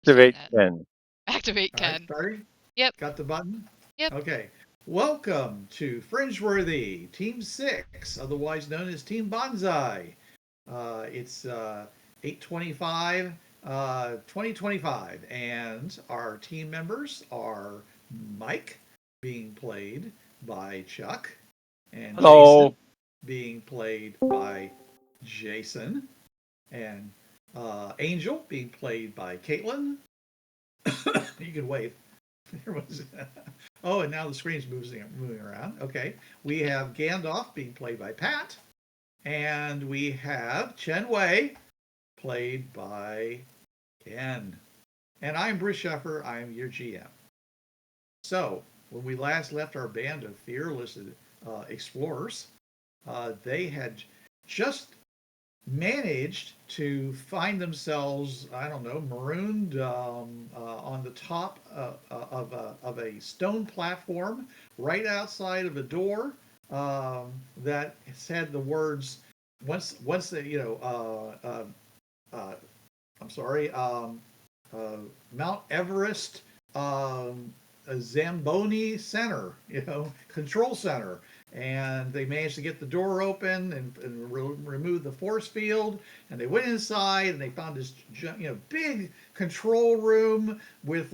Activate that. Chen. Activate All right, Ken. starting? Yep. Got the button? Yep. Okay. Welcome to Fringeworthy, Team 6, otherwise known as Team Banzai. It's 8/25, 2025, and our team members are Mike, being played by Chuck, and Jason, Hello. being played by Jason, and Angel, being played by Kaitlin. You can wave. There was, oh, and now the screen's moving around. Okay, we have Gandalf being played by Pat, and we have Chen Wei played by Ken. And I'm Bruce Sheffer. I'm your GM. So when we last left our band of fearless explorers, they had just managed to find themselves, I don't know, marooned on the top of a stone platform right outside of a door that said the words, once they, I'm sorry, uh, Mount Everest Zamboni Center, control center. And they managed to get the door open and remove the force field. And they went inside and they found this, big control room with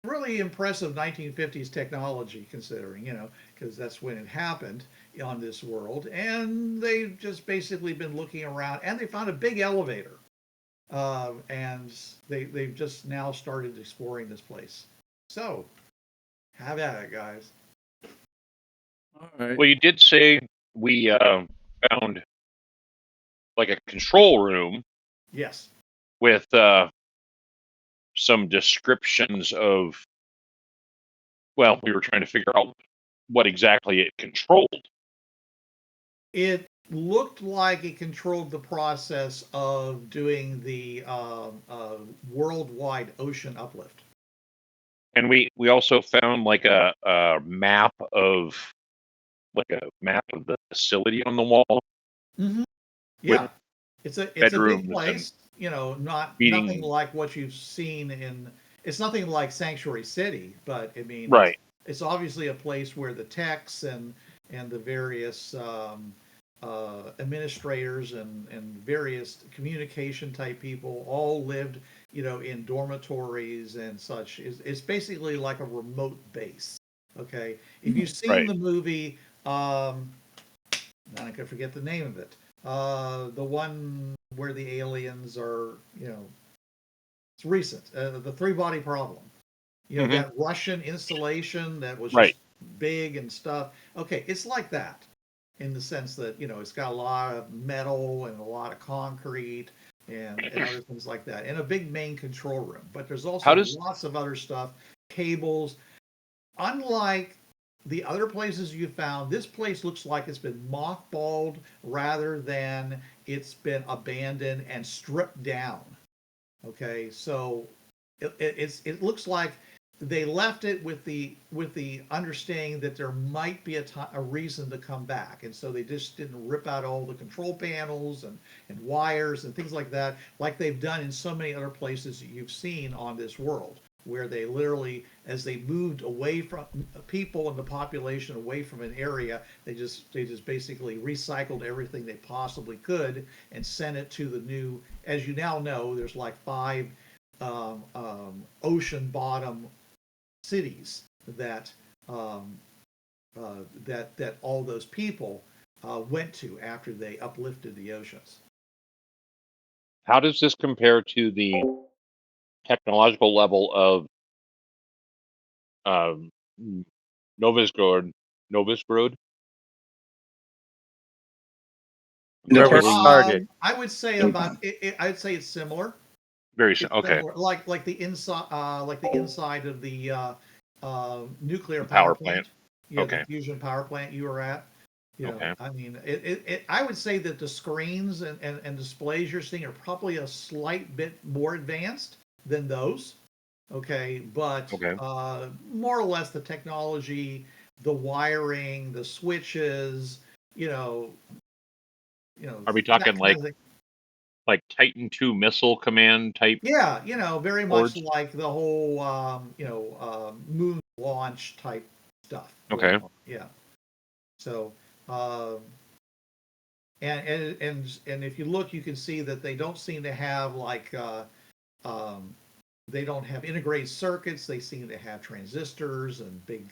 really impressive 1950s technology, considering, because that's when it happened on this world. And they've just basically been looking around and they found a big elevator. And they've just now started exploring this place. So, have at it, guys. All right. Well, you did say we found like a control room Yes. with some descriptions of, well, we were trying to figure out what exactly it controlled. It looked like it controlled the process of doing the worldwide ocean uplift. And we also found like a map of the facility on the wall. Mm-hmm. Yeah, it's a big bedrooms place. Nothing meeting. like what you've seen in. It's nothing like Sanctuary City, but I mean, Right. it's obviously a place where the techs and the various administrators and various communication type people all lived, in dormitories and such. It's basically like a remote base. Okay, if you've seen Right. the movie, I can forget the name of it. The one where the aliens are, it's recent. The three body problem. That Russian installation that was Right. just big and stuff. Okay, it's like that in the sense that, it's got a lot of metal and a lot of concrete and other things like that, and a big main control room. But there's also lots of other stuff, cables. Unlike the other places you found, this place looks like it's been mothballed rather than it's been abandoned and stripped down. Okay, so it looks like they left it with the understanding that there might be a reason to come back, and so they just didn't rip out all the control panels and wires and things like that, like they've done in so many other places that you've seen on this world, where they literally, as they moved away from people and the population away from an area, they just basically recycled everything they possibly could and sent it to the new. As you now know, there's like 5 ocean bottom cities that that all those people went to after they uplifted the oceans. How does this compare to the technological level of um, Novosgrad? Where we started. I would say I'd say it's similar. Very It's okay. similar, like the inside of the nuclear Power plant. Yeah, Okay. the fusion power plant you were at. Okay. I mean, I would say that the screens and displays you're seeing are probably a slight bit more advanced than those. Okay, but Okay. more or less the technology, the wiring, the switches, Are we talking that like kind of thing. like Titan II missile command type. Yeah, very much Boards. like the whole moon launch type stuff. Okay. Yeah. So, um, and if you look, you can see that they don't seem to have they don't have integrated circuits. They seem to have transistors and big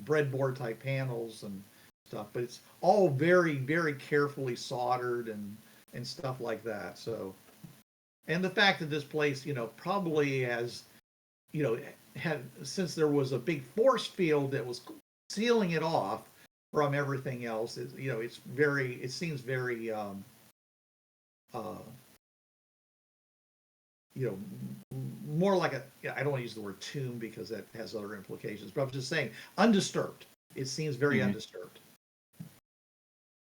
breadboard type panels and stuff. But it's all very, very carefully soldered and stuff like that. So, and the fact that this place, probably has, had since there was a big force field that was sealing it off from everything else. It seems very uh, more like I don't want to use the word tomb because that has other implications, but I'm just saying undisturbed. It seems very undisturbed.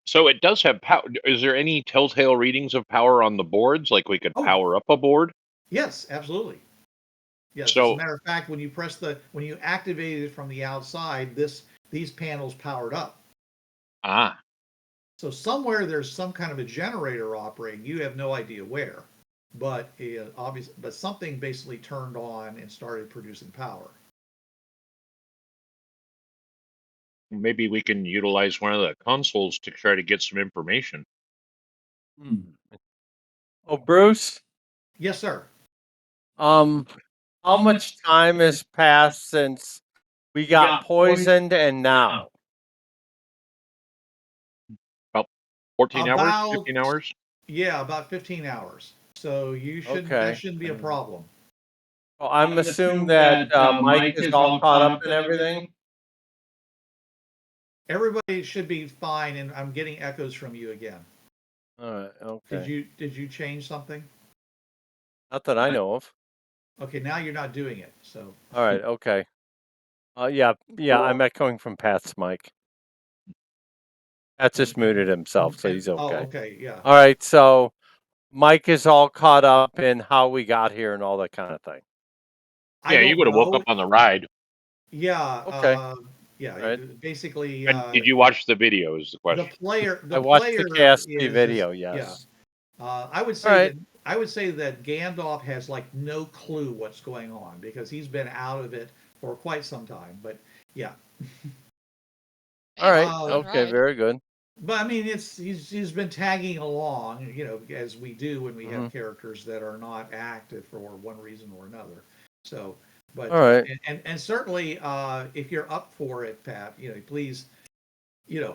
So it does have power. Is there any telltale readings of power on the boards? Like we could power up a board? Yes, absolutely. Yes, So, as a matter of fact, when you activate it from the outside, these panels powered up. So somewhere there's some kind of a generator operating. You have no idea where, but but something basically turned on and started producing power. maybe we can utilize one of the consoles to try to get some information. Oh, Bruce. Yes, sir. How much time has passed since we got poisoned and now? About 14 hours, 15 hours? Yeah, about 15 hours. So that shouldn't be a problem. Well, I'm assuming that Mike is all caught up and everything. Everybody should be fine, and I'm getting echoes from you again. All right. Okay. Did you change something? Not that I know of. Okay, now you're not doing it. So. All right. Okay. Yeah. I'm echoing from Pat's mic. Pat just muted himself, so he's okay. Oh, okay. Yeah. All right. So Mike is all caught up in how we got here and all that kind of thing. Yeah, you would have woke up on the ride. Yeah. Okay. Yeah. Right. Basically. Did you watch the video? Is the question. I watched the KSP video. Yes. Yeah. I would say that Gandalf has like no clue what's going on because he's been out of it for quite some time. But yeah. All right. Okay. Very good. But I mean, he's been tagging along, as we do when we have characters that are not active for one reason or another. So, but all right, and certainly, if you're up for it, Pat, please,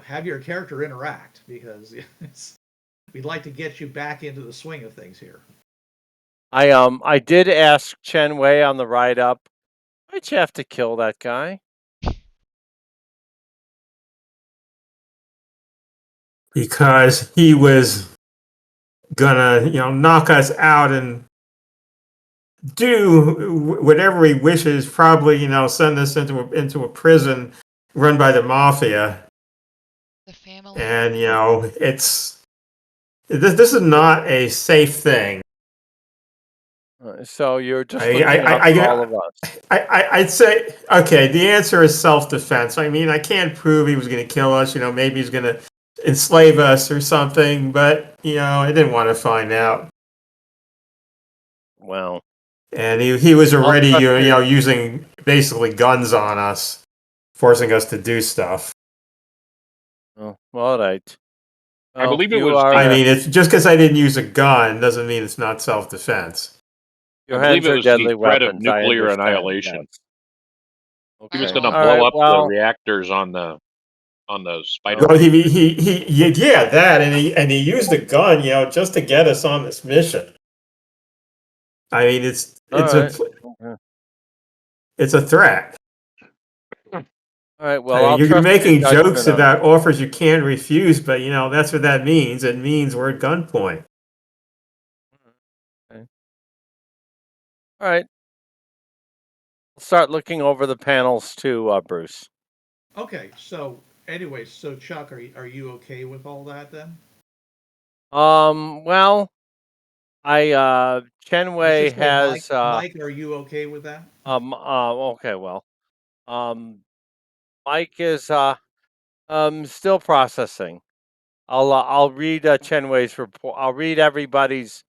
have your character interact because we'd like to get you back into the swing of things here. I did ask Chen Wei on the ride up, why'd you have to kill that guy? Because he was gonna, knock us out and do whatever he wishes. Probably, send us into a prison run by the mafia. The family. And this is not a safe thing. So you're just looking out for all of us. I'd say, okay, the answer is self-defense. I mean, I can't prove he was going to kill us. Maybe he's going to enslave us or something, but I didn't want to find out. Well, and he was already using basically guns on us, forcing us to do stuff. Oh, all right. I believe it was. I mean, it's just because I didn't use a gun doesn't mean it's not self-defense. Your hands are deadly the threat weapons. of nuclear annihilation. Yes. Okay. He was going to blow up the reactors on the spider. Well, that, and he used a gun, just to get us on this mission. I mean, it's a threat. All right. Well, you're making jokes about offers you can't refuse, but that's what that means. It means we're at gunpoint. Okay. All right. We'll start looking over the panels too, Bruce. Okay. So, anyway, Chuck, are you okay with all that then? Well, Chen Wei has. Mike, are you okay with that? Okay. Well, Mike is still processing. I'll read Chen Wei's report. I'll read everybody's.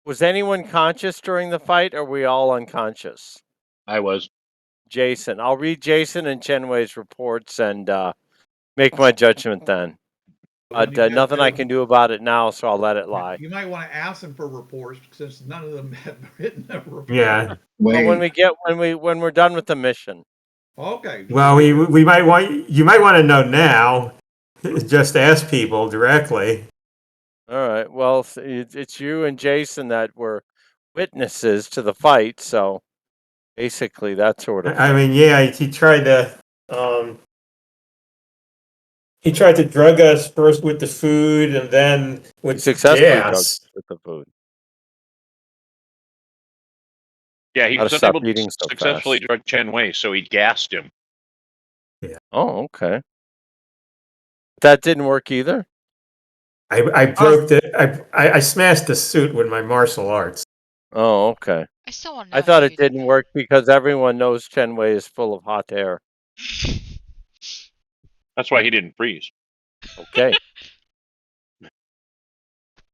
Was anyone conscious during the fight, or were we all unconscious? I was. Jason. I'll read Jason and Chen Wei's reports and make my judgment then. Nothing I can do about it now, so I'll let it lie. You might want to ask them for reports since none of them have written a report. Yeah. Well, when we're done with the mission. Okay. Well, you might want to know now. Just ask people directly. All right. Well, it's you and Jason that were witnesses to the fight, so basically that sort of. I mean, yeah, he tried to. He tried to drug us first with the food, and then with successfully drugged gas. us with the food. Yeah, he Gotta was stop unable to eating so successfully fast. drug Chen Wei, so he gassed him. Oh, okay. That didn't work either. I broke I smashed the suit with my martial arts. Oh, okay. I still want to know. I thought how it you did didn't work because everyone knows Chen Wei is full of hot air. that. That's why he didn't freeze. Okay.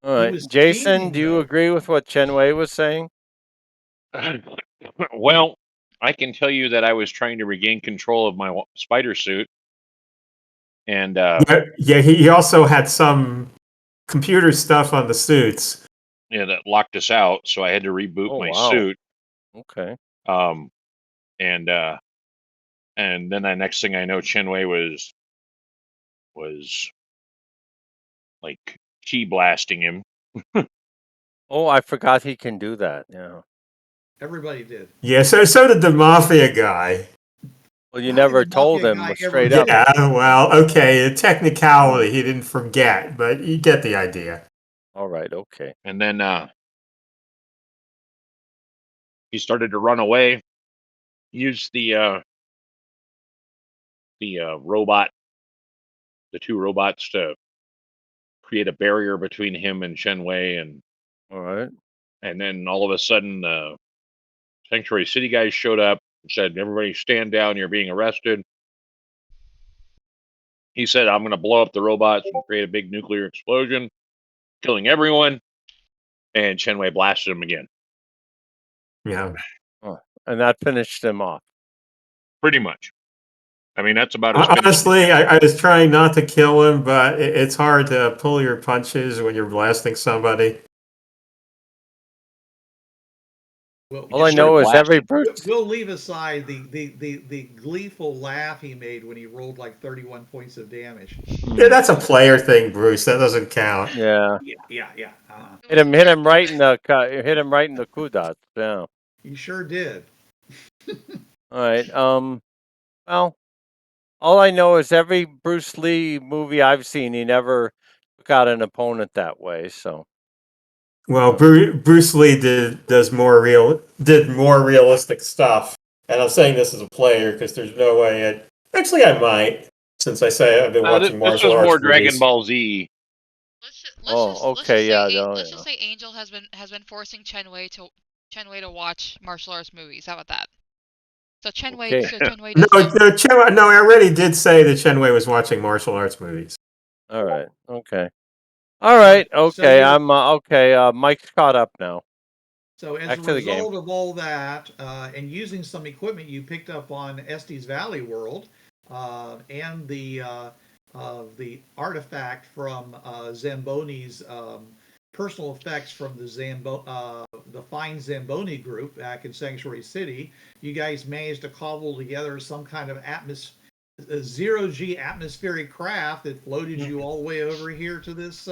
All He right, was Jason, steaming, do you though. agree with what Chen Wei was saying? Well, I can tell you that I was trying to regain control of my spider suit, and Yeah, he also had some computer stuff on the suits. yeah, that locked us out. So I had to reboot Oh, my wow. suit. Okay. And then the next thing I know, Chen Wei was like key blasting him. Oh, I forgot he can do that. Yeah. Everybody did. Yeah, so did the mafia guy. Well, you How did never the told mafia him guy straight ever up. Yeah, well, okay, a technicality, he didn't forget, but you get the idea. All right. Okay. And then he started to run away. Used the robot, the two robots, to create a barrier between him and Chen Wei, All right. and then all of a sudden the Sanctuary City guys showed up and said, "Everybody stand down, you're being arrested." He said, "I'm going to blow up the robots and create a big nuclear explosion, killing everyone." And Chen Wei blasted him again. Yeah. Oh, and that finished him off. Pretty much. I mean, that's about as finished as Honestly, you get. I was trying not to kill him, but it's hard to pull your punches when you're blasting somebody. All I know is every person. We'll leave aside the gleeful laugh he made when he rolled like 31 points of damage. Yeah, that's a player thing, Bruce. That doesn't count. Yeah. Yeah. Hit him right in the kudas. Yeah. You sure did. All right. Well, all I know is every Bruce Lee movie I've seen, he never took out an opponent that way. So. Well, Bruce Lee did more realistic stuff, and I'm saying this as a player because there's no way. Actually, I might, since I say I've been watching This martial was arts more movies. Dragon Ball Z. Let's just say Angel has been forcing Chen Wei to watch martial arts movies. How about that? So Chen Wei Okay. No, does no, I already did say that Chen Wei was watching martial arts movies. All right. Okay. All right. Okay. So I'm okay. Mike's caught up now. So as Back a to the game. result of all that, and using some equipment you picked up on Estes Valley World, and the artifact from Zamboni's personal effects from the fine Zamboni group back in Sanctuary City, you guys managed to cobble together some kind of zero-G atmospheric craft that floated you all the way over here to this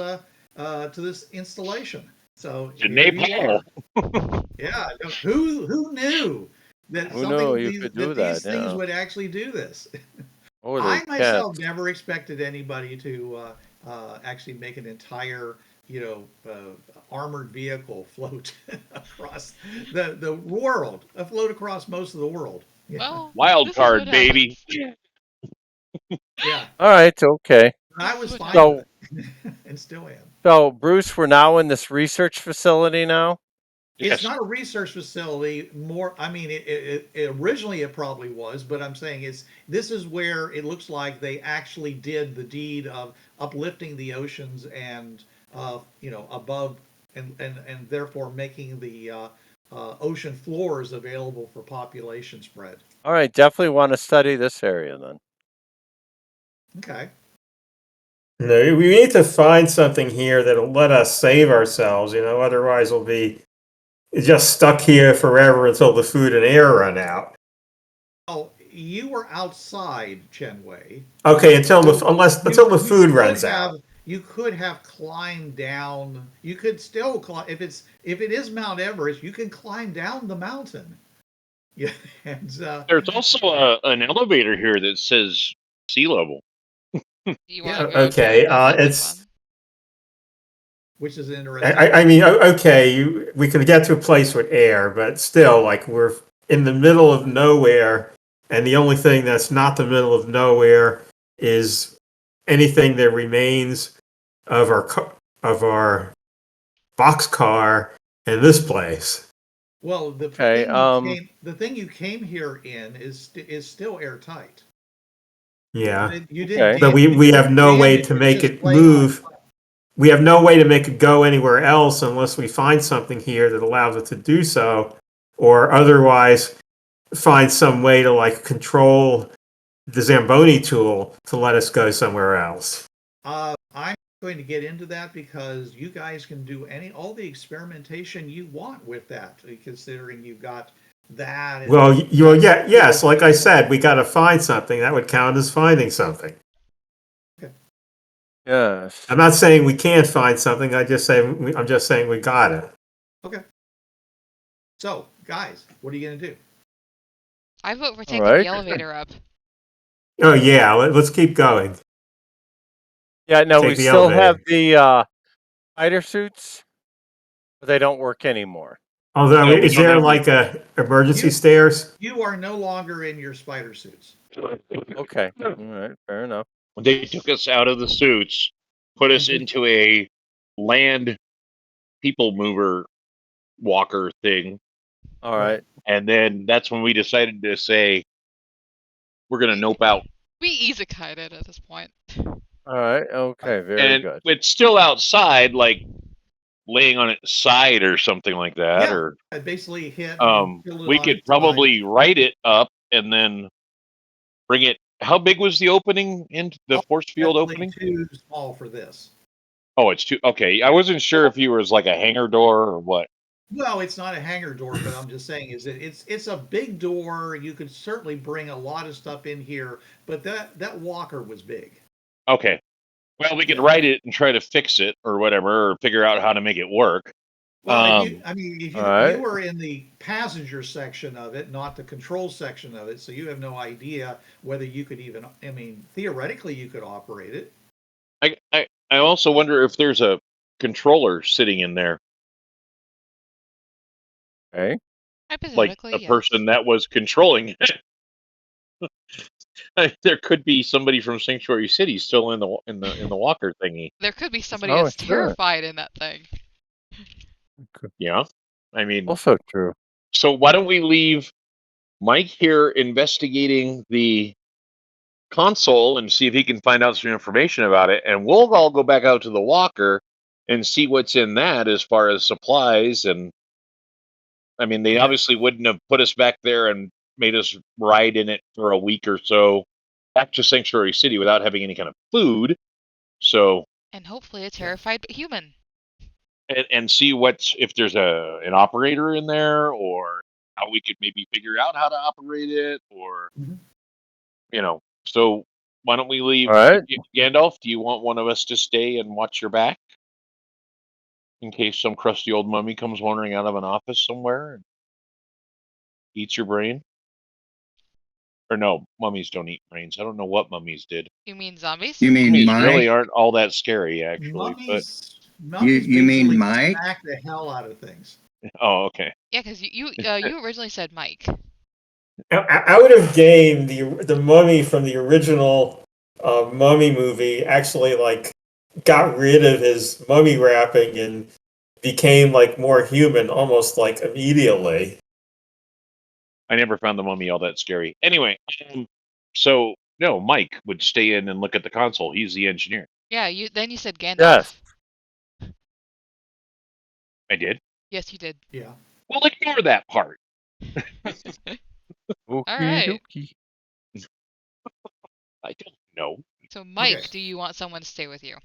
installation. So Nepal. Yeah, who knew that these things would actually do this? I myself never expected anybody to actually make an entire, armored vehicle float across the world, float across most of the world. Well, wild card, baby. Yeah. All right. Okay. I was fine with it, and still am. So, Bruce, we're now in this research facility now. It's not a research facility. More, I mean, it originally it probably was, but I'm saying this is where it looks like they actually did the deed of uplifting the oceans and above and therefore making the ocean floors available for population spread. All right, definitely want to study this area then. Okay. No, we need to find something here that'll let us save ourselves. Otherwise we'll be just stuck here forever until the food and air run out. Oh, you were outside Chen Wei. Okay, until the food runs out. You could have climbed down. You could still climb if it is Mount Everest. You can climb down the mountain. Yeah, and there's also an elevator here that says sea level. Okay, it's. Which is interesting. I mean, okay, we can get to a place with air, but still, like we're in the middle of nowhere, and the only thing that's not the middle of nowhere is anything that remains of our boxcar in this place. Well, the thing you came here in is still airtight. Yeah, you didn't. But we have no way to make it move. We have no way to make it go anywhere else unless we find something here that allows it to do so, or otherwise find some way to like control the Zamboni tool to let us go somewhere else. I'm going to get into that because you guys can do all the experimentation you want with that, considering you've got that. Yes. Like I said, we got to find something that would count as finding something. Okay. Yes. I'm not saying we can't find something. I'm just saying we got it. Okay. So, guys, what are you going to do? I vote for taking the elevator up. Oh yeah, let's keep going. Yeah, no, we still have the spider suits, but they don't work anymore. Although, is there like a emergency stairs? You are no longer in your spider suits. Okay, all right, fair enough. They took us out of the suits, put us into a land people mover walker thing. All right. And then that's when we decided to say, we're going to nope out. We isekai'd at this point. All right, okay, very good. It's still outside, like laying on its side or something like that. Yeah, or I basically hit. We could probably write it up and then bring it. How big was the opening into the force field opening? Too small for this. Oh, it's too okay. I wasn't sure if you were like a hangar door or what. Well, it's not a hangar door, but I'm just saying it's a big door. You could certainly bring a lot of stuff in here, but that walker was big. Okay. Well, we could write it and try to fix it or whatever, or figure out how to make it work. Well, if you were in the passenger section of it, not the control section of it, so you have no idea whether you could even. I mean, theoretically, you could operate it. I also wonder if there's a controller sitting in there. Okay. Like a person that was controlling it. There could be somebody from Sanctuary City still in the walker thingy. There could be somebody that's terrified in that thing. Yeah, I mean, also true. So why don't we leave Mike here investigating the console and see if he can find out some information about it, and we'll all go back out to the walker and see what's in that as far as supplies. And I mean, they obviously wouldn't have put us back there and made us ride in it for a week or so back to Sanctuary City without having any kind of food. So, and hopefully a terrified human. And see if there's an operator in there, or how we could maybe figure out how to operate it, or So why don't we leave? All right. Gandalf, do you want one of us to stay and watch your back in case some crusty old mummy comes wandering out of an office somewhere and eats your brain? Or no, mummies don't eat brains. I don't know what mummies did. You mean zombies? You mean mummies Mike? really aren't all that scary, actually. Mummies you mean Mike? Smack the hell out of things. Oh, okay. Yeah, because you originally said Mike. I would have gained the mummy from the original mummy movie. Actually, like got rid of his mummy wrapping and became like more human almost like immediately. I never found the mummy all that scary. Anyway, so no, Mike would stay in and look at the console. He's the engineer. Yeah, then you said Gandalf. Yes. I did. Yes, you did. Yeah. Well, ignore that part. All right. Okey-dokey. I don't know. So, Mike, Okay. do you want someone to stay with you?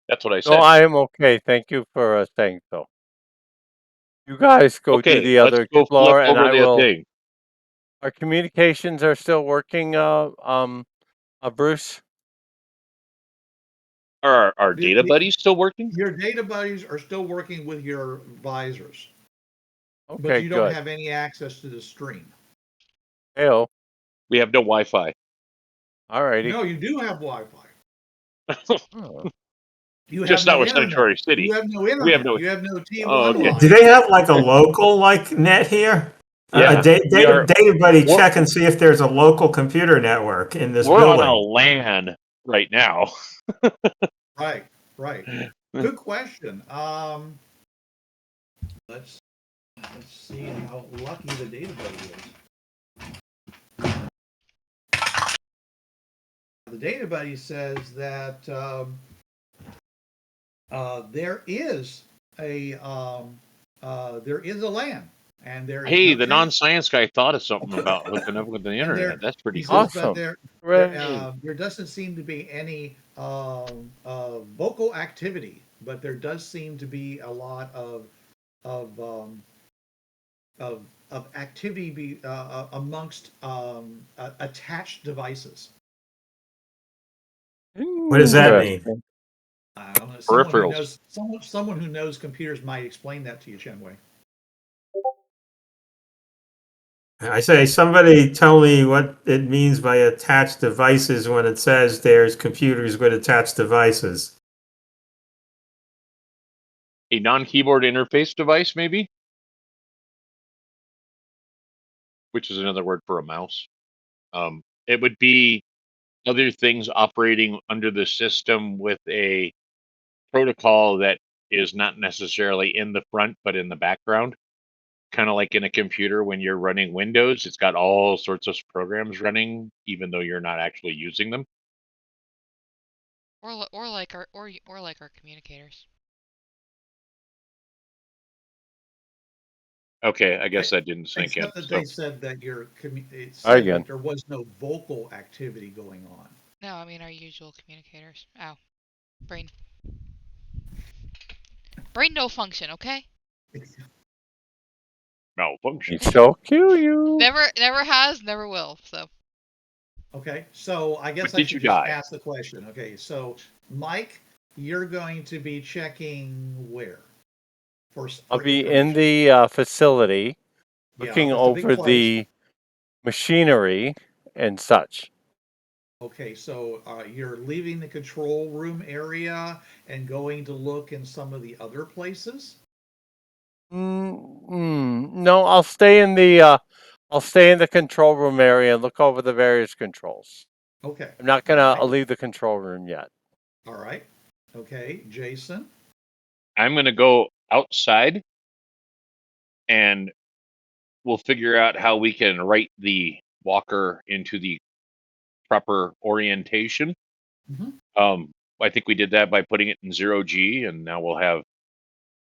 That's what I No, said. I am okay. Thank you for saying so. You guys go do Okay, the let's other go flip explore, and over I the will. thing. Our communications are still working, Bruce. Are our The- data the- buddies still working? Your data buddies are still working with your visors, but Okay, you don't good. have any access to the stream. Heyo. We have no Wi-Fi. Alrighty. No, you do have Wi-Fi. Oh. You have Just not no with internet. Sanctuary City. You have no internet. We have no. You have no Oh, T1 okay. line. Do they have like a local like net here? Yeah, we are- Data buddy, we're- check and see if there's a local computer network in this We're on a building. LAN right now. Right, right. Good question. Let's see how lucky the data buddy is. The data buddy says that there is a LAN, and there is Hey, no the trans- non-science guy thought of something about hooking up with the internet. That's pretty he cool. says, but Awesome. there doesn't seem to be any vocal activity, but there does seem to be a lot of activity amongst attached devices. What does that mean? Interesting. I don't know. Peripherals. Someone who knows computers might explain that to you, Chen Wei. I say, somebody tell me what it means by attached devices when it says there's computers with attached devices. A non-keyboard interface device, maybe? Which is another word for a mouse. It would be other things operating under the system with a protocol that is not necessarily in the front, but in the background. Kind of like in a computer when you're running Windows, it's got all sorts of programs running, even though you're not actually using them. Or like our communicators. Okay, I guess that didn't sink in. Except that So, they said that it Hi said again. that there was no vocal activity going on. No, I mean our usual communicators. Ow. Brain. Brain no function, okay? malfunction. He's so cute. Never has, never will, so. Okay, so I guess But I did should you just die? ask the question. Okay, so Mike, you're going to be checking where? I'll For be in information. the facility, Yeah, looking that's a big over place. the machinery and such. Okay, so you're leaving the control room area and going to look in some of the other places? No, I'll stay in the control room area and look over the various controls. Okay. I'm not all gonna right. leave the control room yet. All right. Okay, Jason. I'm going to go outside and we'll figure out how we can write the walker into the proper orientation. Mhm. I think we did that by putting it in 0G, and now we'll have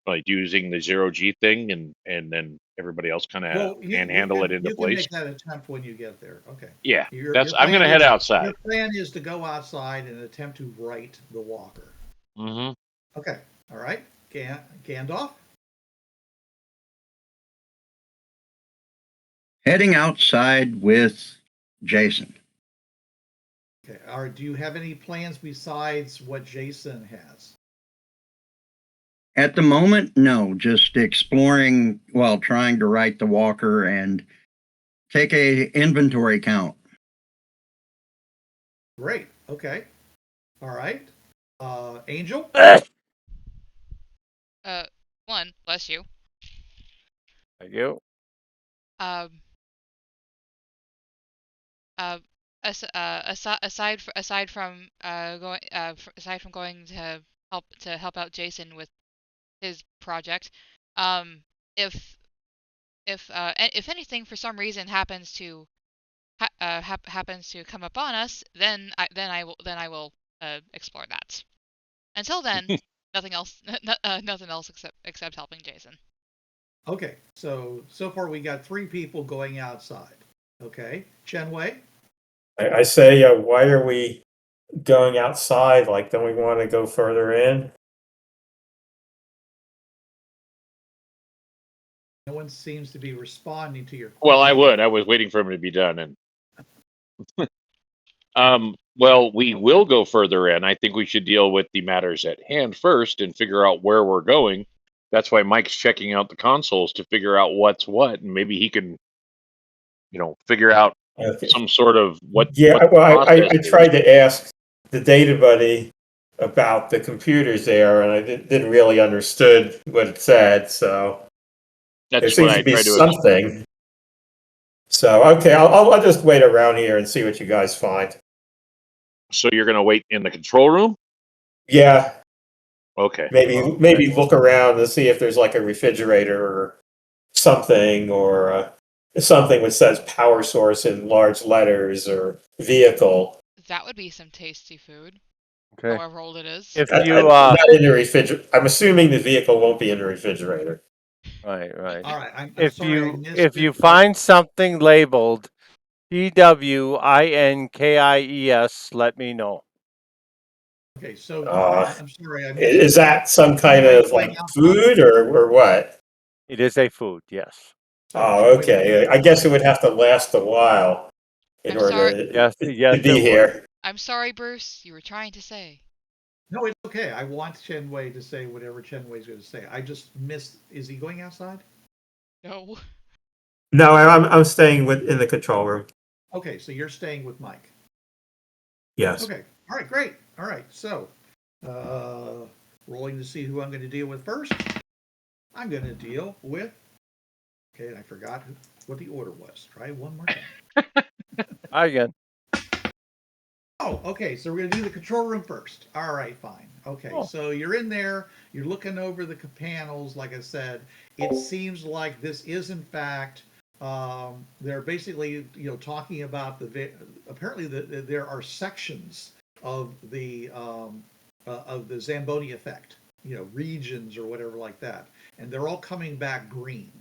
like using the 0G thing, and then everybody else kind of Well, handle it into you can place. make that attempt when you get there. Okay. Yeah, Your I'm going to head outside. Your plan is to go outside and attempt to right the walker. Mm-hmm. Okay. All right. Gandalf. Heading outside with Jason. Okay. Do you have any plans besides what Jason has? At the moment, no, just exploring while trying to right the walker and take a inventory count. Great. Okay. All right. Angel. One, bless you. Thank you. Aside from going to help out Jason with his project. If anything for some reason happens to happens to come upon us, then I will explore that. Until then, nothing else nothing else except helping Jason. Okay, so far we got 3 people going outside. Okay, Chen Wei. I say, why are we going outside? Like, don't we want to go further in? No one seems to be responding to your Well, I question. would. I was waiting for him to be done. And well, we will go further in. I think we should deal with the matters at hand first and figure out where we're going. That's why Mike's checking out the consoles to figure out what's what, and maybe he can, figure out Okay. some sort of what Yeah, the well, process I is. tried to ask the data buddy about the computers there, and I didn't really understood what it said. So there That's what seems I to be tried to. something. So okay, I'll just wait around here and see what you guys find. So you're going to wait in the control room? Yeah, Okay. maybe look around and see if there's like a refrigerator or something which says power source in large letters or vehicle. That would be some tasty food. Okay. However old it is. If Not in the refrigerator. I'm assuming the vehicle won't be in the refrigerator. right. All right, I'm If sorry I you missed if it. you find something labeled PWINKIES, let me know. Okay, so Uh, I'm sorry I missed Is it. that some kind Chen Wei of going like outside? food or what? It is a food, yes. So Oh, Chen Wei, what are you okay. I doing guess it outside? would have to last a while in I'm sorry. order Yes, to be it would. here. I'm sorry, Bruce. You were trying to say. No, it's okay. I want Chen Wei to say whatever Chen Wei's going to say. I just missed. Is he going outside? No. No, I'm staying in the control room. Okay, so you're staying with Mike. Yes. Okay. All right, great. All right, so rolling to see who I'm going to deal with first. I'm going to deal with. Okay, and I forgot what the order was. Try one more time. Again. Oh, okay. So we're going to do the control room first. All right, fine. Okay, Oh. so you're in there. You're looking over the panels. Like I said, it seems like this is in fact. They're basically, talking about apparently there are sections of the Zamboni effect, regions or whatever like that, and they're all coming back green.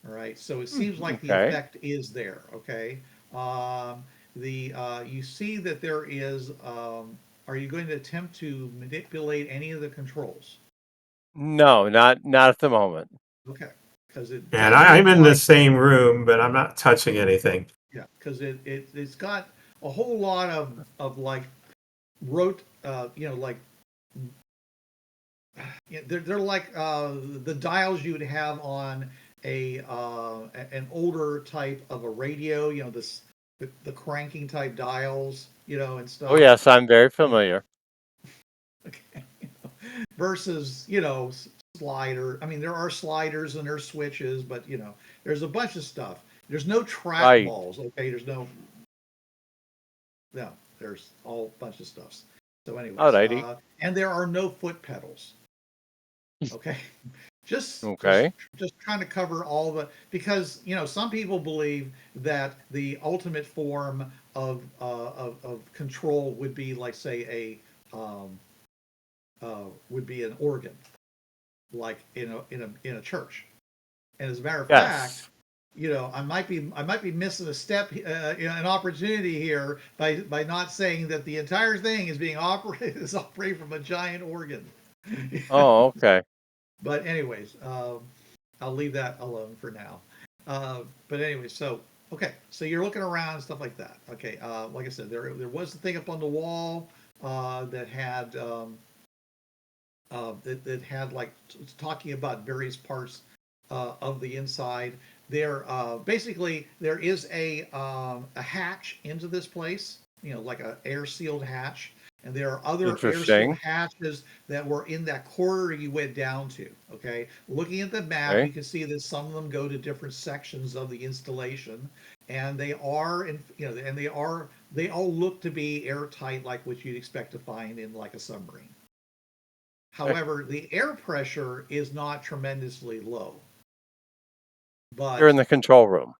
All right, so it seems like the Okay. effect is there. Okay, you see that there is. Are you going to attempt to manipulate any of the controls? No, not at the moment. Okay, because it And does I'm look in the like, same room, but I'm not touching anything. yeah, because it's got a whole lot of like wrote, like they're like the dials you would have on an older type of a radio. The cranking type dials, and Oh stuff. yes, I'm very familiar. Okay. Versus, slider. I mean, there are sliders and there's switches, but there's a bunch of stuff. There's no track Right. balls. Okay, no, there's all bunch of stuff. So, anyways, Alrighty. and there are no foot pedals. Okay, just Okay. trying to cover all because some people believe that the ultimate form of control would be like, say, would be an organ, like in a church. And as a matter of fact, Yes. I might be missing a step, an opportunity here by not saying that the entire thing is being operated from a giant organ. Oh, okay. But anyways, I'll leave that alone for now. But anyway, so okay, so you're looking around and stuff like that. Okay, like I said, there was the thing up on the wall that had that had like talking about various parts of the inside. There basically there is a hatch into this place, like a air sealed hatch, and there are other air sealed Interesting. hatches that were in that corridor you went down to. Okay, looking at the map, Okay. you can see that some of them go to different sections of the installation, and they are they all look to be airtight, like what you'd expect to find in like a submarine. However, the air pressure is not tremendously low. But You're in the control room.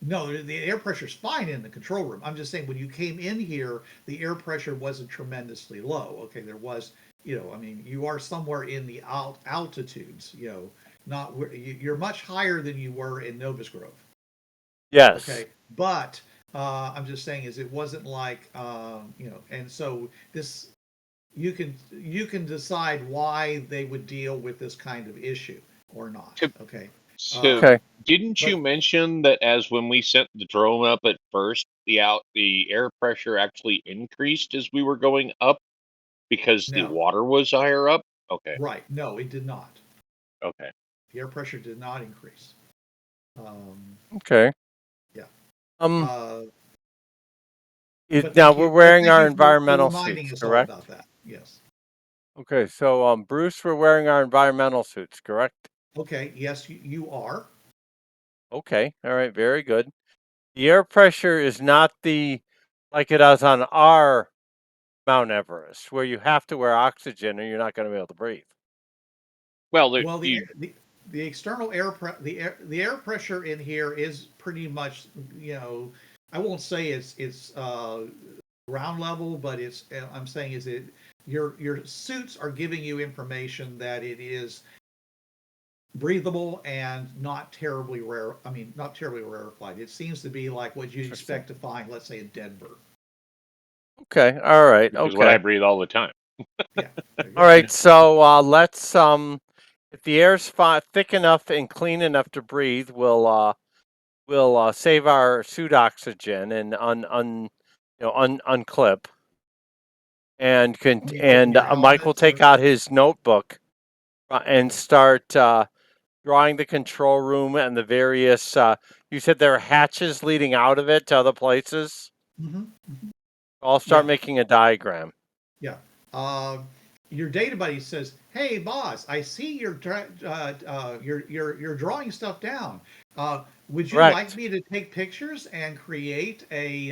no, the air pressure's fine in the control room. I'm just saying when you came in here, the air pressure wasn't tremendously low. Okay, there was, I mean, you are somewhere in the altitudes, not you're much higher than you were in Novus Grove. Yes. Okay, but I'm just saying is it wasn't like and so this you can decide why they would deal with this kind of issue or not. Okay. So, Okay. didn't you But mention that as when we sent the drone up at first, the air pressure actually increased as we were going up because the no, water was higher up? Okay, right? No, it did not. okay. The air pressure did not increase. Um, Okay. yeah. Um. Uh, but Now thank we're you. But wearing thank our you for environmental reminding suits, us all correct? about that. Yes. Okay. So, Bruce, we're wearing our environmental suits, correct? Okay. Yes, you are. Okay. All right. Very good. The air pressure is not like it is on our Mount Everest, where you have to wear oxygen or you're not going to be able to breathe. Well, Well, the external the air pressure in here is pretty much I won't say it's ground level, but it's I'm saying is it your suits are giving you information that it is breathable and not terribly rare. I mean, not terribly rarefied. It seems to be like what you'd Interesting. expect to find, let's say, in Denver. Okay. All right. which is what I Okay. breathe all the time. Yeah. There you All go. right. So let's if the air's thick enough and clean enough to breathe, we'll save our suit oxygen and unclip and Let me open your Mike will helmet. take out his notebook and start drawing the control room and the various. You said there are hatches leading out of it to other places. Mm-hmm. I'll start Yeah. making a diagram. Yeah. Uh, your data buddy says, "Hey, boss, I see you're you're drawing stuff down. Would you like Correct. me to take pictures and create a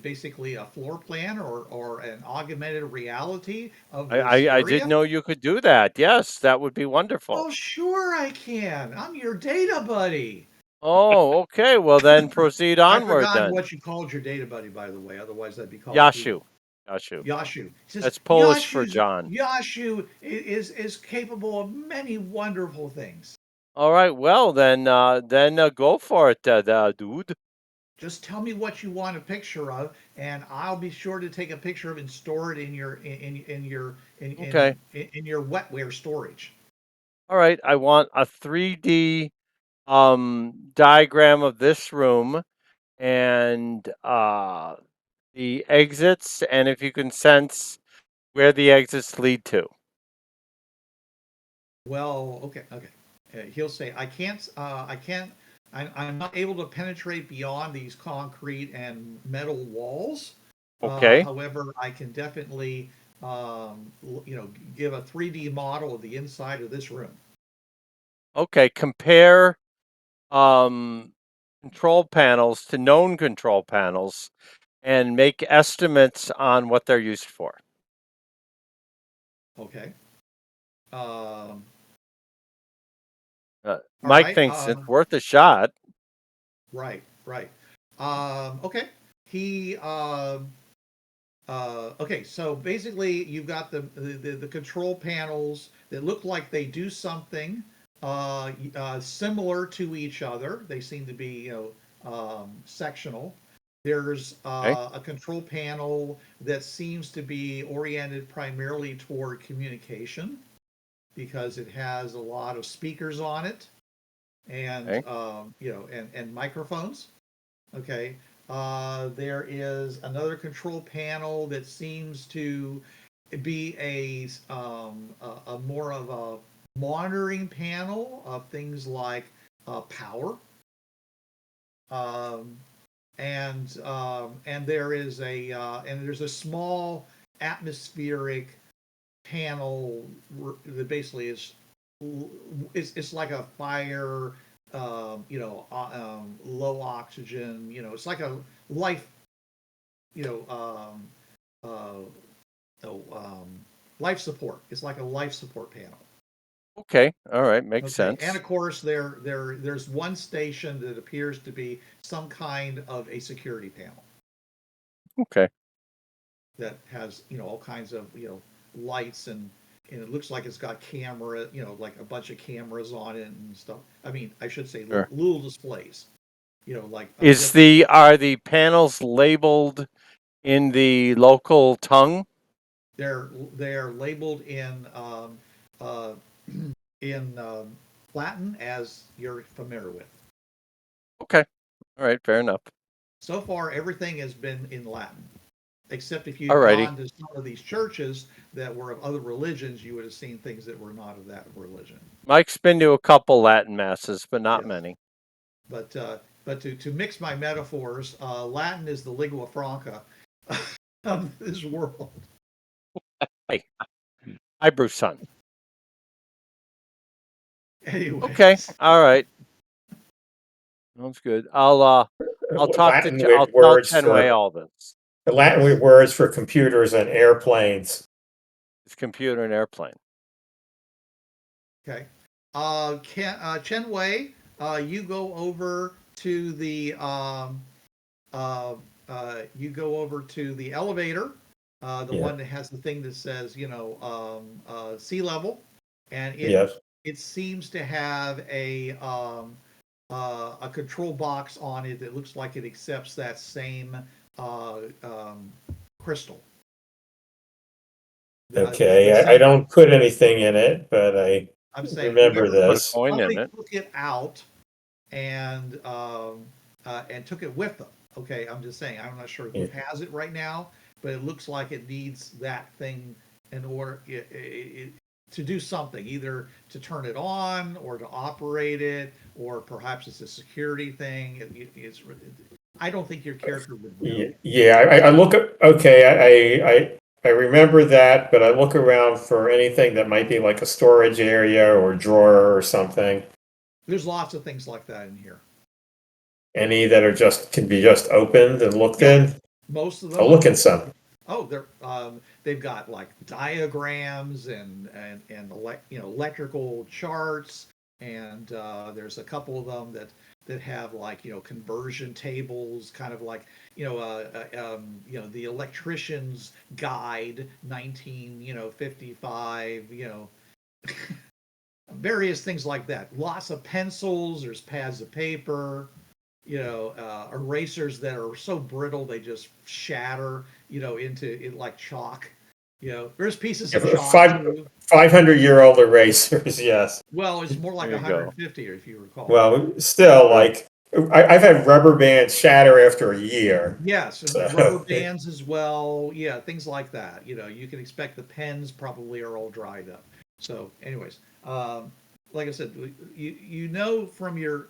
basically a floor plan or an augmented reality of this I didn't area?" know you could do that. Yes, that would be wonderful. Oh, sure I can. I'm your data buddy. Oh, okay. Well, then proceed I've onward forgotten then. what you called your data buddy, by the way. Otherwise, that'd be called Yashu. Google. Yashu. Yashu. He says That's Polish for Yashu's John. Yashu is capable of many wonderful things. All right. Well, then go for it, dude. Just tell me what you want a picture of, and I'll be sure to take a picture of it and store it in your Okay. in your wetware storage. All right. I want a 3D diagram of this room and the exits, and if you can sense where the exits lead to. Well, okay. He'll say, I can't, I'm not able to penetrate beyond these concrete and metal walls. Okay. However, I can definitely, give a 3D model of the inside of this room. Okay. Compare control panels to known control panels and make estimates on what they're used for. Okay. Um, all Mike right. thinks it's worth a shot. Right. Okay. He, okay, so basically you've got the control panels that look like they do something similar to each other. They seem to be, sectional. There's Okay. a control panel that seems to be oriented primarily toward communication because it has a lot of speakers on it and Okay. and microphones. Okay. There is another control panel that seems to be a more of a monitoring panel of things like power. Um, and there's a small atmospheric panel that basically is it's like a fire low oxygen, it's like a life, you know, uh, oh, life support. It's like a life support panel. Okay, all right, makes Okay, and sense. of course there's one station that appears to be some kind of a security panel Okay, that has all kinds of lights and it looks like it's got camera like a bunch of cameras on it and stuff. I mean, I should say sure. little displays. Like Are the panels labeled in the local tongue? they're labeled uh, in Latin, as you're familiar with. Okay, all right, fair enough. So far, everything has been in Latin, except if you'd Alrighty. gone to some of these churches that were of other religions, you would have seen things that were not of that religion. Mike's been to a couple Latin masses, but not Yes. many. But to mix my metaphors, Latin is the lingua franca of this world. Hi, Bruce son. Anyway, Okay, all right. Sounds good. I'll talk Latin I'll with tell words Chenwei for all this. Latin with words for computers and airplanes. It's computer and airplane. okay. Chen Wei, you go over to the elevator, the Yeah. one that has the thing that says sea level, and Yes. it seems to have a control box on it that looks like it accepts that same crystal. Okay. I don't put anything in it, but I I'm saying remember whoever Put a this. coin in somebody it. took it out and took it with them. Okay, I'm just saying. I'm not sure who Yeah. has it right now, but it looks like it needs that thing in order to do something, either to turn it on or to operate it, or perhaps it's a security thing. I don't think your character would know. Yeah. I look at. Okay. I remember that, but I look around for anything that might be like a storage area or drawer or something. There's lots of things like that in here. Any that are can be just opened and looked Yeah. in. Most of them. I'll look in some. Oh, they've got like diagrams and electrical charts, and there's a couple of them that have like conversion tables, kind of like the electrician's guide 1955, various things like that. Lots of pencils. There's pads of paper. Erasers that are so brittle they just shatter, into it like chalk. There's pieces of chalk too. 500-year-old erasers. Yes. Well, it's more like There you go. 150, if you recall. Well, still, like I've had rubber bands shatter after a year. Yes, and So, rubber bands as well. Yeah, things like that. You can expect the pens probably are all dried up. So, anyways, like I said, from your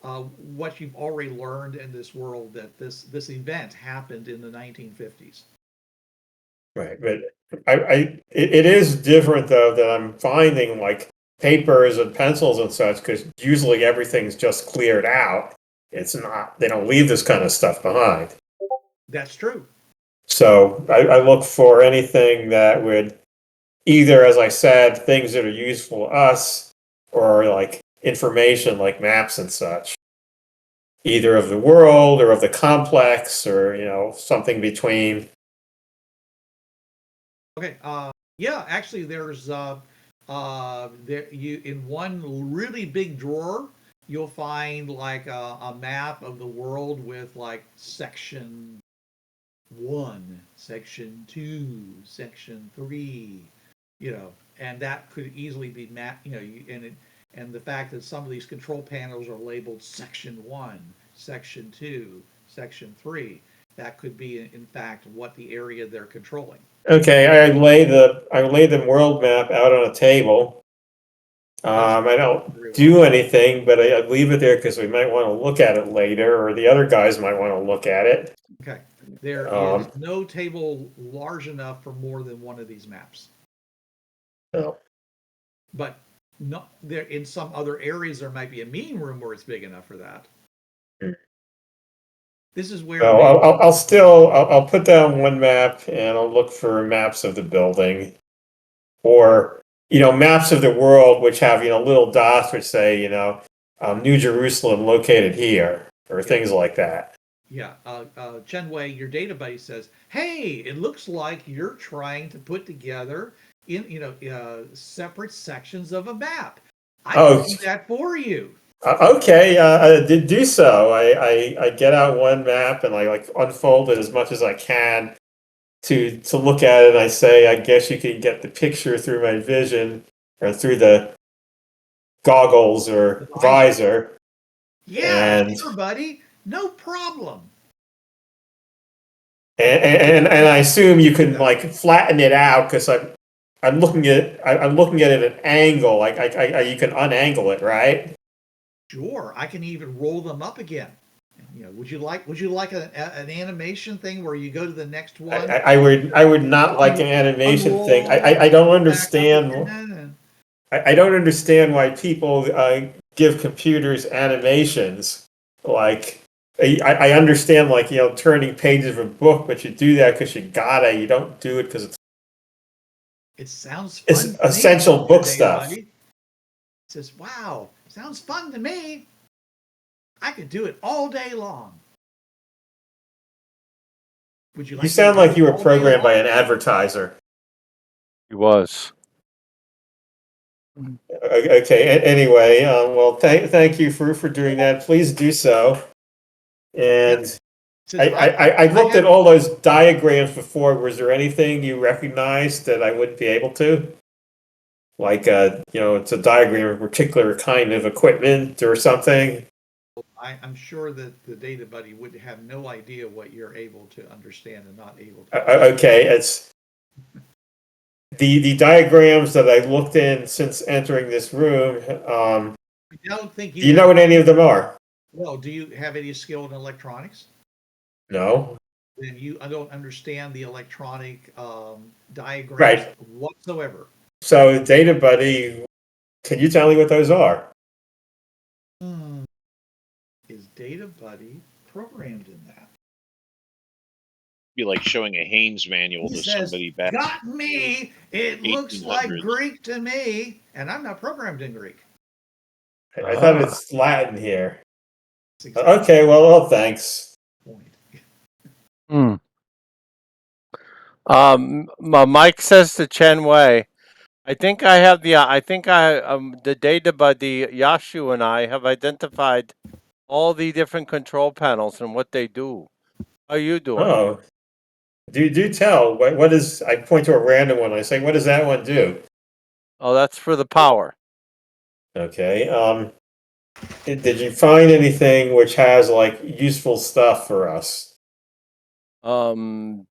what you've already learned in this world that this event happened in the 1950s. right, but it is different though that I'm finding like papers and pencils and such because usually everything's just cleared out. It's not. They don't leave this kind of stuff behind. That's true. So I look for anything that would either, as I said, things that are useful to us or like information like maps and such. Either of the world or of the complex or something between. Okay. Yeah, actually, there's there you in one really big drawer, you'll find like a map of the world with like section 1, section 2, section 3, and that could easily be mapped, and the fact that some of these control panels are labeled section 1, section 2, section 3, that could be in fact what the area they're controlling. Okay, I lay the world map out on a table. I don't do anything, but I leave it there because we might want to look at it later, or the other guys might want to look at it. Okay. There is no table large enough for more than one of these maps. Oh. But not there in some other areas there might be a meeting room where it's big enough for that. This is where Well, I'll put down one map and I'll look for maps of the building, or maps of the world which have little dots which say New Jerusalem located here, or things like that. Yeah, Chen Wei, your data buddy says, "Hey, it looks like you're trying to put together separate sections of a map. I Oh, can do that for you." okay. I did do so. I get out one map and I like unfold it as much as I can to look at it. And I say, I guess you can get the picture through my vision or through the goggles or visor. Yeah, And sure, buddy. No problem. and I assume you can like flatten it out because I'm looking at it at an angle. Like you can unangle it, right? Sure, I can even roll them up again. Would you like an animation thing where you go to the next one? I would not like an animation thing. I don't understand. I don't understand why people give computers animations. Like, I understand, like, turning pages of a book, but you do that because you gotta. You don't do it because It sounds it's fun to me, essential book data stuff. buddy. It says, "Wow, sounds fun to me. I could do it all day long." Would you like You me to sound do like it you were all day programmed by long? an advertiser. He was. Okay. Anyway, well, thank you for doing that. Please do so. And It says, I I looked at have all those diagrams before. Was there anything you recognized that I wouldn't be able to? Like, it's a diagram of a particular kind of equipment or something. I'm sure that the data buddy would have no idea what you're able to understand and not able to Okay, it's the diagrams that I looked in since entering this room. I don't think Do you know what any of them are? well, do you have any skill in electronics? No. Then I don't understand the electronic diagrams Right. whatsoever. So, Data Buddy, can you tell me what those are? Hmm. Is data buddy programmed in that? Be like showing a Haynes manual He to says, somebody back "Got me. It looks like 1800s. Greek to me," and I'm not programmed in Greek. I thought it's Latin here. That's exactly Okay, well, thanks. the point. Hmm. Mike says to Chen Wei, I think I have the data buddy Yashu and I have identified all the different control panels and what they do. How are you doing? Oh, do tell. What is? I point to a random one. I say, what does that one do? Oh, that's for the power. Okay. Did you find anything which has like useful stuff for us? Um,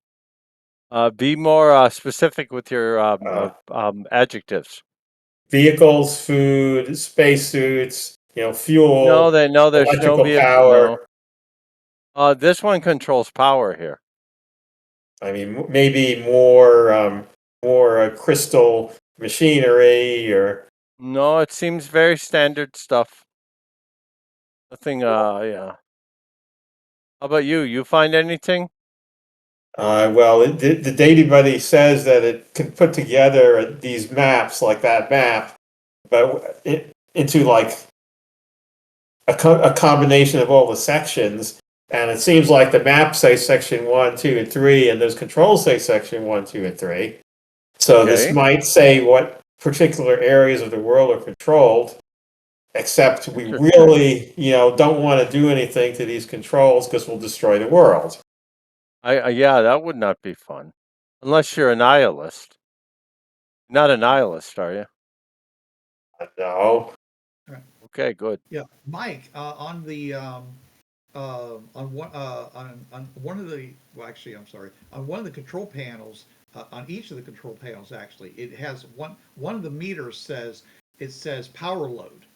be more specific with your adjectives. Vehicles, food, spacesuits, fuel, No, there's no electrical vehicle. No. power. This one controls power here. I mean, maybe more crystal machinery or. No, it seems very standard stuff. Nothing. Yeah. How about you? You find anything? Well, the Data Buddy says that it can put together these maps like that map, but into like a combination of all the sections. And it seems like the maps say section 1, 2, and 3, and those controls say section 1, 2, and 3. So this Okay. might say what particular areas of the world are controlled, except we Interesting. really, don't want to do anything to these controls because we'll destroy the world. Yeah, that would not be fun, unless you're a nihilist. Not a nihilist, are you? No. Okay, good. Yeah, Mike, on the on one of the well, actually, I'm sorry, on one of the control panels, on each of the control panels, actually, it has one of the meters says power load.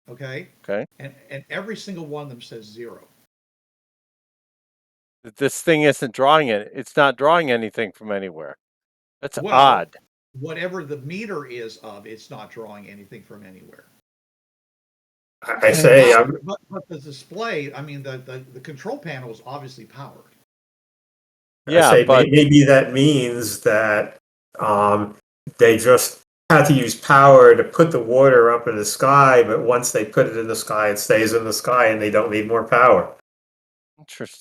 Okay. Okay. And every single one of them says 0. This thing isn't drawing it. It's not drawing anything from anywhere. That's Well, odd. whatever the meter is of, it's not drawing anything from anywhere. I say, But the display, I mean, the control panel is obviously powered. I Yeah, say but maybe that means that they just had to use power to put the water up in the sky, but once they put it in the sky, it stays in the sky and they don't need more power.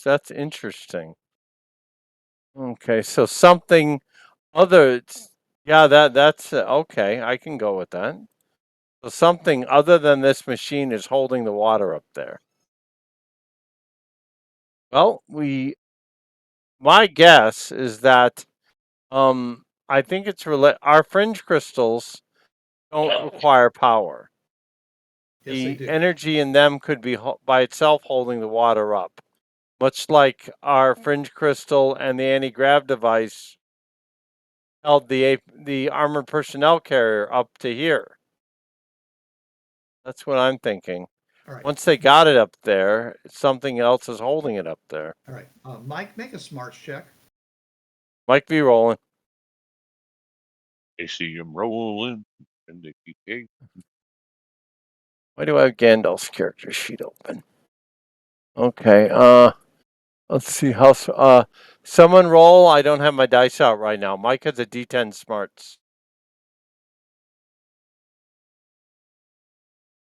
that's interesting. Okay, so something other, yeah, that's okay. I can go with that. So something other than this machine is holding the water up there. Well, my guess is that I think it's our fringe crystals don't require power. Yes, they The do. energy in them could be by itself holding the water up, much like our fringe crystal and the anti-grav device held the armored personnel carrier up to here. That's what I'm thinking. All right. Once they got it up there, something else is holding it up there. All right. Mike, make a smarts check. Mike V. Rolling. I see him rolling, and they keep going. Why do I have Gandalf's character sheet open? Okay. Let's see how. Someone roll. I don't have my dice out right now. Mike has a D10 smarts.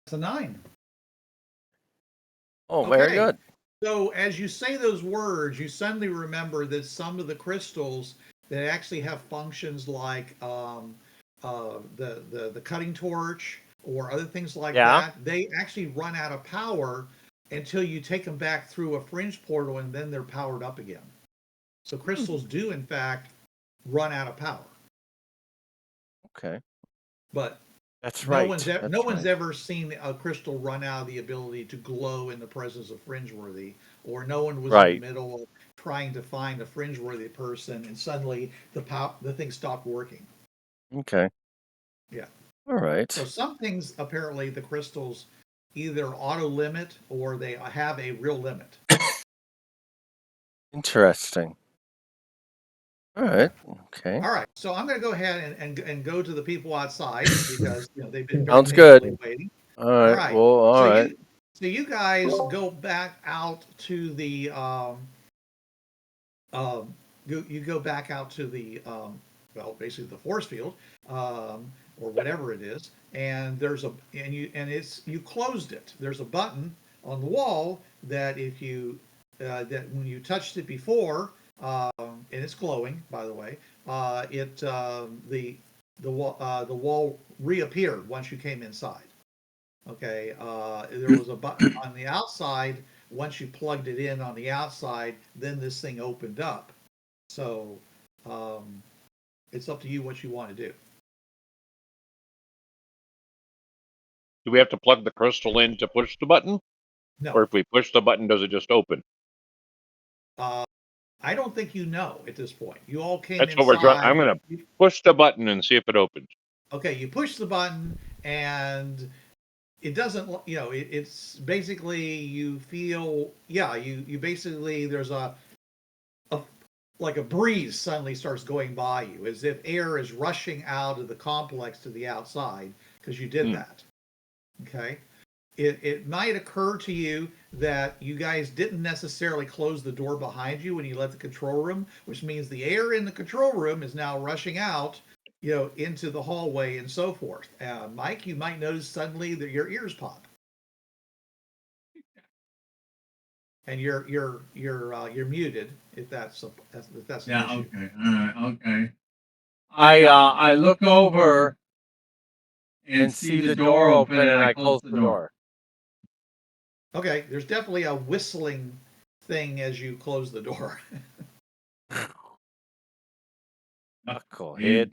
It's a 9. Oh, very Okay. good. So as you say those words, you suddenly remember that some of the crystals that actually have functions like the cutting torch or other things like Yeah. that, they actually run out of power until you take them back through a fringe portal and then they're powered up again. So crystals do in fact run out of power. Okay. But That's no right. one's That's no one's right. ever seen a crystal run out of the ability to glow in the presence of Fringeworthy, or no one was in Right. the middle of trying to find a Fringeworthy person and suddenly the thing stopped working. Okay. Yeah. All right. So some things apparently the crystals either auto limit or they have a real limit. Interesting. All right. Okay. All right. So I'm going to go ahead and go to the people outside because they've been very Sounds good. patiently waiting. All right. right. Well, all So right. you guys go back out to the you go back out to the well, basically the force field, or whatever it is, and you closed it. There's a button on the wall that if you that when you touched it before, and it's glowing, by the way, the wall reappeared once you came inside. Okay, there was a button on the outside. Once you plugged it in on the outside, then this thing opened up. So it's up to you what you want to do. Do we have to plug the crystal in to push the button? No, Or if we push the button, does it just open? I don't think you know at this point. You all came That's inside. what we're trying. I'm going to push the button and see if it opens. Okay, you push the button and it doesn't, it's basically you feel, you basically, there's like a breeze suddenly starts going by you as if air is rushing out of the complex to the outside because you did that. Okay. It might occur to you that you guys didn't necessarily close the door behind you when you left the control room, which means the air in the control room is now rushing out, into the hallway and so forth. Mike, you might notice suddenly that your ears pop, and you're muted if that's an issue. Okay. All right. Okay. I look over and see the door open, and I close the door. Okay, there's definitely a whistling thing as you close the door. Knucklehead.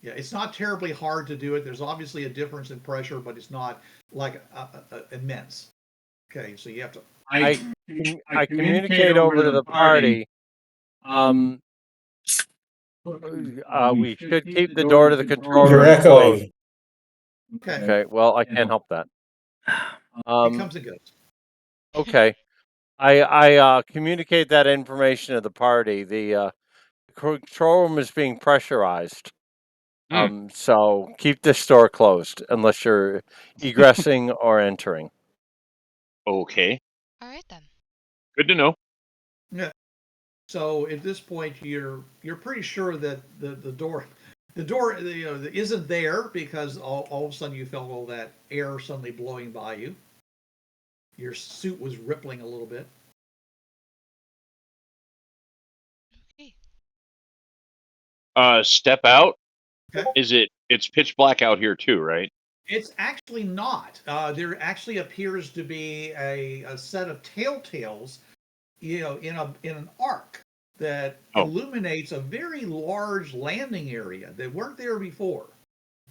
Yeah, it's not terribly hard to do it. There's obviously a difference in pressure, but it's not like immense. Okay, so you have to. I communicate over to the party. We should keep the door to the control You're room closed. echoing. Okay, Okay. Well, I can't help that. it comes and goes. Okay. I communicate that information to the party. The control room is being pressurized. So keep this door closed unless you're egressing or entering. Okay. All right then. Good to know. Yeah. So at this point, you're pretty sure that the door isn't there because all of a sudden you felt all that air suddenly blowing by you. Your suit was rippling a little bit. Okay. Step out. Okay. It's pitch black out here too, right? It's actually not. There actually appears to be a set of telltales, in an arc that Oh. illuminates a very large landing area that weren't there before.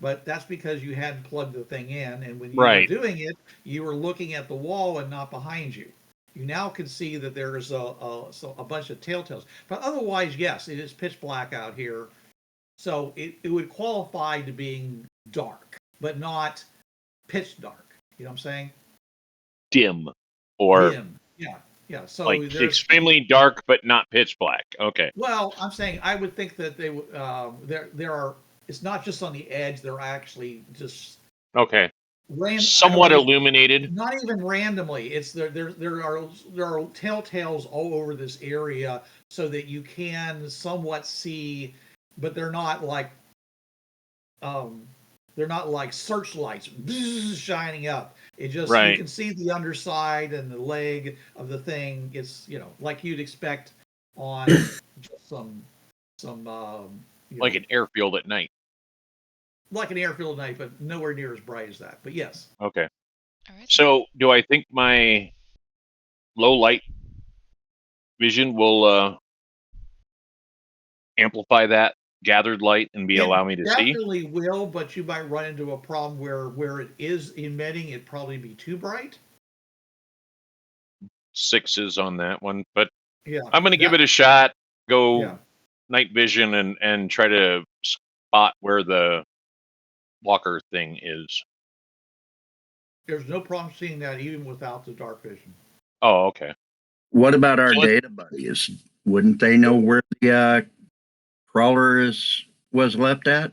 But that's because you hadn't plugged the thing in, and when you Right. were doing it, you were looking at the wall and not behind you. You now can see that there's a bunch of telltales. But otherwise, yes, it is pitch black out here. So it would qualify to being dark, but not pitch dark. You know what I'm saying? Dim, or Dim. Yeah. Yeah. So like there's extremely dark, but not pitch black. Okay. well, I'm saying I would think that they would there are it's not just on the edge, they're actually just Okay. random Somewhat illuminated. not even randomly. It's there are telltales all over this area so that you can somewhat see, but they're not like searchlights shining up. It just you Right. can see the underside and the leg of the thing. It's like you'd expect on just some Like an airfield at night. like an airfield night, but nowhere near as bright as that. But yes, Okay. All right. So, do I think my low light vision will amplify that gathered light and allow me to see? definitely will, but you might run into a problem where it is emitting, it'd probably be too bright. 6s on that one, but Yeah, I'm going to give it a shot. Go Yeah. night vision and try to spot where the walker thing is. There's no problem seeing that even without the dark vision. Oh, okay. What about our So let- data buddies? Wouldn't they know where the crawler was left at?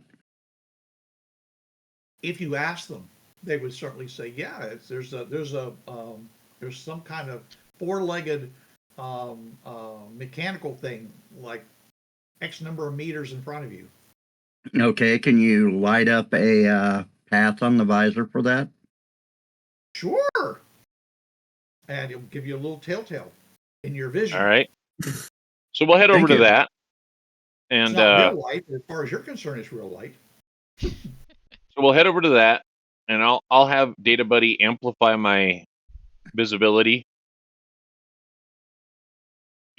If you ask them, they would certainly say, yeah, there's some kind of four-legged mechanical thing like X number of meters in front of you. Okay, can you light up a path on the visor for that? Sure. And it'll give you a little telltale in your vision. All right. So we'll head over Thank to you. that. It's And not real light. As far as you're concerned, it's real light. so we'll head over to that, and I'll have Data Buddy amplify my visibility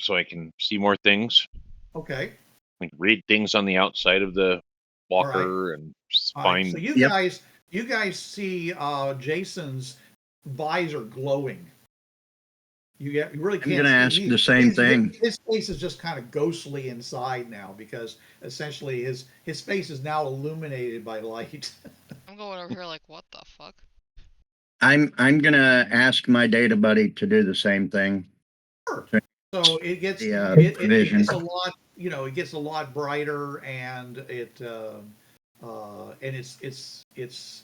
so I can see more things. Okay. I can read things on the outside of the walker and All right. find. So you guys see Jason's visor glowing. You really can't. I'm going to ask the same thing. His face is just kind of ghostly inside now because essentially his face is now illuminated by light. I'm going over here like, what the fuck? I'm going to ask my data buddy to do the same thing. Sure. So it gets The vision. it gets a lot. It gets a lot brighter, and it's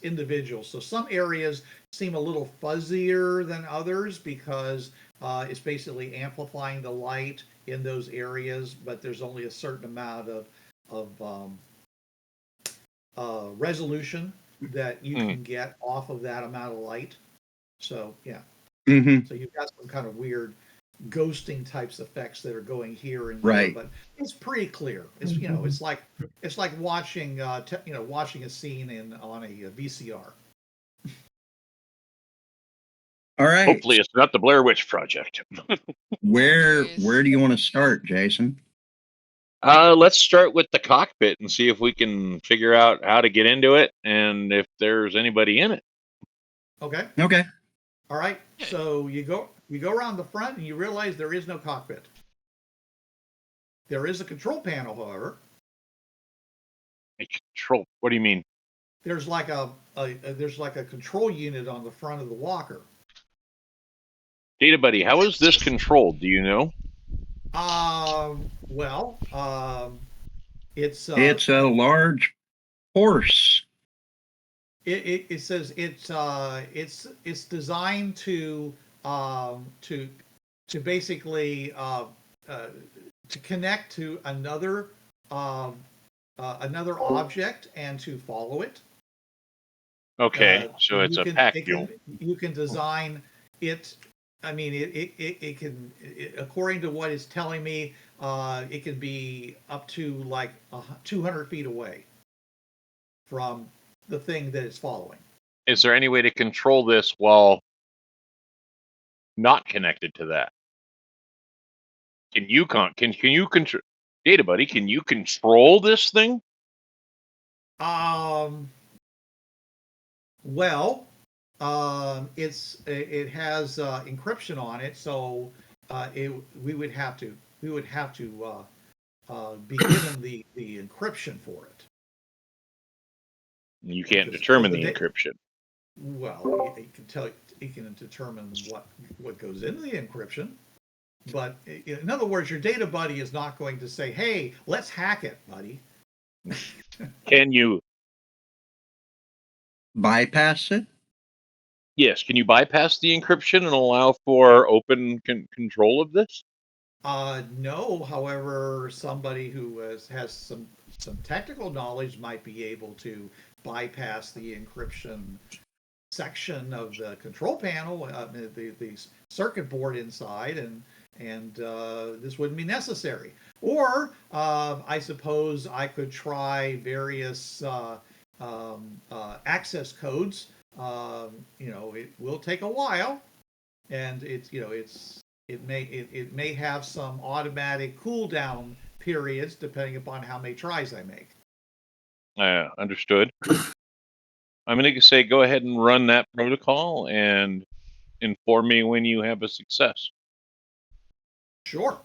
individual. So some areas seem a little fuzzier than others because it's basically amplifying the light in those areas, but there's only a certain amount of resolution that you can get off of that amount of light. So yeah, Mm-hmm. so you've got some kind of weird ghosting types effects that are going here and Right. there, but it's pretty clear. It's it's like watching watching a scene on a VCR. All right. Hopefully, it's not the Blair Witch Project. Where Jeez. do you want to start, Jason? Let's start with the cockpit and see if we can figure out how to get into it and if there's anybody in it. Okay. Okay. All right. So you go around the front and you realize there is no cockpit. There is a control panel, however. A control. What do you mean? There's like a control unit on the front of the walker. Data Buddy, how is this controlled? Do you know? Well, it's It's a large horse? It says it's designed to basically to connect to another object and to follow it. Okay, so it's a pack mule. You can design it. I mean, it can, according to what it's telling me, it can be up to like 200 feet away from the thing that it's following. Is there any way to control this while not connected to that? Can you control Data Buddy? Can you control this thing? Well, it has encryption on it, so we would have to be given the encryption for it. You can't Because determine the the da- encryption. Well, it can determine what goes into the encryption. But in other words, your data buddy is not going to say, "Hey, let's hack it, buddy." Can you? Bypass it? Yes. Can you bypass the encryption and allow for open control of this? No. However, somebody who has some technical knowledge might be able to bypass the encryption section of the control panel, the circuit board inside, and this wouldn't be necessary. Or I suppose I could try various access codes. It will take a while, and it may have some automatic cooldown periods depending upon how many tries I make. Understood. I'm going to say go ahead and run that protocol and inform me when you have a success. Sure.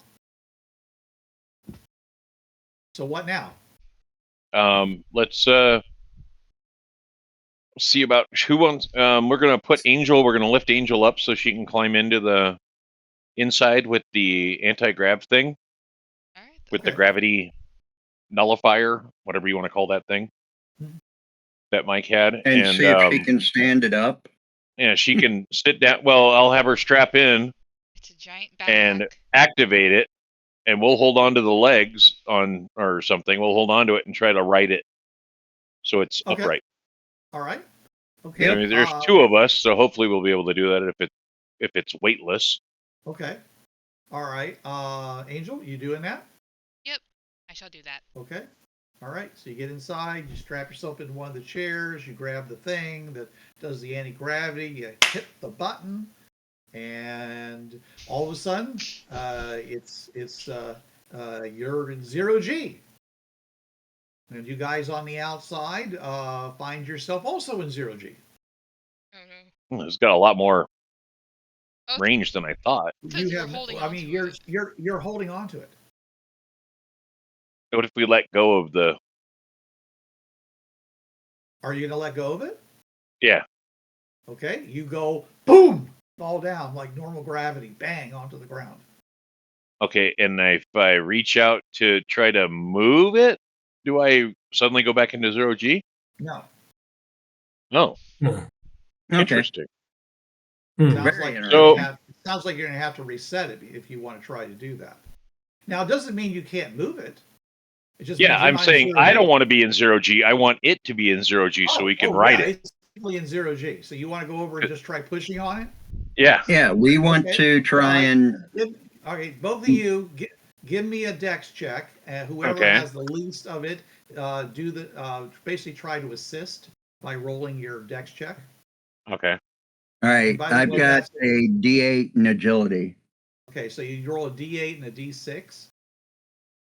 So what now? Let's see about who wants. We're going to put Angel. We're going to lift Angel up so she can climb into the inside with the anti-grav thing, All right. with the Okay. gravity nullifier, whatever you want to call that thing that Mike had, And see if she can stand it up. Yeah, she can sit down. Well, I'll have her strap in It's a giant backpack. and activate it, and we'll hold on to the legs or something. We'll hold on to it and try to right it so it's Okay. upright. All right. Okay. I mean, there's two of us, so hopefully we'll be able to do that if it's weightless. Okay. All right. Angel, you doing that? Yep, I shall do that. Okay. All right. So you get inside, you strap yourself into one of the chairs, you grab the thing that does the anti-gravity, you hit the button, and all of a sudden, you're in 0G. And you guys on the outside find yourself also in 0G. Oh no. It's got a lot more Oh, range than I thought. Because you're holding I on mean, to you're holding on to it. What if we let go of the? Are you gonna let go of it? Yeah. Okay. You go boom, fall down like normal gravity, bang onto the ground. Okay, and if I reach out to try to move it, do I suddenly go back into 0G? No. No. No. Okay. Interesting. Sounds Very like interesting. it sounds like you're gonna have to reset it if you want to try to do that. Now, it doesn't mean you can't move it. It just Yeah, means you're I'm not in saying 0G. I don't want to be in 0G. I want it to be in 0G so we can ride yeah, it. It's simply in 0G. So you want to go over and just try pushing on it? Yeah. Yeah, we want Okay. to try and All right, both of you, give me a dex check. Whoever Okay. has the least of it, basically try to assist by rolling your dex check. Okay. all right. And by the I've way, got that's- a D8 in agility. Okay, so you roll a D8 and a D6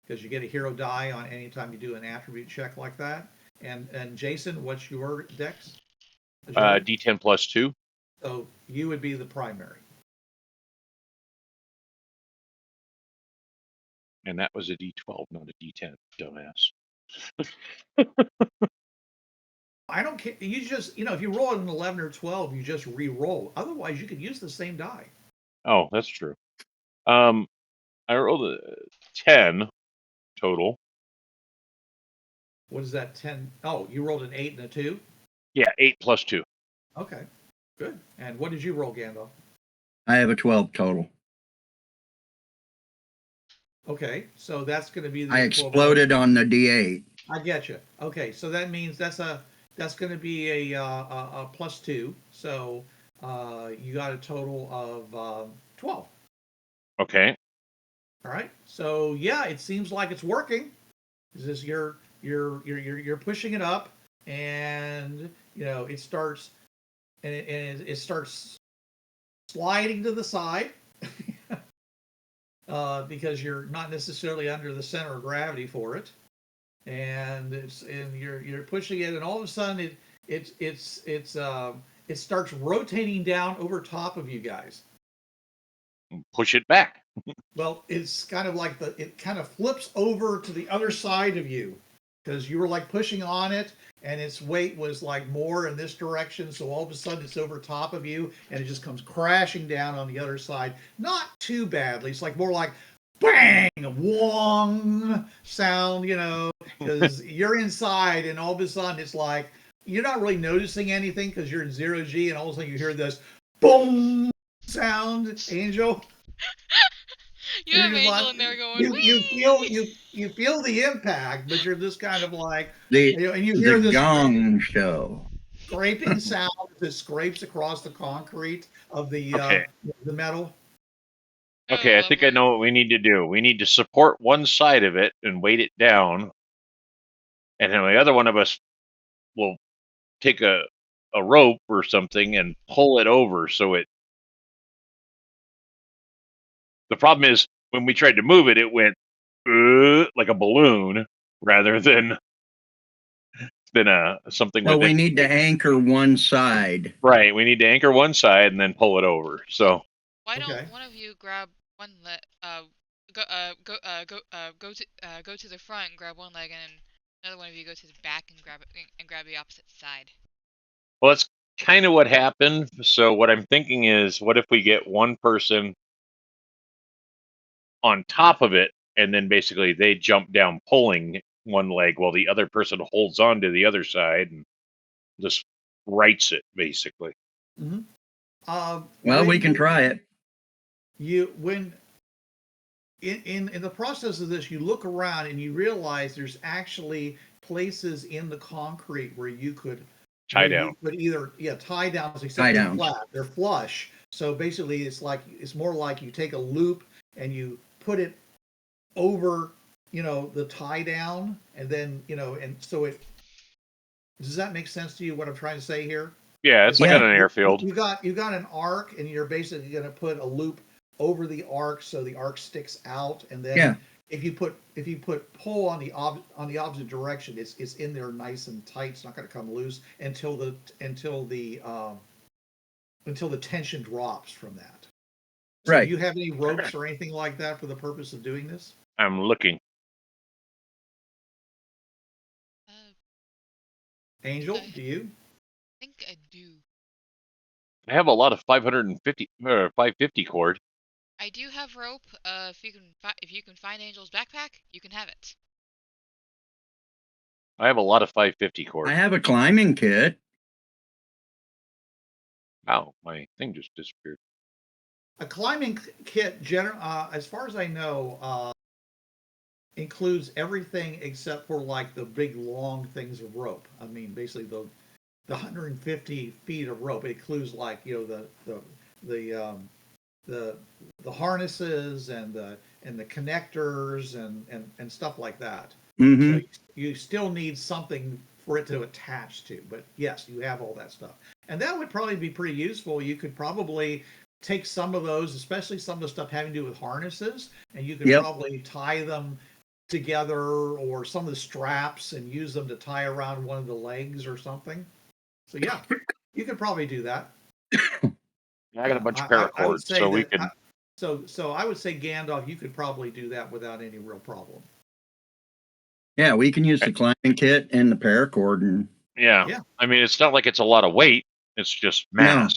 because you get a hero die on any time you do an attribute check like that. And Jason, what's your dex? D10 plus 2. So you would be the primary. And that was a D12, not a D10, dumbass. I don't care. You just, if you roll an 11 or 12, you just re-roll. Otherwise, you could use the same die. Oh, that's true. I rolled a 10 total. What is that? 10? Oh, you rolled an 8 and a 2. Yeah, 8 plus 2. Okay, good. And what did you roll, Gandalf? I have a 12 total. Okay, so that's going to be the I equivalent. exploded on the D8. I get you. Okay, so that means that's going to be a plus 2. So you got a total of 12. Okay. All right. So yeah, it seems like it's working. Is this you're pushing it up, and it starts and it starts sliding to the side. Because you're not necessarily under the center of gravity for it, and you're pushing it, and all of a sudden it starts rotating down over top of you guys. Push it back. Well, it's kind of like it kind of flips over to the other side of you, because you were like pushing on it, and its weight was like more in this direction. So all of a sudden it's over top of you, and it just comes crashing down on the other side. Not too badly. It's like more like bang, a wong sound, because you're inside, and all of a sudden it's like you're not really noticing anything because you're in 0G, and all of a sudden you hear this boom sound, Angel. You have You're just Angel like, in there going, you feel the impact, but you're just kind of like, The and you hear the this gong show. scraping sound that scrapes across the concrete of Okay. the metal. Okay, oh, I think I lovely. know what we need to do. We need to support one side of it and weight it down, and then the other one of us will take a rope or something and pull it over so it. The problem is when we tried to move it, it went like a balloon rather than something Well, with we it. need to anchor one side. Right, we need to anchor one side and then pull it over. So Why Okay. don't one of you grab one leg, go to the front and grab one leg, and another one of you go to the back and grab the opposite side. well, that's kind of what happened. So what I'm thinking is, what if we get one person on top of it, and then basically they jump down pulling one leg while the other person holds on to the other side and just rights it, basically. Mm-hmm. Well, we can try it. When in the process of this, you look around and you realize there's actually places in the concrete where you could Tie down. either tie downs, except Tie they're downs. flat, they're flush. So basically, it's more like you take a loop and you put it over, the tie down, and then and so it. Does that make sense to you? What I'm trying to say here? Yeah, it's like Yeah. on an airfield. You got an arc, and you're basically going to put a loop over the arc so the arc sticks out, and then Yeah. if you put pull on the opposite direction, it's in there nice and tight. It's not going to come loose until the tension drops from that. So Right. do you have any ropes or anything like that for the purpose of doing this? I'm looking. Angel, Okay. do you? I think I do. I have a lot of 550 or 550 cord. I do have rope. If you can find Angel's backpack, you can have it. I have a lot of 550 cord. I have a climbing kit. Wow, my thing just disappeared. A climbing kit, as far as I know, includes everything except for like the big long things of rope. I mean, basically the 150 feet of rope. It includes like the harnesses and the connectors and stuff like that. Mm-hmm. So you still need something for it to attach to. But yes, you have all that stuff, and that would probably be pretty useful. You could probably take some of those, especially some of the stuff having to do with harnesses, and you could probably tie them together, or some of the straps, and use them to tie around one of the legs or something. So yeah, you could probably do that. I got a bunch of I would paracords, say so we that. can. So I would say, Gandalf, you could probably do that without any real problem. Yeah, we can use the climbing kit and the paracord, and Yeah. I mean, it's not like it's a lot of weight. It's just mass.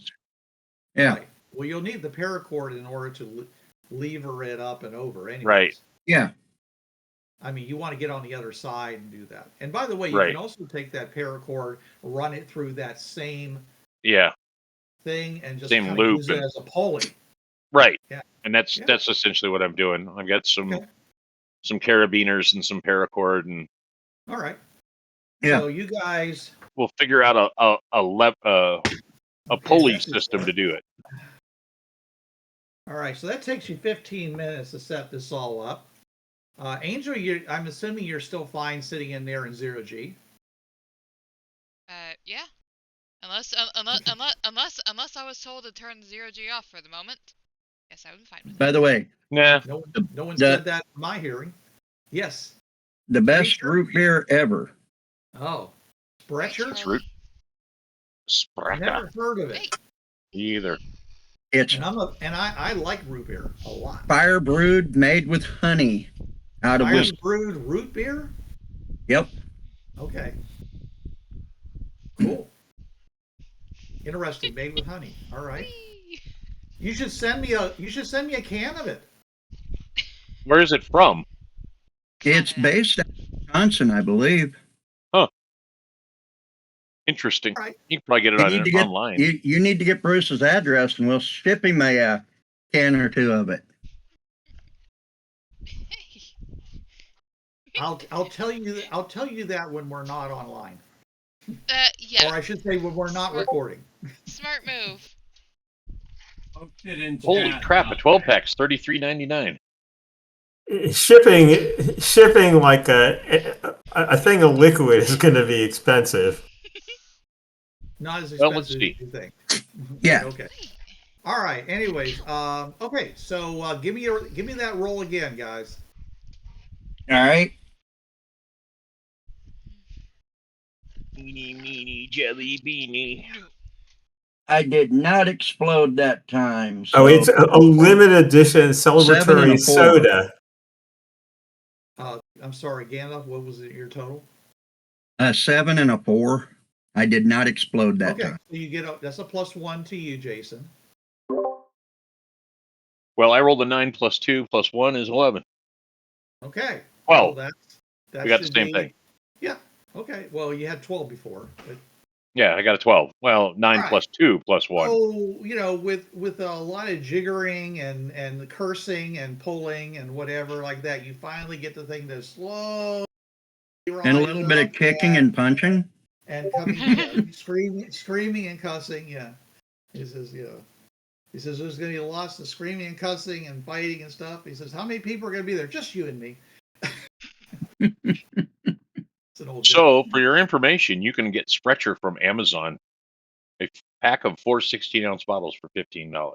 No. Yeah. Right. Well, you'll need the paracord in order to lever it up and over, anyways. Right. Yeah. I mean, you want to get on the other side and do that. And by the way, you Right. can also take that paracord, run it through that same Yeah. thing, and just Same kind of loop use it and- as a pulley. Right. Yeah. And that's Yeah. that's essentially what I'm doing. I've got some Okay. carabiners and some paracord, and All right. Yeah. So you guys, we'll figure out a pulley system to do it. all right. So that takes you 15 minutes to set this all up. Angel, I'm assuming you're still fine sitting in there in 0G. Yeah. Unless I was told to turn 0G off for the moment. Yes, I would be fine with By it. the way, Nah. No one The- said that in my hearing. Yes. the best Sure. root beer ever. Oh, Right, Sprecher? It's root. Charlie. Spraka. Never heard of it. Hey. Either. It's And I like root beer a lot. fire brewed, made with honey out of Fire whiskey. brewed root beer? Yep. Okay. Cool. Interesting. Made with honey. All right. Whee! You should send me a can of it. Where is it from? It's Canada. based out of Wisconsin, I believe. Interesting. All right. You can probably get it You on need to get online. you need to get Bruce's address, and we'll ship him a can or two of it. Hey. I'll tell you that when we're not online. Yeah. Or I should say when we're not recording. Smart move. Holy crap! A 12-pack's $33.99. Shipping like a thing of liquid is going to be expensive. Not as Well, let's expensive see. as you think. Yeah. Okay. All right. Anyways, okay. So give me that roll again, guys. All right. Meeny, meeny, jelly beanie. I did not explode that time. So Oh, it's a limited edition 7 and celebratory a 4. soda. I'm sorry, Gandalf. What was your total? 7 and a 4. I did not explode that Okay. time. So you get that's a +1 to you, Jason. Well, I rolled a 9 plus 2 plus 1 is 11. Okay. Well, that we got the should same be- thing. Yeah. Okay. Well, you had 12 before. But, Yeah, I got a 12. Well, 9 All plus 2 plus 1. oh, with a lot of jiggering and cursing and pulling and whatever like that, you finally get the thing to slow. And a little bit of kicking and punching. and coming, screaming and cussing. Yeah. He says, He says there's going to be lots of screaming and cussing and fighting and stuff. He says, how many people are going to be there? Just you and me. It's an old So, joke. for your information, you can get Sprecher from Amazon. A pack of 4 16-ounce bottles for $15.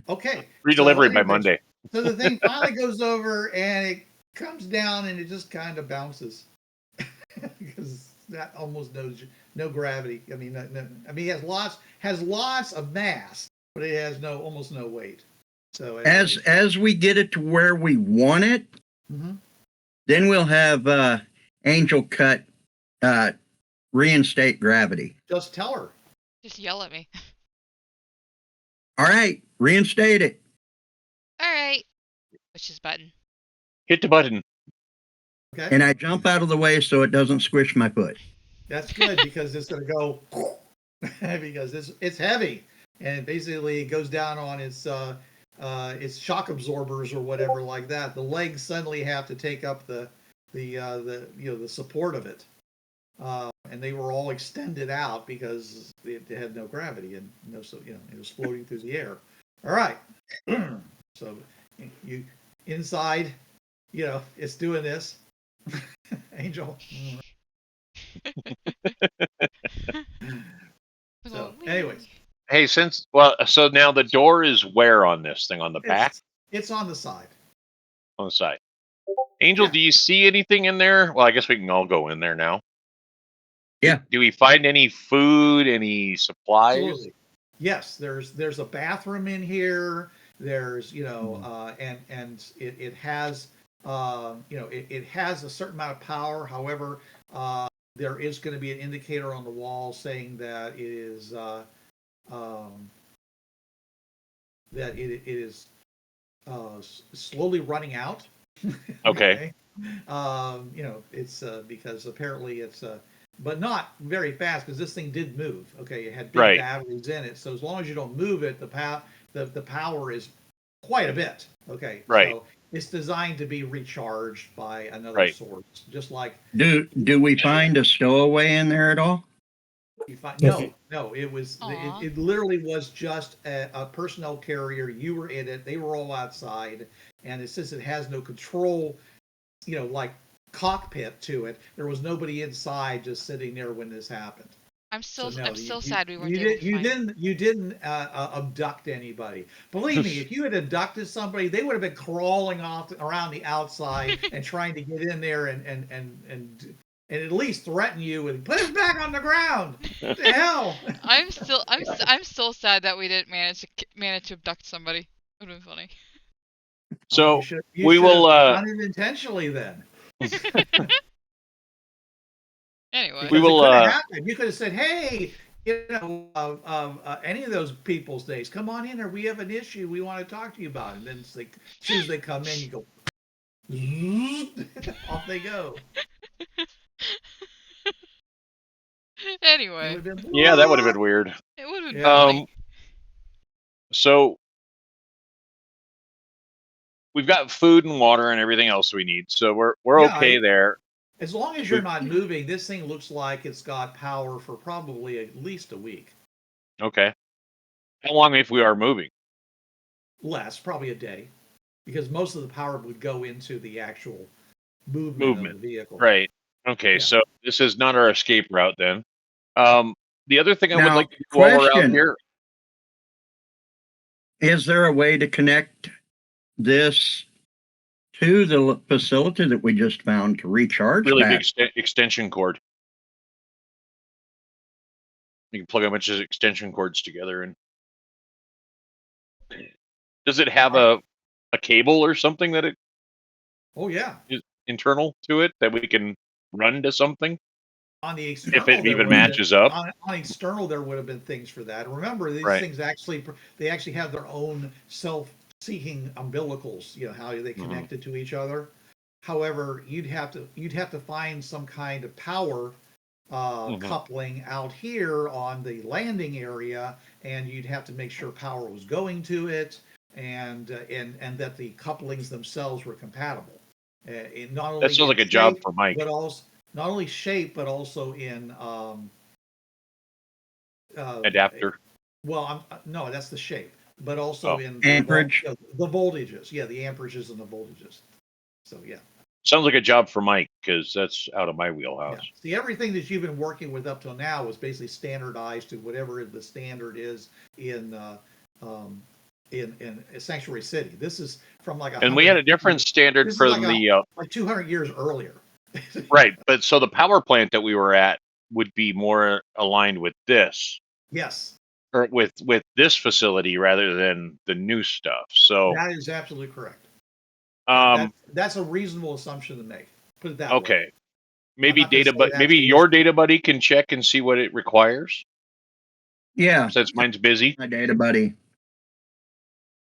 Okay. Free so delivery by anyways, Monday. So the thing finally goes over and it comes down and it just kind of bounces because that almost no gravity. I mean, it has lots of mass, but it has almost no weight. So As we get it to where we want it, then we'll have Angel cut reinstate gravity. just tell her. Just yell at me. All right, reinstate it. All right. Push this button. Hit the button. Okay. And I jump out of the way so it doesn't squish my foot. That's good because it's going to go because it's heavy and basically it goes down on its shock absorbers or whatever like that. The legs suddenly have to take up the support of it, and they were all extended out because they had no gravity and it was floating through the air. All right, so you inside, it's doing this. Angel. So, anyways, Hey, so now the door is where on this thing? On the back? It's on the side. On the side. Angel, Yeah. do you see anything in there? Well, I guess we can all go in there now. Yeah. Do we find any food, any supplies? Absolutely. Yes, there's a bathroom in here. There's and it has it has a certain amount of power. However, there is going to be an indicator on the wall saying that it is slowly running out. Okay. It's because apparently it's but not very fast because this thing did move. Okay, it had big Right. batteries in it, so as long as you don't move it, the power is quite a bit. Okay, Right. so it's designed to be recharged by another Right. source, just like Do we find a stowaway in there at all? you find. If you- No, it was Aw. it literally was just a personnel carrier. You were in it; they were all outside, and it says it has no control, like cockpit to it. There was nobody inside, just sitting there when this happened. I'm So still no, I'm still sad we weren't able to you find. didn't abduct anybody. Believe me, if you had abducted somebody, they would have been crawling off around the outside and trying to get in there and at least threaten you and put us back on the ground. What the hell? I'm still sad that we didn't manage to abduct somebody. Would have been funny. So You we should will. have done it intentionally then. Anyway, We Because it will. could have happened. You could have said, "Hey, any of those people's days, come on in there. We have an issue. We want to talk to you about it." And then as soon as they come in, you go, off they go. It anyway, would have been Yeah, that would have been weird. it would have been Yeah. funny. So we've got food and water and everything else we need. So we're Yeah, okay there. as long as you're not moving, this thing looks like it's got power for probably at least a week. Okay. How long if we are moving? Less, probably a day, because most of the power would go into the actual movement of Movement. the vehicle. Right. Okay. Yeah. So this is not our escape route then. The other thing I would Now, like to do while we're out question. here. Is there a way to connect this to the facility that we just found to recharge Really that? big extension cord. You can plug a bunch of extension cords together, and does it have a cable or something that it Oh yeah. is internal to it that we can run to something On the if external, it there even would have been matches up? on external there would have been things for that. Remember, these Right. things actually they actually have their own self-seeking umbilicals. You know how they connected to each other. However, you'd have to find some kind of power coupling out here on the landing area, and you'd have to make sure power was going to it, and that the couplings themselves were compatible. Not only That sounds like in a job shape, for Mike. but also not only shape, but also in Adapter. well, no, that's the shape, but also Oh. in Amperage. the voltages. Yeah, the amperages and the voltages. So yeah. Sounds like a job for Mike because that's out of my Yeah. wheelhouse. See, everything that you've been working with up till now was basically standardized to whatever the standard is in Sanctuary City. This is from like And we had a different standard This is from the like 200 years earlier. right, but so the power plant that we were at would be more aligned with this, Yes, or with this facility rather than the new stuff. So that is absolutely correct. That's a reasonable assumption to make. Put it that way. okay, I'm maybe not gonna say that's maybe a your list. data buddy can check and see what it requires Yeah, since mine's busy. my data buddy.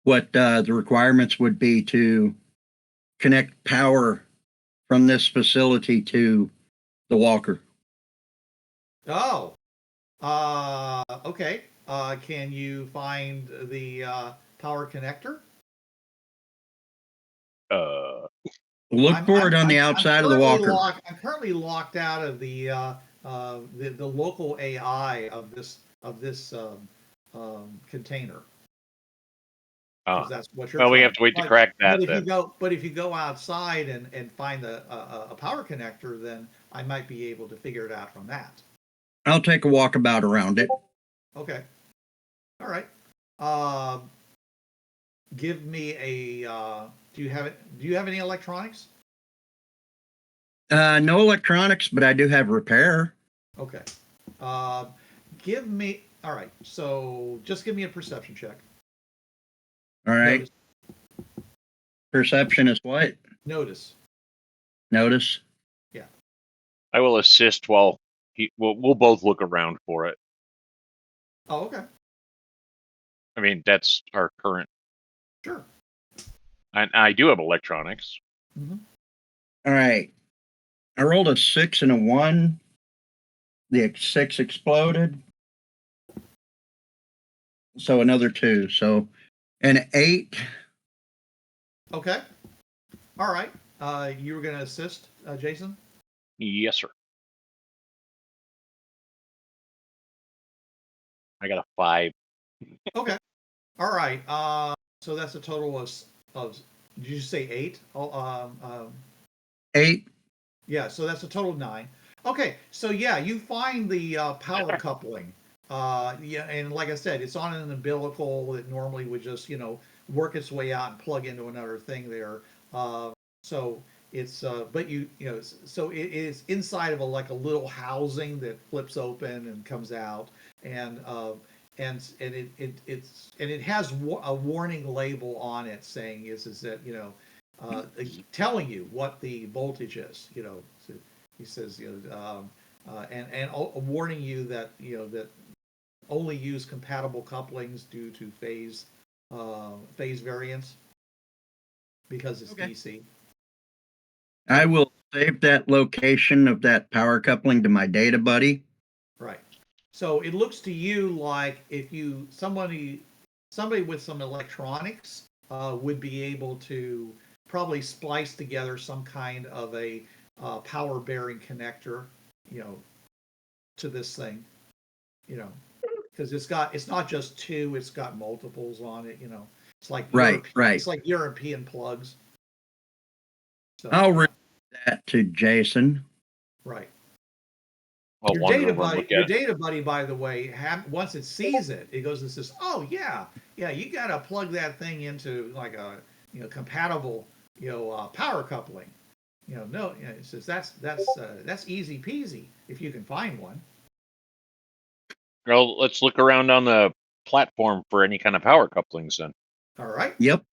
What the requirements would be to connect power from this facility to the walker. Oh, okay. Can you find the power connector? Look for it on the outside of the walker. I'm currently locked out of the local AI of this container. Because that's what you're Well, we trying have to wait to but- crack that but if you go outside and find a power connector, then I might be able to figure it out from that. I'll take a walkabout around it. Okay. All right. Give me a. Do you have any electronics? No electronics, but I do have repair. Okay. Give me. All right. So just give me a perception check. All right. Notice. Perception is what? Notice. Notice. I will assist while we'll both look around for it. Oh, okay. I mean, that's our current. Sure. I do have electronics. Mm-hmm. All right. I rolled a 6 and a 1. The 6 exploded. So another 2. So an 8. Okay. All right. You were going to assist, Jason? Yes, sir. I got a 5. Okay. All right. So that's a total of did you say 8? Oh, 8. yeah. So that's a total of 9. Okay. So yeah, you find the power coupling. Yeah, and like I said, it's on an umbilical that normally would just work its way out and plug into another thing there. So it's but so it is inside of a little housing that flips open and comes out, and it has a warning label on it saying is that telling you what the voltage is. So he says and warning you that that only use compatible couplings due to phase variance because it's Okay. DC. I will save that location of that power coupling to my data buddy. Right. So it looks to you like if somebody with some electronics would be able to probably splice together some kind of a power bearing connector, to this thing, because it's not just 2, it's got multiples on it. It's like Right. It's like European plugs. So, I'll read that to Jason. right. I'll Your wander data over and buddy, look at by the way, once it sees it, it goes and says, "Oh yeah, you got to plug that thing into like a compatible power coupling." No, it says that's easy peasy if you can find one. Well, let's look around on the platform for any kind of power couplings then. All right. Yep.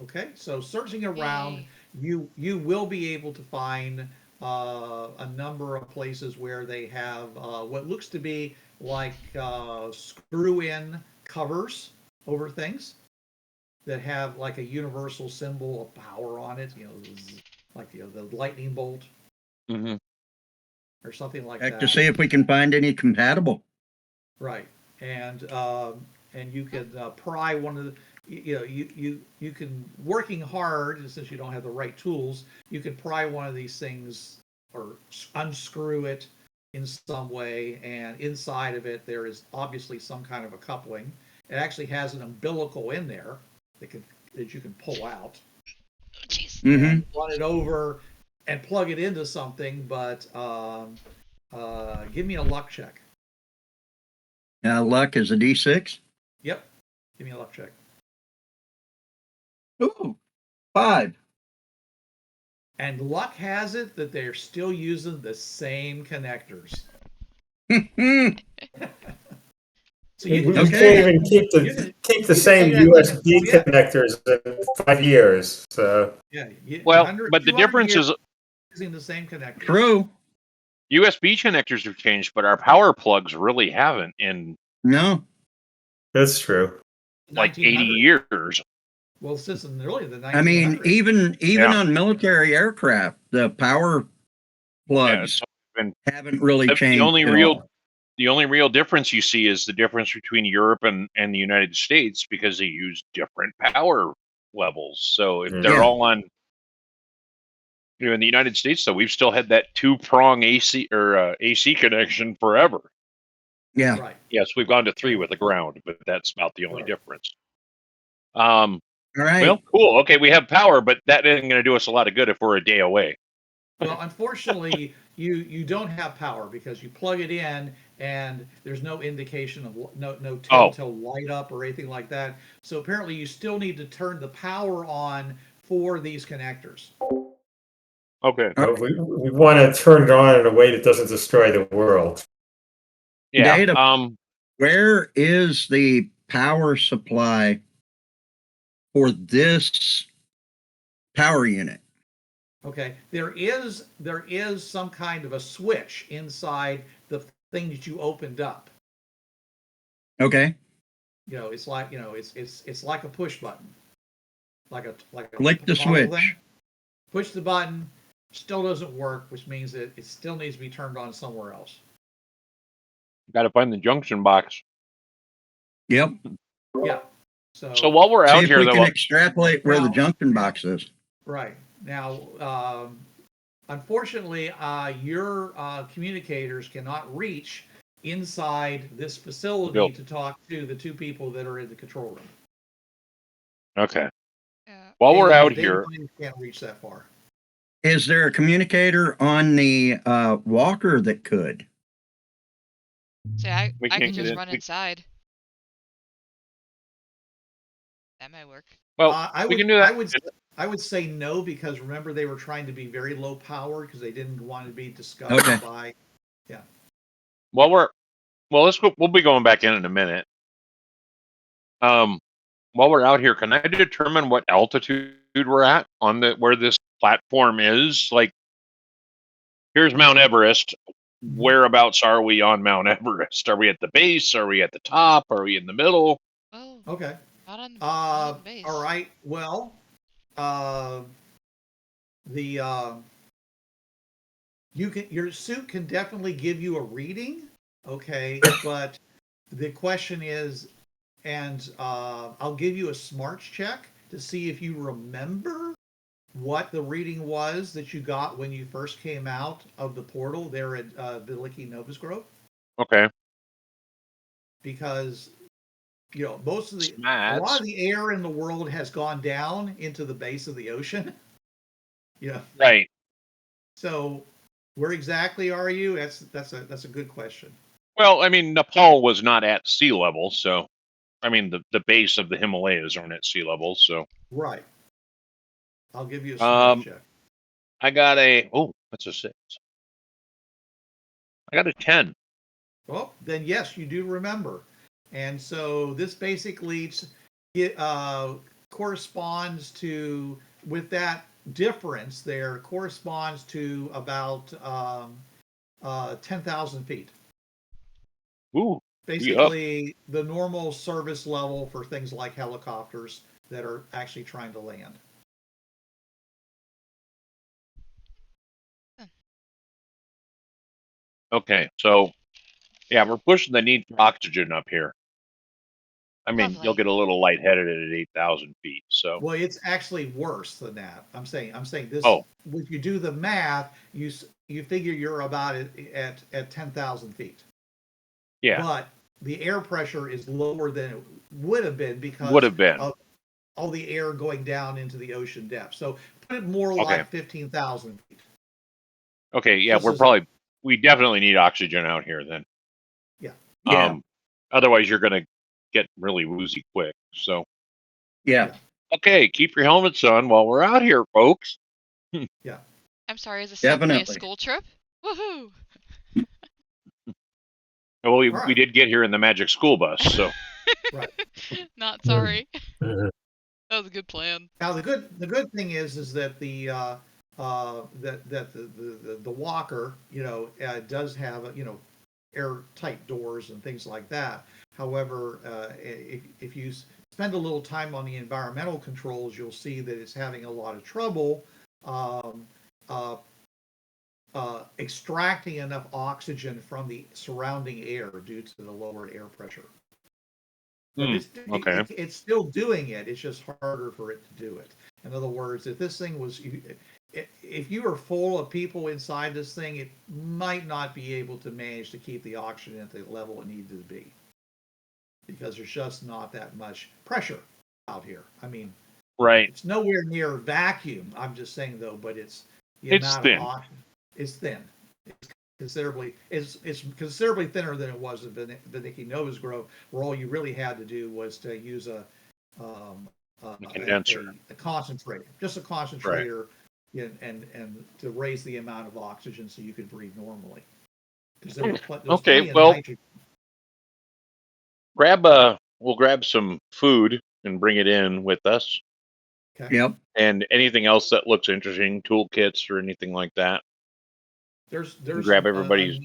Okay, so searching around, you will be able to find a number of places where they have what looks to be like screw-in covers over things that have like a universal symbol of power on it. Like the lightning bolt Mm-hmm. or something like Check that. to see if we can find any compatible. Right, and you can pry one of the. You can, working hard, since you don't have the right tools, you can pry one of these things or unscrew it in some way, and inside of it there is obviously some kind of a coupling. It actually has an umbilical in there that you can pull out Jeez. and run it over and plug it into something. But give me a luck check. Luck is a D6. Yep, give me a luck check. Ooh, 5. And luck has it that they're still using the same connectors. So You Okay. can't even keep the same USB connectors in 5 years. So yeah, Well, but the 200 difference years is using the same connectors. True. USB connectors have changed, but our power plugs really haven't in No. that's true. like 80 1900. years. Well, since really the 1900s. I mean, even Yeah. on military aircraft, the power plugs been, haven't really changed the only at real all. the only real difference you see is the difference between Europe and the United States because they use different power levels. So if they're Yeah. all on, in the United States, though, we've still had that 2-prong AC or AC connection forever. Yeah. Right. Yes, we've gone to 3 with the ground, but that's about the only Right. difference. All right. Well, cool. Okay, we have power, but that isn't going to do us a lot of good if we're a day away. Well, unfortunately, you don't have power because you plug it in and there's no indication of no telltale light up or anything like that. So apparently, you still need to turn the power on for these connectors. Okay. We want to turn it on in a way that doesn't destroy the world. Yeah. Data. Where is the power supply for this power unit? Okay, there is some kind of a switch inside the thing that you opened up. Okay. It's like it's like a push button, like a Click the toggle switch. thing. Push the button, still doesn't work, which means that it still needs to be turned on somewhere else. Got to find the junction box. Yep. Yeah. So while we're See out if here, we can though, extrapolate where the Now- junction box is. Right. Now, unfortunately, your communicators cannot reach inside this facility Built. to talk to the two people that are in the control room. okay. Yeah. While we're And out the data here, miners can't reach that far. Is there a communicator on the walker that could? So I We could can't get just in- run we- inside. That might work. well, I we would, can do that. I would say no, because remember they were trying to be very low power because they didn't want to be discovered Okay. by. Well, let's go. We'll be going back in a minute. While we're out here, can I determine what altitude we're at on where this platform is? Like, here's Mount Everest. Whereabouts are we on Mount Everest? Are we at the base? Are we at the top? Are we in the middle? Oh, Okay. not on the base. All right. Well, your suit can definitely give you a reading, okay, but the question is, and I'll give you a smarts check to see if you remember what the reading was that you got when you first came out of the portal there at Veliki Novosgrove, Okay. because most of a Smats. lot of the air in the world has gone down into the base of the ocean. Yeah. Right. So where exactly are you? That's a good question. Well, I mean, Nepal was not at sea level, so I mean, the base of the Himalayas aren't at sea level, so Right. I'll give you a smart check. I got that's a 6. I got a 10. Well, then yes, you do remember. And so this basically corresponds to, with that difference there, corresponds to about 10,000 feet. Ooh. Basically, the normal service level for things like helicopters that are actually trying to land. Okay, so yeah, we're pushing the need for oxygen up here. I mean, Lovely. you'll get a little lightheaded at 8,000 feet. So Well, it's actually worse than that. I'm saying this. Oh. If you do the math, you figure you're about at 10,000 feet. yeah, But the air pressure is lower than it would have been because would have been. of all the air going down into the ocean depth. So put it more Okay. like 15,000 feet. Okay, yeah, Just we definitely need oxygen out here then. Yeah. Yeah. Otherwise you're gonna get really woozy quick. So Yeah. okay, keep your helmets on while we're out here, folks. I'm sorry, is this suddenly a Definitely. school trip? Woohoo! Well, we Right. did get here in the magic school bus, so Right. Not sorry. That was a good plan. Now the good thing is that the the walker does have airtight doors and things like that. However, if you spend a little time on the environmental controls, you'll see that it's having a lot of trouble extracting enough oxygen from the surrounding air due to the lower air pressure. But okay. it's still doing it. It's just harder for it to do it. In other words, if this thing was, if you were full of people inside this thing, it might not be able to manage to keep the oxygen at the level it needed to be, because there's just not that much pressure out here. I mean, Right. it's nowhere near vacuum. I'm just saying though, but it's the It's amount thin. of oxygen. It's thin. It's considerably thinner than it was at Veliki Novosgrove, where all you really had to do was to use a condenser. a concentrator, just a concentrator, and to raise the amount of oxygen so you could breathe normally. There was Okay, plenty of well, nitrogen. we'll grab some food and bring it in with us. Okay. Yep. And anything else that looks interesting, toolkits or anything like that. There's grab everybody's-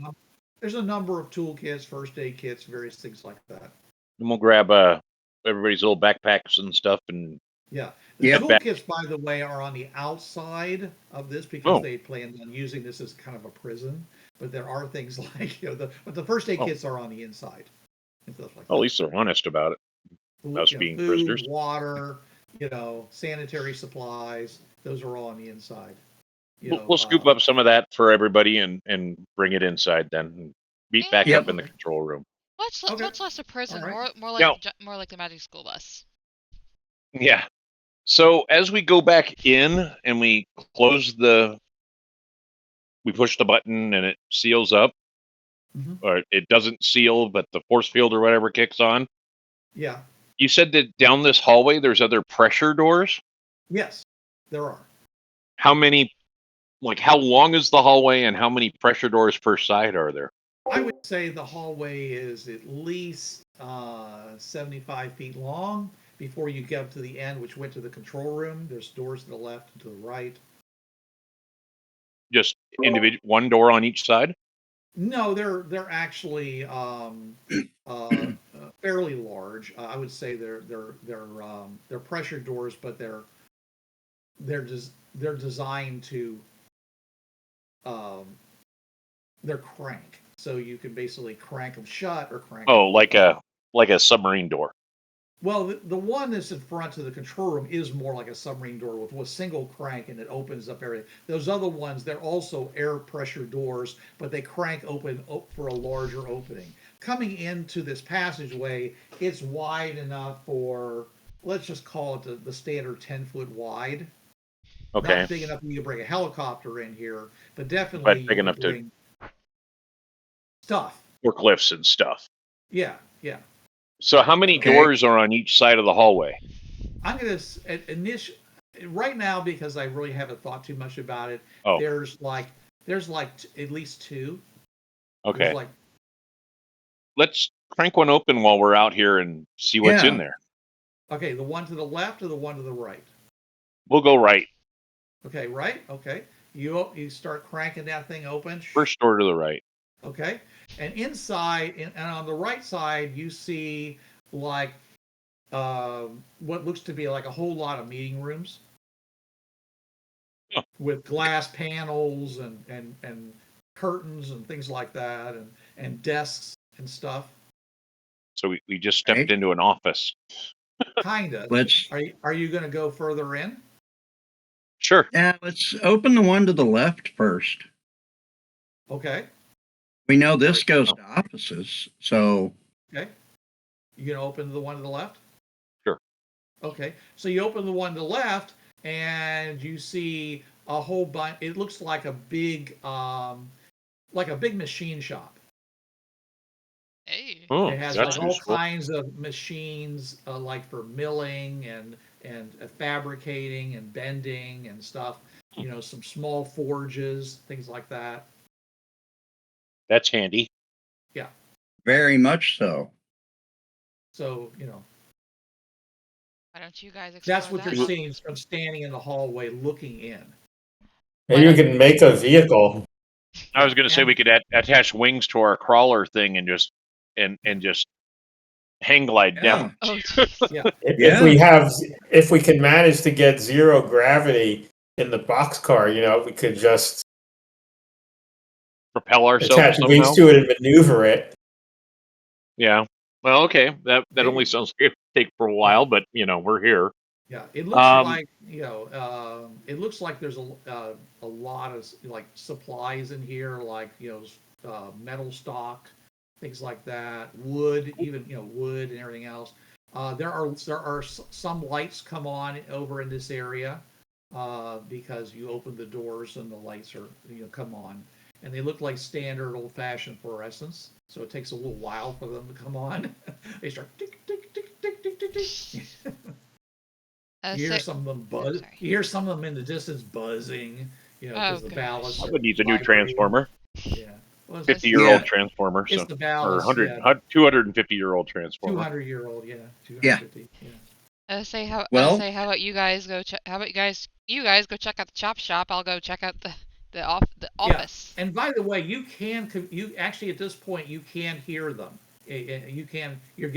there's a number of toolkits, first aid kits, various things like that. And we'll grab everybody's little backpacks and stuff and Yeah. The Yep. toolkits, by the way, are on the outside of this because they planned on using this as kind of a prison. But there are things like, but the first aid kits are on the inside and stuff like Well, at that. least they're honest about it. Us being Food, prisoners. water, sanitary supplies, those are all on the inside. We'll scoop up some of that for everybody and bring it inside then. And meet back Yeah. up in the control room. Much less a prison, Alright. more Now- like the magic school bus. Yeah. So as we go back in and we push the button and it seals up, Mhm. or it doesn't seal, but the force field or whatever kicks on. Yeah. You said that down this hallway there's other pressure doors. Yes, there are. How many? Like, how long is the hallway, and how many pressure doors per side are there? I would say the hallway is at least 75 feet long before you get up to the end, which went to the control room. There's doors to the left and to the right. Just one door on each side. No, they're actually fairly large. I would say they're pressure doors, but they're designed to they're crank, so you can basically crank them shut or crank. Oh, like a submarine door. Well, the one that's in front of the control room is more like a submarine door with a single crank, and it opens up everything. Those other ones, they're also air pressure doors, but they crank open for a larger opening. Coming into this passageway, it's wide enough for, let's just call it the standard 10-foot wide. Okay. Not big enough you can bring a helicopter in here, but definitely But big enough to bring stuff. forklifts and stuff. Yeah. So how many doors are on each side of the hallway? I'm gonna right now, because I really haven't thought too much about it. Oh. There's like at least two. Okay. There's Let's crank one open while we're out here and see what's in there. okay, the one to the left or the one to the right? We'll go right. Okay, right. Okay, you start cranking that thing open. First door to the right. Okay, and inside and on the right side you see like what looks to be like a whole lot of meeting rooms. Huh. With glass panels and curtains and things like that, and desks and stuff. So we just stepped into an office. Kind of. Let's. Are you going to go further in? Sure. Yeah, let's open the one to the left first. Okay. We know this goes to offices, so. Okay. You going to open the one to the left? Sure. Okay. So you open the one to the left, and you see a whole bunch. It looks like a big machine shop. Hey. Oh, It has that's like all useful. kinds of machines, like for milling and fabricating and bending and stuff. Some small forges, things like that. That's handy. Yeah. Very much so. So Why don't you guys explore that's what that you're one? seeing from standing in the hallway looking in. Maybe we can make a vehicle. I was going to say we could attach wings to our crawler thing and just hang glide down. Oh, jeez. Yeah. If we can manage to get zero gravity in the boxcar, we could just Propel ourselves attach somehow. wings to it and maneuver it. Yeah. Well, okay. That only sounds like it take for a while, but we're here. Yeah, it looks like it looks like there's a lot of like supplies in here, like metal stock, things like that, wood, even wood and everything else. There are some lights come on over in this area because you open the doors and the lights are come on, and they look like standard old-fashioned fluorescents. So it takes a little while for them to come on. They start tick tick tick tick tick tick tick. You hear some of them buzz. Sorry. You hear some of them in the distance buzzing, because the ballasts. Somebody needs a new vibrating. transformer. Yeah. Well, 50-year-old transformer. It's So, the or ballast. 250-year-old transformer. 200-year-old. Yeah. 250. Yeah. How about you guys go? How about you guys go check out the chop shop? I'll go check out the office. And by the way, you actually at this point you can hear them. You're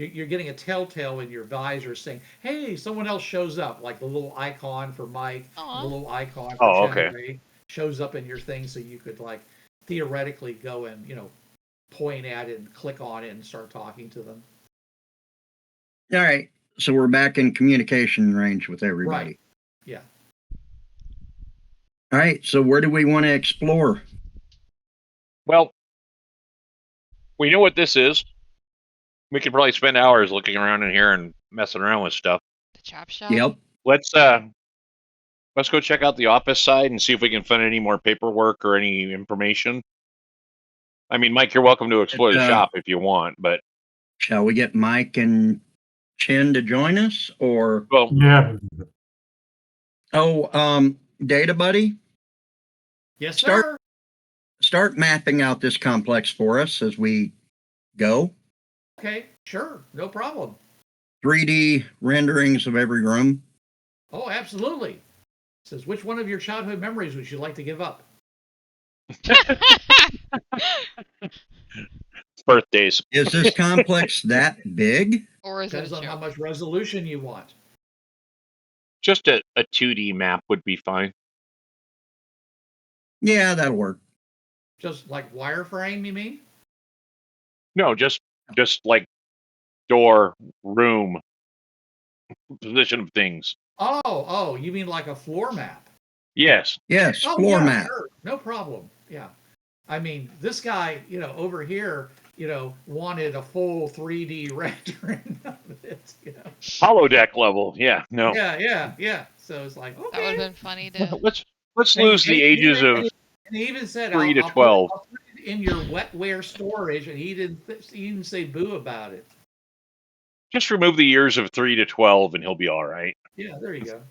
you're getting a telltale in your visor saying, "Hey, someone else shows up." Like the little icon for Mike, Aw. the little icon for Oh, Chen okay. Ray shows up in your thing, so you could like theoretically go and point at it and click on it and start talking to them. All right. So we're back in communication range with everybody. Right. Yeah. All right. So where do we want to explore? Well, we know what this is. We could probably spend hours looking around in here and messing around with stuff. The chop shop. Yep. Let's go check out the office side and see if we can find any more paperwork or any information. I mean, Mike, you're welcome to explore the shop if you want, but Shall we get Mike and Chen to join us, or well, Yeah. Data Buddy, Yes, Start- sir. start mapping out this complex for us as we go. Okay, sure, no problem. 3D renderings of every room. Oh, absolutely. It says, which one of your childhood memories would you like to give up? birthdays. Is this complex that big? Or is it Depends a on how joke? much resolution you want. Just a 2D map would be fine. Yeah, that'll work. Just like wireframe, you mean? No, just like door, room, position of things. Oh, you mean like a floor map? Yes. Yes, Oh, floor yeah, map. sure. No problem. Yeah. I mean, this guy, over here, wanted a full 3D rendering of it, Holodeck level. Yeah. No. Yeah. So it's like, That would okay. have been funny to. Let's lose the ages of And he even said, 3 to I'll 12. put it in your wetware storage, and he didn't say boo about it. Just remove the years of 3 to 12 and he'll be all right. Yeah, there you go.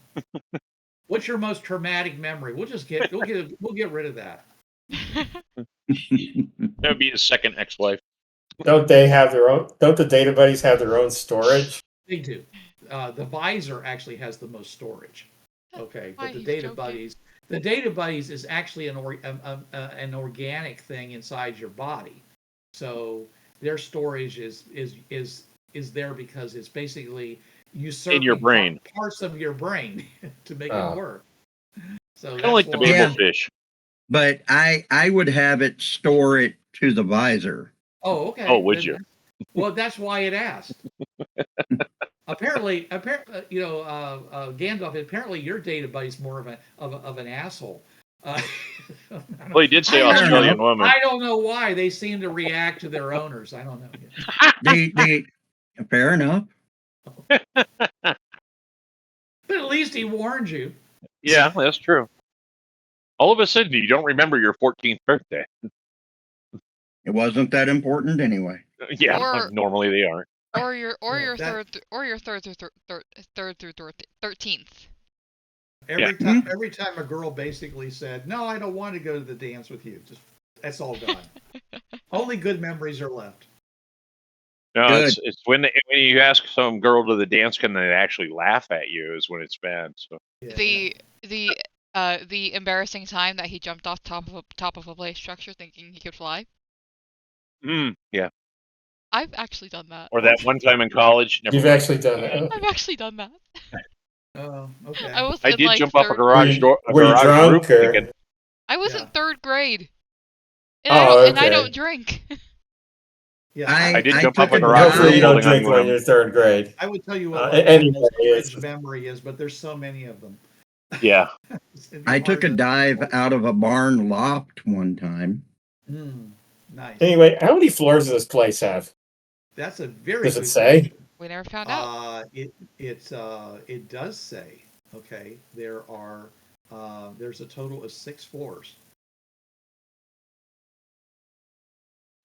What's your most traumatic memory? We'll get rid of that. That would be his second ex-wife. Don't the data buddies have their own storage? They do. The visor actually has the most storage. Okay, Why, but the he's data joking. buddies is actually an organic thing inside your body. So their storage is there because it's basically usurping In your brain. parts of your brain to make Ah. it work. So Kind of like the why- Yeah. Babel fish. But I would have it store it to the visor. Oh, okay. Oh, would you? Well, that's why it asked. Apparently, Gandalf. Apparently, your data buddy's more of an asshole. Well, he did say I don't Australian know. woman. I don't know why they seem to react to their owners. I don't know. They fair enough. But at least he warned you. Yeah, that's true. All of a sudden, you don't remember your 14th birthday. It wasn't that important anyway. Yeah, Or- normally they aren't. Or your that- third through 13th. Every time a girl basically said, "No, I don't want to go to the dance with you," that's all gone. Only good memories are left. No, Good. it's when you ask some girl to the dance, can they actually laugh at you? Is when it's bad. So The embarrassing time that he jumped off top of a play structure thinking he could fly. yeah. I've actually done that. Or that one time in college. You've actually done that. I've actually done that. Oh, okay. I was I in did like jump off a third garage grade. door. Were you garage drunk roof or? thinking, I was Yeah. in third grade. And, Oh, and I okay. don't drink. Yeah, I did I jump took off a a garage Hopefully you dive. don't building drink on when them. you're third grade. I would tell you what Anyway, my most it's- cringe memory is, but there's so many of them. Yeah. It'd be I took a hard to- dive out of a barn loft one time. Nice. Anyway, how many floors does this place have? That's a very Does it good say? question. We never found out. It does say, okay, there's a total of 6 floors.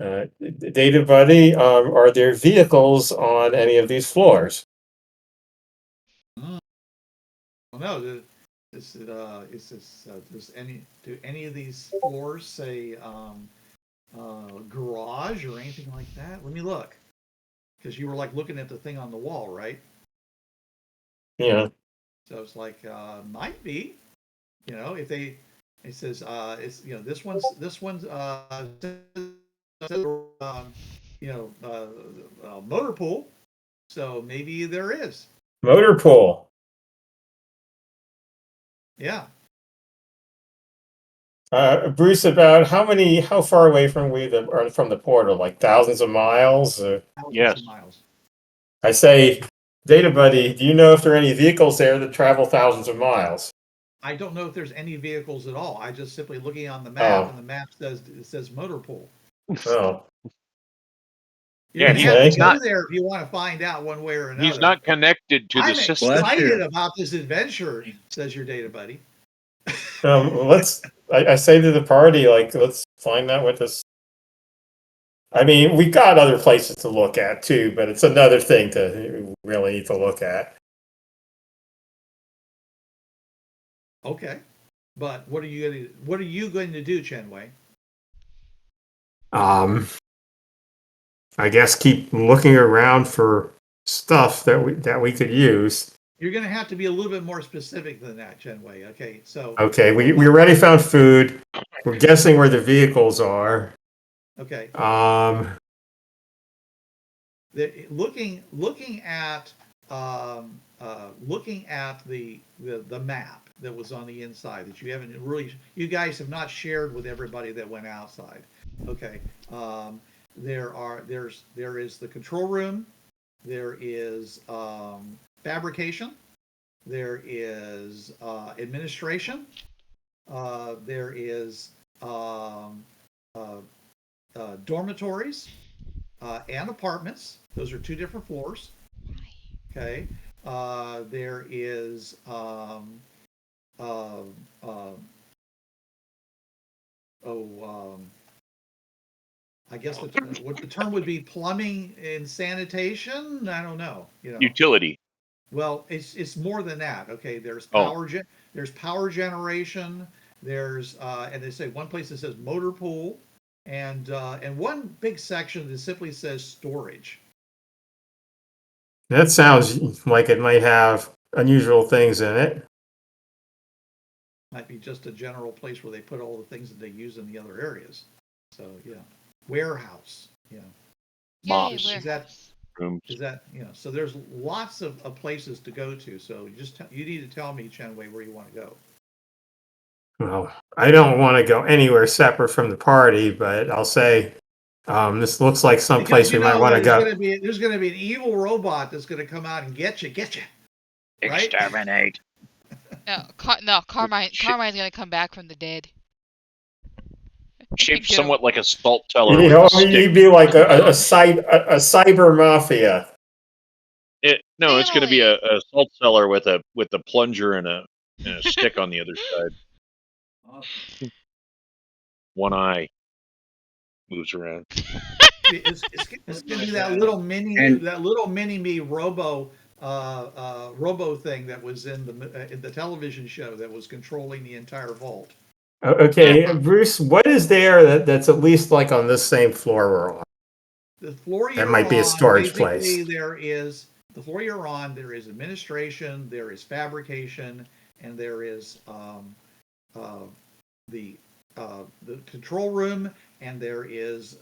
Data buddy, are there vehicles on any of these floors? Well, no, do any of these floors say garage or anything like that? Let me look, because you were like looking at the thing on the wall, right? Yeah. So it's like might be, if it says it's this one's motor pool. So maybe there is. Motor pool. Yeah. Bruce, about how far away from from the portal? Like thousands of miles? Thousands Yes. of miles. I say, Data Buddy, do you know if there are any vehicles there that travel thousands of miles? I don't know if there's any vehicles at all. I just simply looking on the map, Oh. and the map says motor pool. Oh, You're Yeah, gonna have to he's go not- there if you want to find out one way or another. He's not connected to the I'm system. Bless excited you. about this adventure, says your data buddy. I say to the party, like, let's find out what this. I mean, we've got other places to look at too, but it's another thing to really need to look at. Okay, but what are you going to do, Chen Wei? I guess keep looking around for stuff that we could use. You're going to have to be a little bit more specific than that, Chen Wei. Okay, so Okay, we already found food. We're guessing where the vehicles are. okay, Um, looking at the map that was on the inside that you guys have not shared with everybody that went outside. Okay, there is the control room, there is fabrication, there is administration, there is dormitories and apartments. Those are two different floors. Okay. There is I guess what the term would be plumbing and sanitation. I don't know. Utility. Well, it's more than that. Okay. There's Oh. there's power generation. There's and they say one place that says motor pool, and one big section that simply says storage. that sounds like it might have unusual things in it. Might be just a general place where they put all the things that they use in the other areas. So yeah, warehouse. Yeah, Yay, Mops. warehouse. Rooms. is that So there's lots of places to go to. So you need to tell me, Chen Wei, where you want to go. Well, I don't want to go anywhere separate from the party, but I'll say this looks like some place we might want to go. There's gonna be an evil robot that's gonna come out and get you. Right? Exterminate. Carmine's gonna come back from the dead. Shaped Get somewhat like a salt cellar You with know, a stick. you'd be like a cyber mafia. No, it's going to be Family. a salt cellar with a plunger and a stick on the other side. One eye moves around. It's gonna be that little mini me robo thing that was in the television show that was controlling the entire vault. Okay, Bruce, what is there that's at least like on this same floor we're on? The floor That you're might be a on, storage basically, place. the floor you're on. There is administration, there is fabrication, and there is the control room, and there is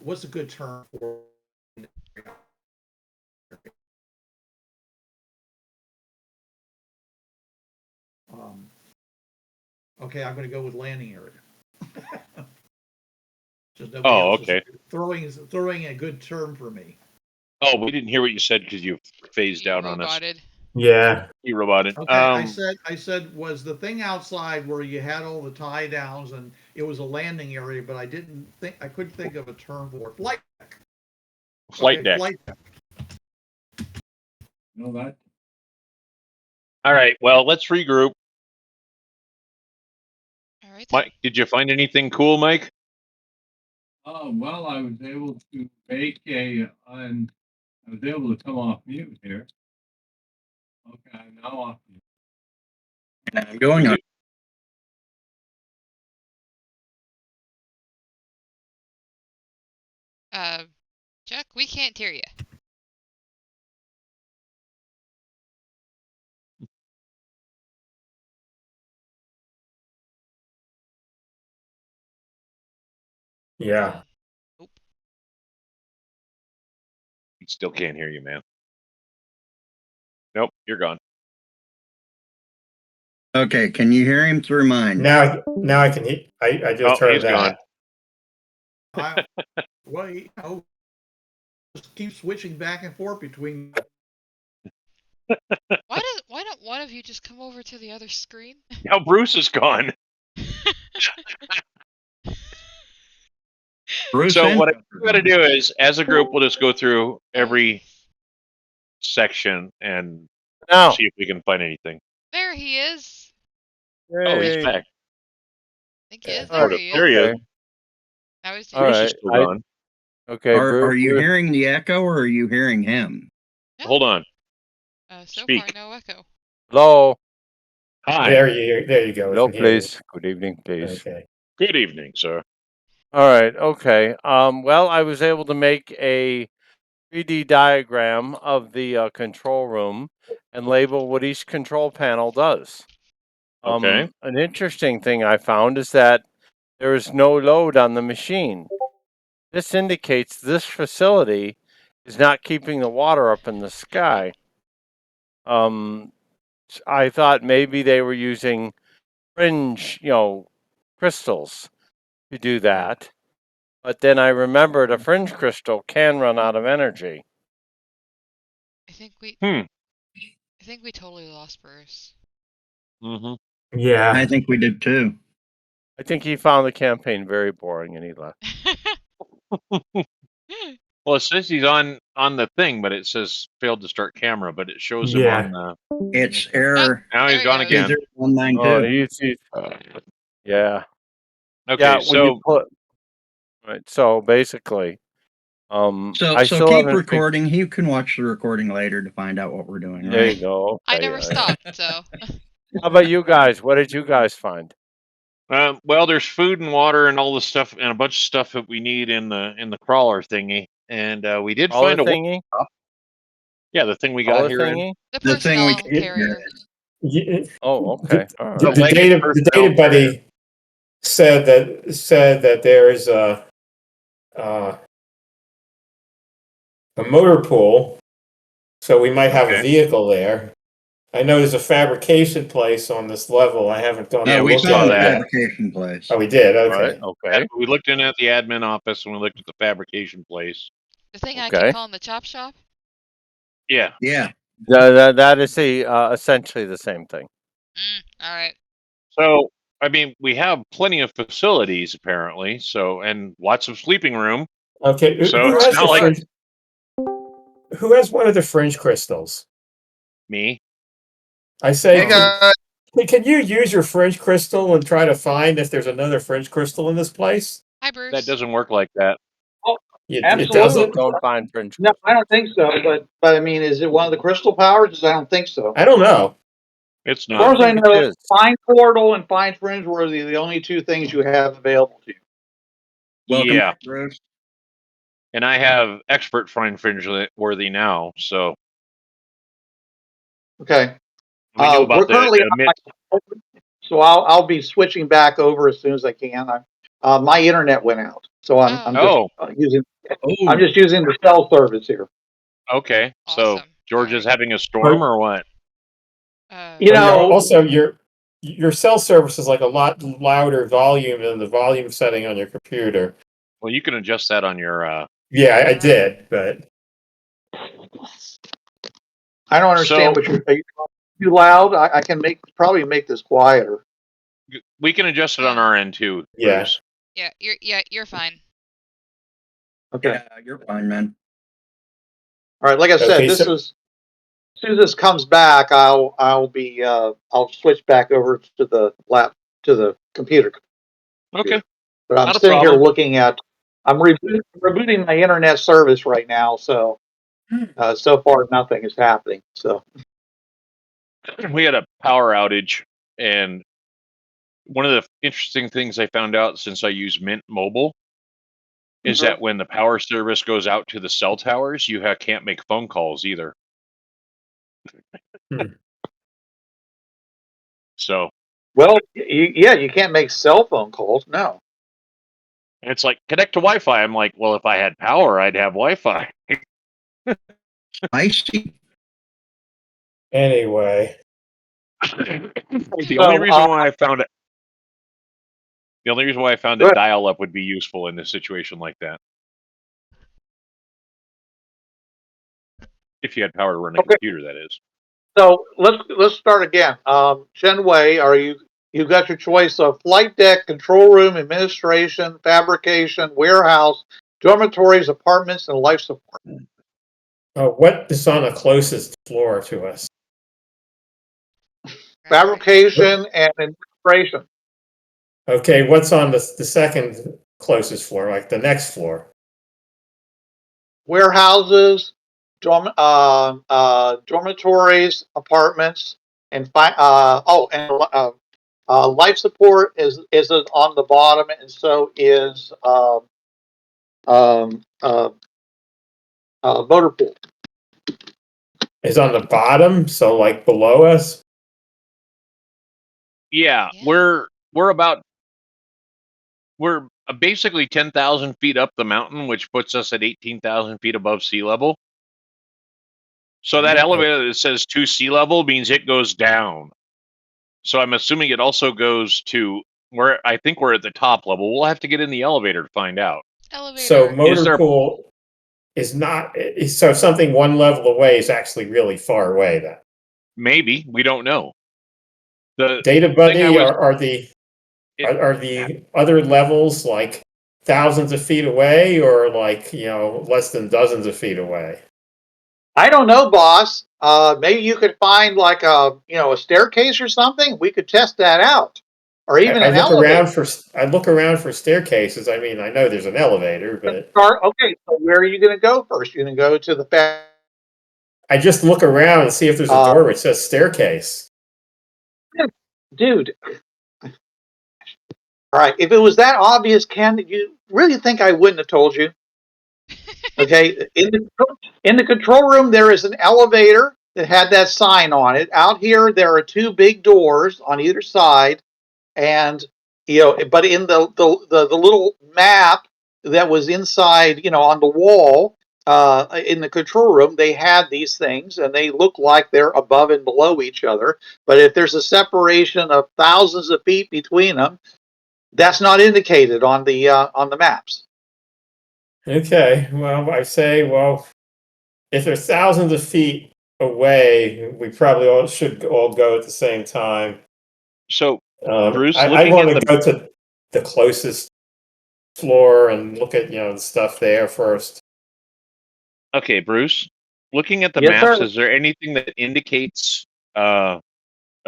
what's a good term for okay, I'm going to go with landing area. Just nobody else is Okay. throwing a good term for me. Oh, we didn't hear what you said because you phased out on us. Roboted. Yeah. You roboted. Okay, I said was the thing outside where you had all the tie downs and it was a landing area, but I couldn't think of a term for it. Flight deck. Flight deck. Flight deck. No, that. All right. Well, let's regroup. All right. Mike, did you find anything cool, Mike? Well, I was able to make and I was able to come off mute here. Okay, I'm now off mute. And I'm going on. Chuck, we can't hear you. Yeah. We still can't hear you, man. Nope, you're gone. Okay, can you hear him through mine? Now I can hear. I just heard he's that. I, well, just keep switching back and forth between. Why don't one of you just come over to the other screen? Now Bruce is gone. Bruce So and what I'm going to do is, as a group, we'll just go through every Oh, section and Now, see if we can find anything. there he is. Oh, he's yay. back. I think he is. Oh, There he is. There he is. okay. Now he's All here. Bruce right. is still gone. Okay, are you Bruce. hearing the echo or are you hearing him? No. Hold on. So Speak. far, no echo. Hello. Hi. There you go. we Hello, can hear you. please. Good evening, please. Okay. Good evening, sir. All right. Okay. Well, I was able to make a 3D diagram of the control room and label what each control panel does. Okay. An interesting thing I found is that there is no load on the machine. This indicates this facility is not keeping the water up in the sky. I thought maybe they were using fringe, crystals to do that. But then I remembered a fringe crystal can run out of energy. I think we totally lost Bruce. Mm-hmm. Yeah. I think we did too. I think he found the campaign very boring and he left. Well, it says he's on the thing, but it says failed to start camera, but it shows him Yeah. on the. It's error Now There he's he gone goes. again. 192. Oh, he's yeah. Okay, Yeah, when so you put right. So basically, So I so still keep haven't recording. You can watch the recording later to find out what we're doing, There you right? go. I Okay, never stopped, so. How about you guys? What did you guys find? well, there's food and water and all the stuff and a bunch of stuff that we need in the crawler thingy, and we did Crawler find a thingy? yeah, the thing we got Crawler here in thingy? The The thing we personnel can't carrier. Yeah, Oh, okay. All right. The legged the personnel data buddy said that there is a motor pool, so we might have a Okay. vehicle there. I know there's a fabrication place on this level. I haven't gone Yeah, to we look saw at found it the that. yet. fabrication place. Oh, we did. All Okay. right. Okay. We looked in at the admin office and we looked at the fabrication place. The thing I Okay. keep calling the chop shop. Yeah. Yeah. That is essentially the same thing. All right. So I mean, we have plenty of facilities apparently. So and lots of sleeping room. Okay. So Who it's has not the like fringe? Who has one of the fringe crystals? me. I say, Hey, guys. can you use your fringe crystal and try to find if there's another fringe crystal in this place? Hi, Bruce. That doesn't work like that. It Absolutely. doesn't. Don't find fringe. No, I don't think so. But I mean, is it one of the crystal powers? I don't think so. I don't know. It's As far not. as I think it know, is. Find Portal and Find Fringeworthy are the only two things you have available to you. Welcome Yeah. back, Bruce. And I have expert find Fringeworthy now, so Okay. we knew We're about currently the admit. so I'll be switching back over as soon as I can. My internet went out, so I'm just Oh, using Oh, I'm just using the cell service here. okay. So Awesome. George All is right. having a storm or what? You But know, also your cell service is like a lot louder volume than the volume setting on your computer. Well, you can adjust that on your. Yeah, I did, but I don't understand So what you're. Are you too loud? I can probably make this quieter. we can adjust it on our end too, yeah. Bruce. You're fine. Okay. yeah, you're fine, man. All right. Like I said, Okay, this so- is as soon as this comes back, I'll switch back over to the computer. Okay. But I'm Not a sitting here problem. looking at. I'm rebooting my internet service right now, so so far nothing is happening. So We had a power outage, and one of the interesting things I found out since I use Mint Mobile is that when the power service goes out to the cell towers, you can't make phone calls either. Hmm. So well, you can't make cell phone calls. No. it's like connect to Wi-Fi. I'm like, well, if I had power, I'd have Wi-Fi. Spicy. Anyway, The only reason why I found it. The only reason why I found that dial-up would be useful in a situation like that. If you had power to run a computer, that is. So let's start again. Chen Wei, you've got your choice of flight deck, control room, administration, fabrication, warehouse, dormitories, apartments, and life support. what is on the closest floor to us? Fabrication and administration. Okay, what's on the second closest floor, like the next floor? Warehouses, dormitories, apartments, and life support is on the bottom, and so is motor pool. Is on the bottom, so like below us? Yeah, Yeah. we're basically 10,000 feet up the mountain, which puts us at 18,000 feet above sea level. So that elevator that says to sea level means it goes down. So I'm assuming it also goes to where I think we're at the top level. We'll have to get in the elevator to find out. Elevator. So Is motor there- pool is not, so something one level away is actually really far away then. Maybe, we don't know. The Data thing I buddy, was- are the other levels like thousands of feet away, or like, less than dozens of feet away? I don't know, boss. Maybe you could find like a staircase or something. We could test that out, or even I an look elevator. around for staircases. I mean, I know there's an elevator, but Okay, so where are you going to go first? You're going to go to the I just look around and see if there's a door which says staircase. dude. All right, if it was that obvious, Ken, you really think I wouldn't have told you? Okay, in the control room, there is an elevator that had that sign on it. Out here, there are two big doors on either side, and but in the little map that was inside, on the wall, in the control room, they had these things, and they look like they're above and below each other. But if there's a separation of thousands of feet between them, that's not indicated on the maps. Okay, well, I say, if they're thousands of feet away, we probably should all go at the same time. So, Bruce, I looking want at to the go to the closest floor and look at the stuff there first. okay, Bruce, looking at the Yes, maps, sir. is there anything that indicates a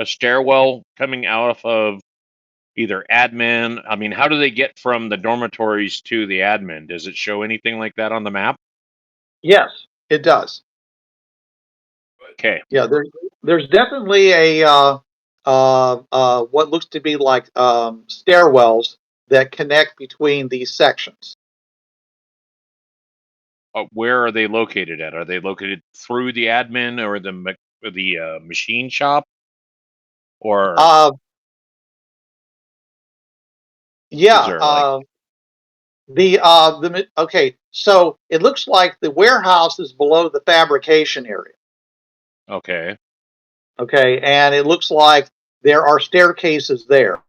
stairwell coming out of either admin? I mean, how do they get from the dormitories to the admin? Does it show anything like that on the map? Yes, it does. Okay. Yeah, there's definitely a what looks to be like stairwells that connect between these sections. Where are they located at? Are they located through the admin or the machine shop? Or Yeah, is there like okay, so it looks like the warehouse is below the fabrication area. okay. Okay, and it looks like there are staircases there.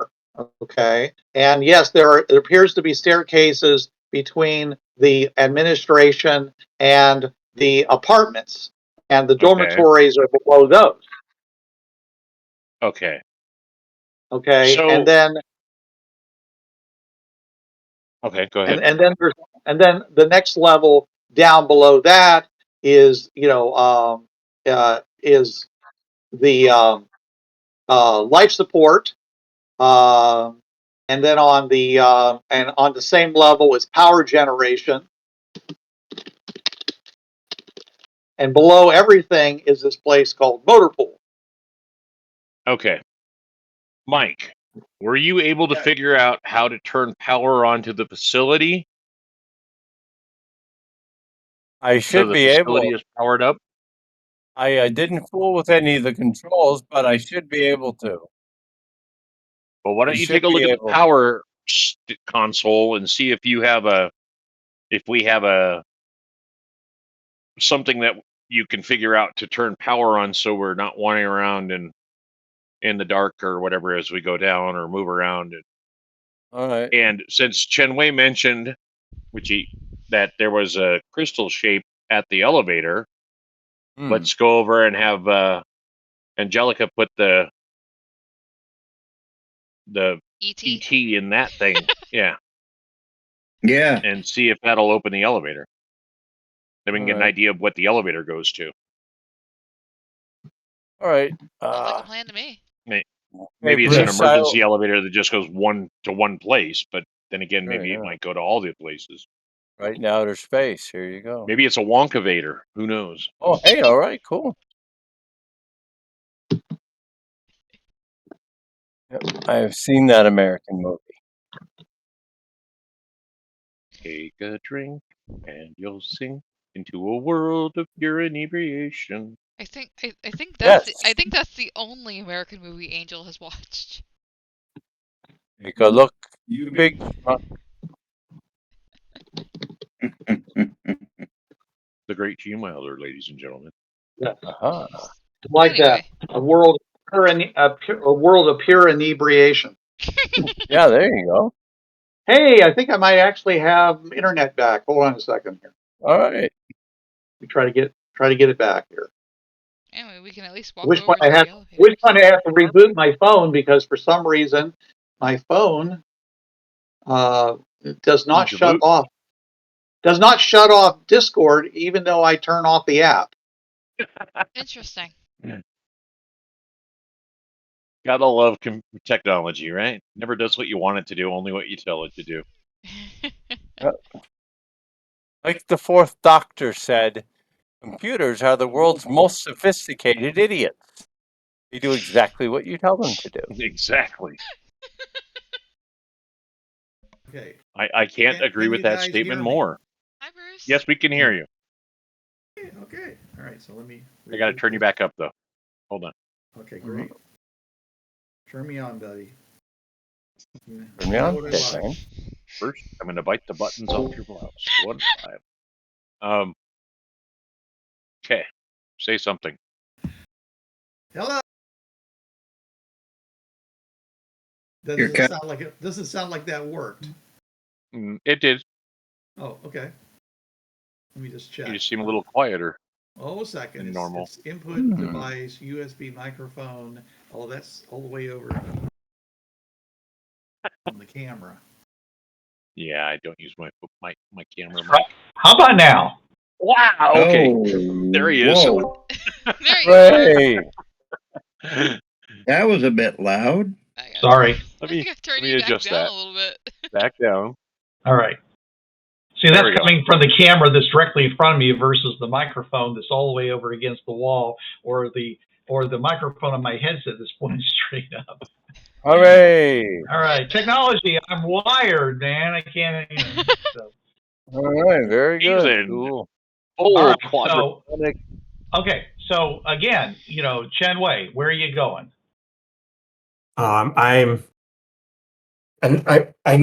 Okay, and yes, there appears to be staircases between the administration and the apartments, and the dormitories are below those. Okay. Okay, So and then okay, go ahead. and then the next level down below that is is the life support. And then on the same level is power generation, and below everything is this place called motor pool. Okay. Mike, were you able to figure out how to turn power onto the facility I so should the be facility able. is powered up? I didn't fool with any of the controls, but I should be able to. Well, why I don't you should take a look be at the able. power console and see if we have a something that you can figure out to turn power on, so we're not wandering around in the dark or whatever as we go down or move around. All right. And since Chen Wei mentioned, that there was a crystal shape at the elevator, let's go over and have Angelica put the ET. ET in that thing. Yeah. Yeah. And see if that'll open the elevator. Then we can get an idea of what the elevator goes to. All right. Sounds like a plan to me. Maybe it's an Bruce, emergency elevator that just goes to one place, but then again, maybe Sure, it yeah. might go to all the places. Right in outer space. Here you go. Maybe it's a Wonkavator. Who knows? Oh, hey, all right, cool. Yep, I have seen that American movie. Take a drink and you'll sink into a world of pure inebriation. I think Yes. I think that's the only American movie Angel has watched. Take a look. You big. The great Gene Wilder, ladies and gentlemen. Uh-huh. Like Anyway. that. A world of pure inebriation. Yeah, there you go. Hey, I think I might actually have internet back. Hold on a second here. All right. We try to get it back here. Anyway, we can at least walk Which over one to I the have? elevator. Which one I have to reboot my phone because for some reason my phone does not shut off. Does not shut off Discord even though I turn off the app. Interesting. Gotta love technology, right? Never does what you want it to do, only what you tell it to do. Like the fourth Doctor said, computers are the world's most sophisticated idiots. They do exactly what you tell them to do. Exactly. Okay. I can't agree can with you that guys statement hear me? more. Hi, Bruce. Yes, we can hear you. Okay. All right. So let me. I gotta turn you back up though. Hold on. Okay, great. Turn me on, buddy. Turn me on? What I Okay, like. fine. First, I'm gonna bite the buttons off your blouse. 1, 5. Okay. Say something. Hello. You're Doesn't sound like that worked. It did. Oh, okay. Let me just check. You just seem a little quieter. Oh, a second. than normal. It's input device, USB microphone. Oh, that's all the way over on the camera. Yeah, I don't use my camera mic. How about now? Wow. Okay. Oh, There he is. whoa. There you are. Hey. That was a bit loud. Sorry. Let I me think I've turned let me you back adjust down that. a little bit. Back down. All right. See, There that's we go. coming from the camera that's directly in front of me versus the microphone that's all the way over against the wall, or the microphone on my headset that's pointing straight up. Hooray. All right, technology. I'm wired, man. I can't. So. All right, very He's good. in Cool. full All right, quadraphonic. Okay, so again, Chen Wei, where are you going? I'm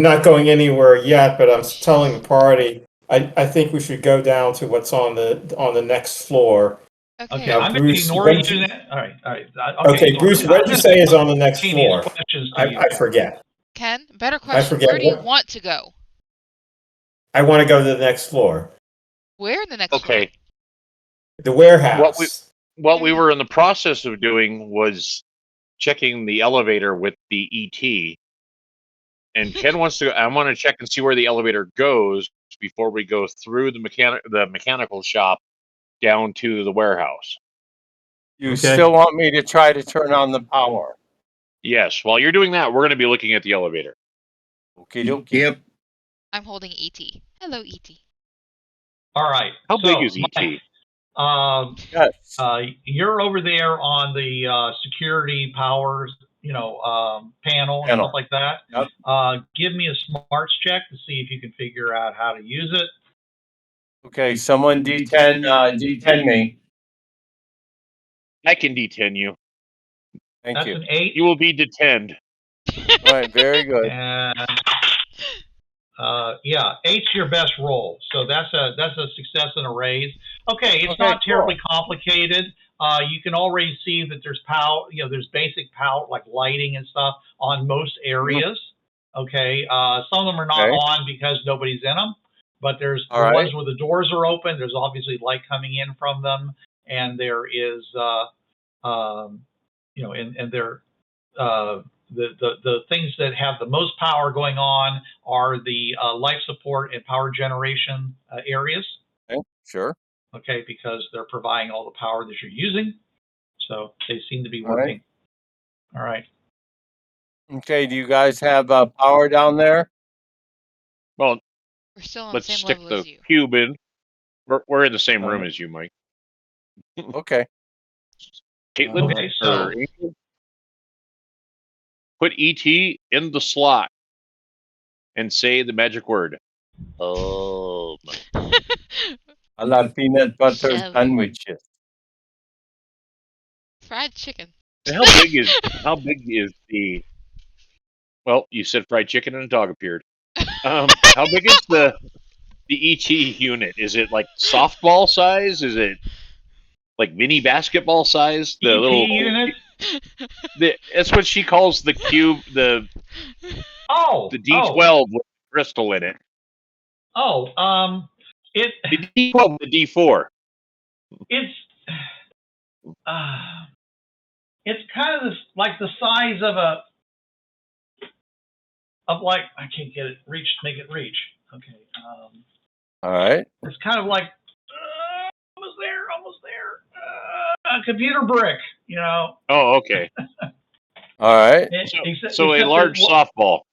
not going anywhere yet, but I'm telling the party I think we should go down to what's on the next floor. Okay. Now, I'm going to Bruce, ignore what you. did you- All right. Okay, Bruce, what did you say is on the next These floor? questions to you. I forget. Ken, better question. forget Where do you what- want to go? I want to go to the next floor. Where in the next Okay. The warehouse. What we were in the process of doing was checking the elevator with the ET. And Ken wants to. I want to check and see where the elevator goes before we go through the mechanical shop down to the warehouse. You Okay. still want me to try to turn on the power? Yes. While you're doing that, we're going to be looking at the elevator. Okie dokie. Yep. I'm holding ET. Hello, ET. All right. How so, big is ET? Mike, Yes. you're over there on the security powers, panel and stuff like that. Yep. Give me a smarts check to see if you can figure out how to use it. Okay, someone D10 me. I can D10 you. Thank That's you. an 8. You will be detained. All right, very good. And yeah, 8's your best roll. So that's a success and a raise. Okay, it's Okay, not terribly cool. complicated. You can already see that there's power, there's basic power like lighting and stuff on most areas. Okay, some of them are not Okay. on because nobody's in them, but there's All the right. ones where the doors are open. There's obviously light coming in from them, and there is, and there, the things that have the most power going on are the life support and power generation areas. Okay. Sure. Okay, because they're providing all the power that you're using. So they seem to be All right. working. All right. Okay. Do you guys have power down there? Well, We're still on the let's same stick level the as you. cube in. We're in the same All room right. as you, Mike. Okay. Caitlin, Okay, so or Angel, put ET in the slot and say the magic word. Oh, I love peanut butter Shelly. sandwiches. Fried chicken. and how big is the? Well, you said fried chicken and a dog appeared. How big is the ET unit? Is it like softball size? Is it like mini basketball size? The ET little unit. that's what she calls the cube. The D12 with crystal in it. It The D12, the D4. it's kind of like the size of I can't get it make it reach. Okay. All right. It's kind of like almost there. A computer brick, Oh, okay. All right. So a large softball.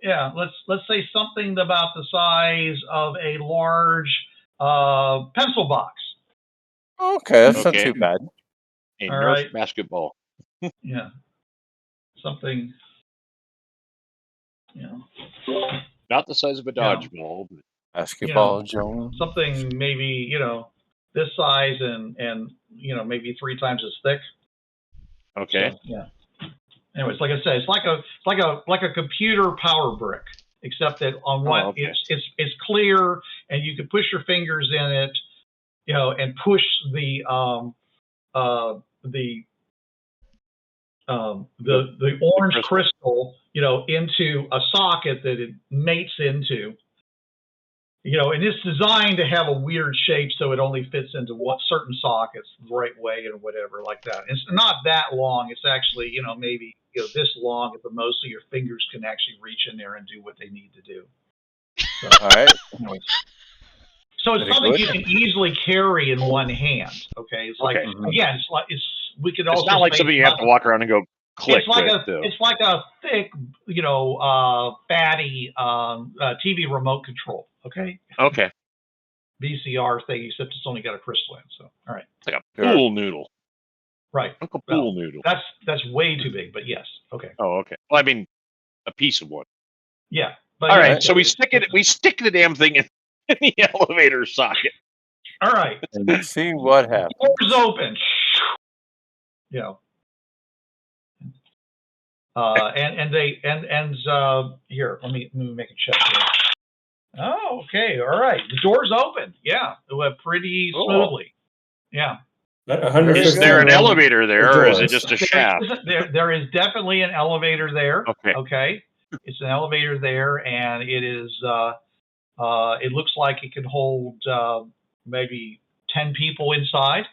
Yeah. Let's say something about the size of a large pencil box. Okay, that's not Okay. too bad. A All Nerf right. basketball. Yeah. Something. Not the size of a dodgeball. But Basketball, Jones. Something maybe this size and maybe 3 times as thick. okay. So, yeah. Anyways, like I said, it's like a computer power brick, except that on one okay. it's clear and you can push your fingers in it, and push the orange crystal, into a socket that it mates into. And it's designed to have a weird shape so it only fits into what certain sockets the right way and whatever like that. It's not that long. It's actually, maybe this long at the most, so your fingers can actually reach in there and do what they need to do. So, all right. Anyways. So it's something you can easily carry in one hand. Okay. It's like again, we could also. It's not like something you have to walk around and go click. It's like a thick, fatty TV remote control. Okay. Okay. VCR thing, except it's only got a crystal in. So, all right. It's like a pool noodle. Right. Uncle Pool Noodle. That's way too big, but yes. Okay. Oh, okay. Well, I mean, a piece of one. Yeah. But all right. So we stick the damn thing in the elevator socket. All right. And see what happens. Doors open. Here, let me make a check here. Oh, okay. All right. The doors open. Yeah. It went pretty smoothly. Yeah. Is there an elevator there, or is it just a shaft? There is definitely an elevator there. Okay. Okay. It's an elevator there, and it is. It looks like it could hold maybe 10 people inside.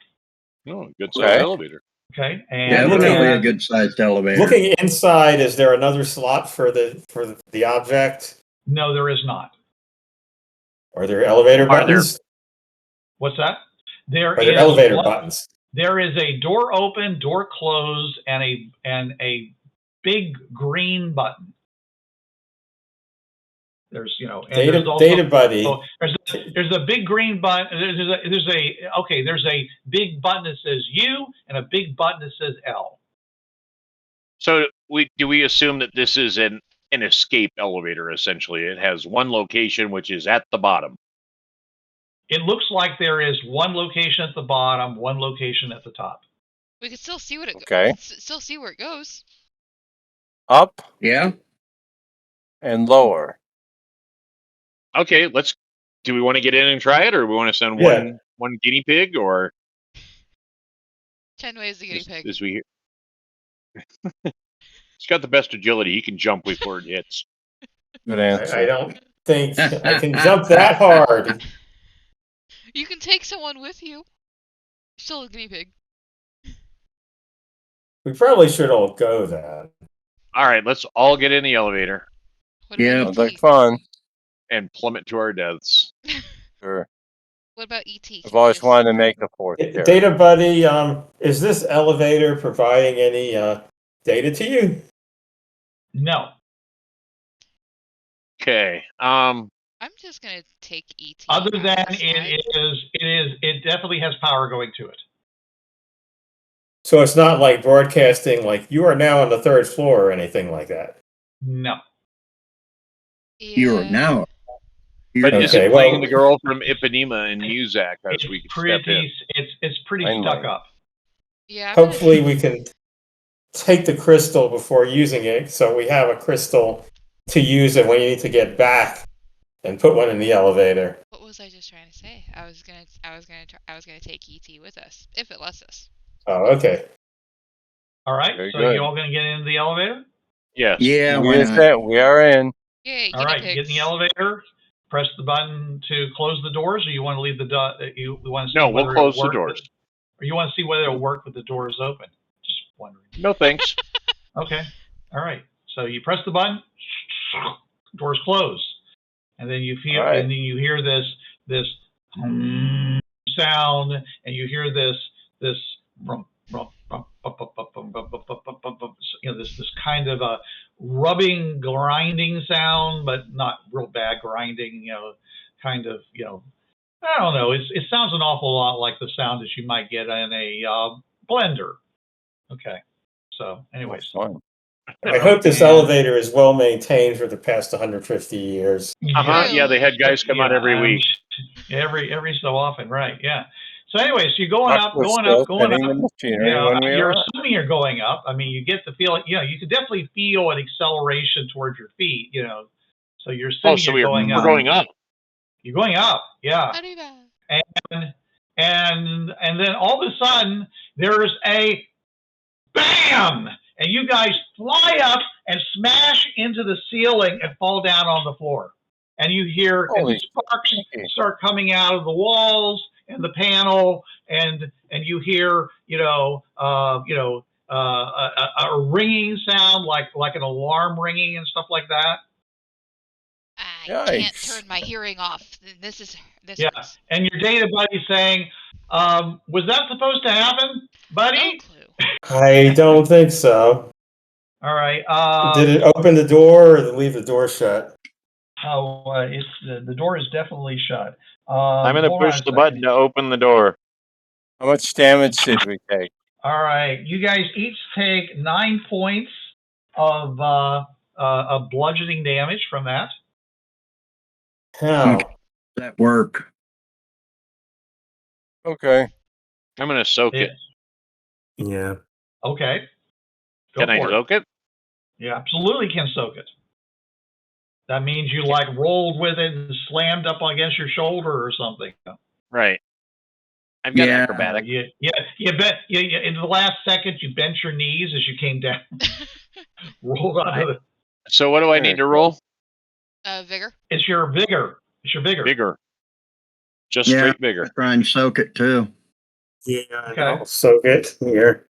Oh, good sized elevator. Okay. And definitely a good sized elevator. Looking inside, is there another slot for the object? No, there is not. Are there elevator buttons? What's that? Are there elevator buttons? There is a door open, door closed, and a big green button. There's and there's also, data buddy. There's a big green button. There's a big button that says U and a big button that says L. So do we assume that this is an escape elevator? Essentially, it has one location, which is at the bottom. It looks like there is one location at the bottom, one location at the top. We can still see what it. Okay. Still see where it goes. Up. Yeah. And lower. Okay, let's do we want to get in and try it, or we want to send Yeah. one guinea pig, or Chenwei is the guinea pig. as we he's got the best agility. He can jump before it hits. Good answer. I don't think I can jump that hard. You can take someone with you. Still a guinea pig. We probably should all go then. All right, let's all get in the elevator What Yeah. about Sounds like ET? fun. and plummet to our deaths. Sure. What about ET? I've Can we always just- wanted to make a fourth character. Data buddy, is this elevator providing any data to you? No. Okay. I'm just gonna take ET. Other out than of the slide. it definitely has power going to it. So it's not like broadcasting like you are now on the 3rd floor or anything like that. No. You're Yeah. now. But is Okay, it playing well- the girl from Ipanema and Muzak as It's we could pretty. step in? It's pretty Fine stuck line. up. Yeah. I'm gonna- Hopefully we can take the crystal before using it, so we have a crystal to use it when you need to get back and put one in the elevator. What was I just trying to say? I was gonna take ET with us if it lets us. Oh, okay. All right. Very So good. you all going to get into the elevator? Yes. Yeah, We why is not? that we are in. Yay, All guinea right. pigs. Get in the elevator. Press the button to close the doors, or you want to leave the you want to see No, we'll whether close it'll the work doors. or you want to see whether it'll work with the doors open. Just wondering. No thanks. Okay. All right. So you press the button, doors close, and then you feel, All right. and then you hear this sound, and you hear this this kind of a rubbing, grinding sound, but not real bad grinding. Kind of I don't know. It sounds an awful lot like the sound that you might get in a blender. Okay. So, anyways. Fun. I hope this And- elevator is well maintained for the past 150 years. Uh-huh. Yeah, they had guys come out every week. Every so often, right? Yeah. So, anyways, you're going up, Buck was going still up, going spinning up. the machinery when we You're arrived. assuming you're going up. I mean, you get the feeling. You can definitely feel an acceleration towards your feet. So you're assuming Oh, so you're going we're up. going up. You're going up. Yeah. Arriba. And then all of a sudden there's a bam, and you guys fly up and smash into the ceiling and fall down on the floor. And you hear and Holy sparks shit. start coming out of the walls and the panel, and you hear a ringing sound like an alarm ringing and stuff like that. I can't Yikes. turn my hearing off. This Yeah. hurts. And your data buddy saying, "Was that supposed to happen, buddy?" No clue. I don't think so. All right. Did it open the door or did it leave the door shut? It's the door is definitely shut. I'm going to hold on push a the second. button to open the door. How much damage did we take? All right, you guys each take 9 points of bludgeoning damage from that. How? That work. Okay. I'm going to soak it. Yeah. Okay. Go Can I for it. soak it? You absolutely can soak it. That means you like rolled with it and slammed up against your shoulder or something. Right. I've got Yeah. acrobatic. You in the last second you bent your knees as you came down, rolled onto the. So what do I need to roll? Vigor. It's your vigor. It's your vigor. Bigger. Just Yeah. straight bigger. Try and soak it too. Yeah, Okay. I'll soak it here.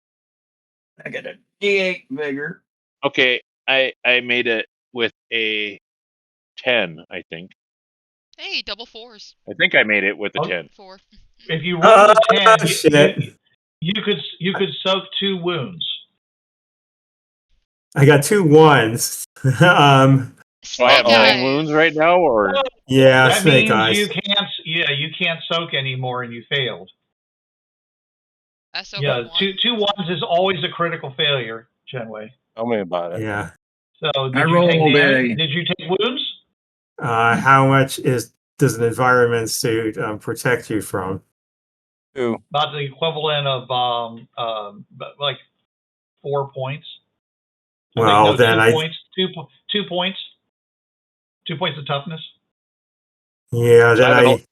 I got a D8 vigor. Okay, I made it with a 10, I think. Hey, double fours. I think I made it with a Oh. 10. 4. If you roll a 10, shit. you could soak 2 wounds. I got 2 1s. Do I have Snake 9 eyes. wounds right now, or Yeah, That snake means eyes. you can't soak anymore, and you failed. I soaked Yeah, one. two ones is always a critical failure, Chenwei. Tell me about it. Yeah. So I rolled a- Did you take wounds? How much does an environment suit protect you from? 2. About the equivalent of like 4 points. Well, No, then 2 I points. 2 points. 2 points of toughness. Yeah, So I then have an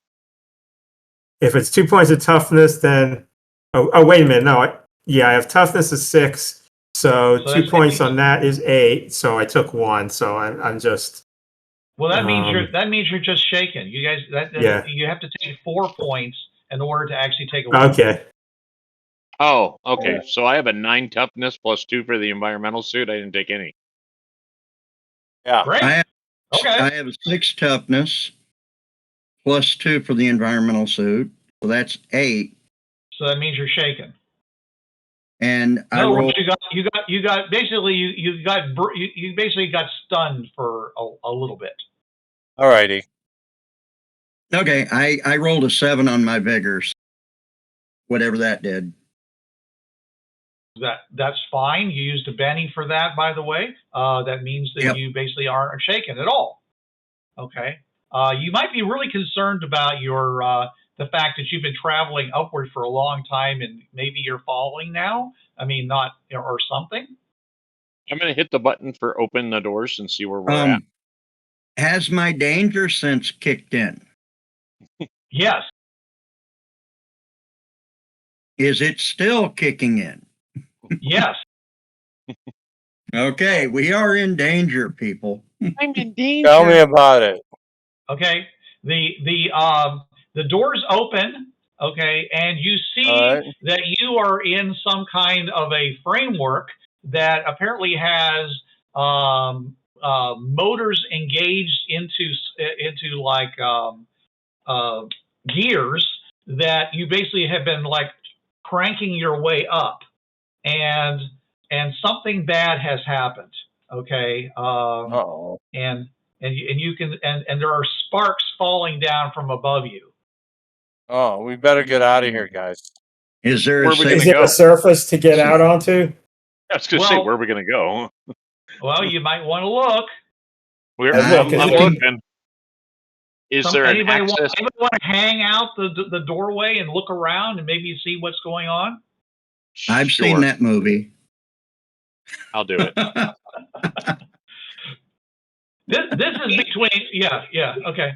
if it's 2 points of toughness, then wait a minute, no, I have toughness of 6, so So 2 that's points on that is 8. So I took 1, so I'm just well. That means you're just shaken. You guys, Yeah. you have to take 4 points in order to actually take a. okay. Oh, okay. So I have a 9 toughness plus 2 for the environmental suit. I didn't take any. Yeah. Great. I Okay. have 6 toughness plus 2 for the environmental suit, so that's 8. So that means you're shaken. And I In other words, rolled. you got basically you basically got stunned for a little bit. All righty. Okay, I rolled a 7 on my vigors, whatever that did. That's fine. You used a Benny for that, by the way. That means that Yep. you basically aren't shaken at all. Okay. You might be really concerned about your the fact that you've been traveling upward for a long time and maybe you're falling now. I mean, not or something. I'm going to hit the button for open the doors and see where we're at. Has my danger sense kicked in? Yes. Is it still kicking in? Yes. Okay, we are in danger, people. I'm in danger. Tell me about it. Okay. The doors open. Okay, and you see All right. that you are in some kind of a framework that apparently has motors engaged into like gears that you basically have been like cranking your way up, and something bad has happened. Okay, Uh-oh. and you can and there are sparks falling down from above you. Oh, we better get out of here, guys. Is there Where a are we safe? gonna Is there go? a surface to get out onto? I was going to say, where are we going to go? Well, you might want to look. I'm looking. Is there an Anybody access? want to hang out the doorway and look around and maybe see what's going on? I've seen that movie. I'll do it. This is between okay.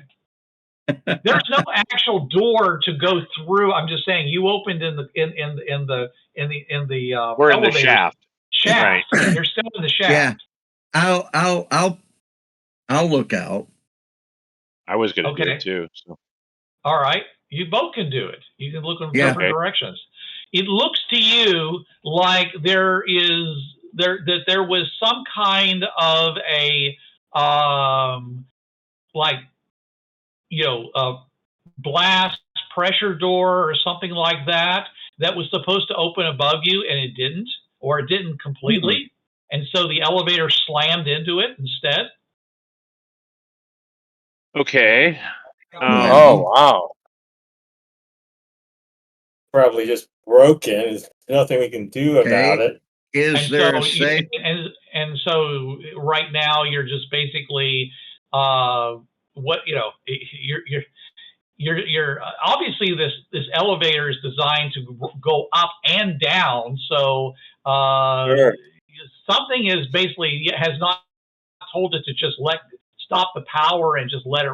There's no actual door to go through. I'm just saying you opened in the We're in the elevator shaft. shaft. Right. You're still in the shaft. Yeah, I'll look out. I was going to do Okay. it too. So. All right. You both can do it. You can look in Yeah. different directions. It looks to you like there was some kind of a like a blast pressure door or something like that was supposed to open above you and it didn't, or it didn't completely, and so the elevator slammed into it instead. Okay. Oh, wow. Probably just broken. There's nothing we can do about it. Is there a safe? And so right now you're just basically you're obviously this elevator is designed to go up and down, so Sure. something is basically has not told it to just stop the power and just let it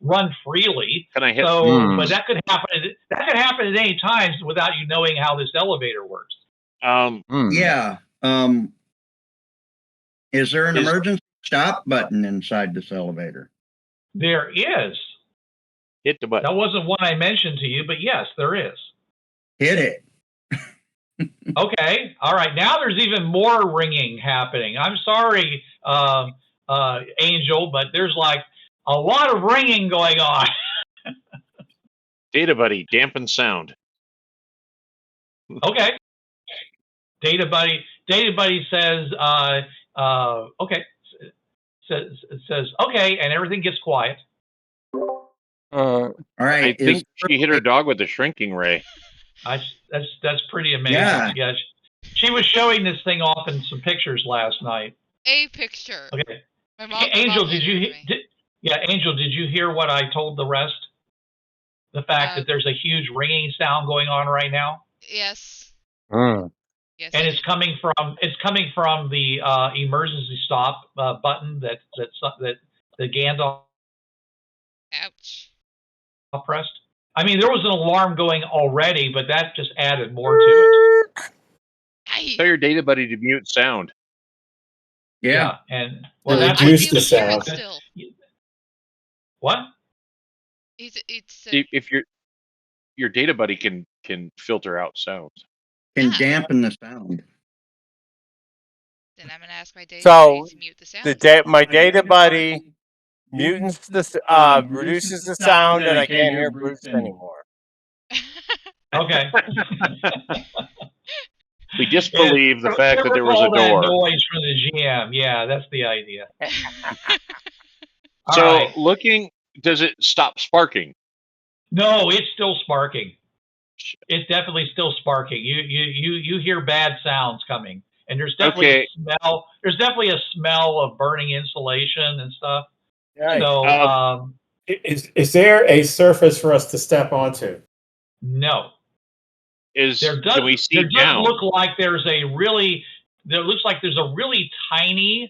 run freely. Can I hit? But that could happen. That could happen at any time without you knowing how this elevator works. Yeah. Is there an emergency stop button inside this elevator? There is. Hit the button. That wasn't one I mentioned to you, but yes, there is. Hit it. Okay. All right. Now there's even more ringing happening. I'm sorry, Angel, but there's like a lot of ringing going on. Data buddy, dampen sound. Okay. Data buddy says, okay. Says okay, and everything gets quiet. All right. I think she hit her dog with a shrinking ray. That's pretty amazing. Yeah. She was showing this thing off in some pictures last night. A picture. Okay. Angel, did you hear what I told the rest? The fact that there's a huge ringing sound going on right now. Yes. Yes. And it's coming from the emergency stop button that Gandalf. Ouch. pressed? I mean, there was an alarm going already, but that just added more to it. Tell your data buddy to mute sound. Yeah. And well, that's reduce he the would hear sound. it still. What? It's If your data buddy can filter out sounds. Can dampen the sound. then I'm gonna ask my data So buddy to mute the sound. my data buddy mutants reduces the sound, and I can't hear Bruce anymore. Okay. We disbelieve the fact that there was a all that door. noise from the GM. Yeah, that's the idea. So All right. looking, does it stop sparking? No, it's still sparking. It's definitely still sparking. You hear bad sounds coming, and there's definitely a smell. There's definitely a smell of burning insulation and stuff. Right. So, Is there a surface for us to step onto? No. Can we see there down? does look like there's a really tiny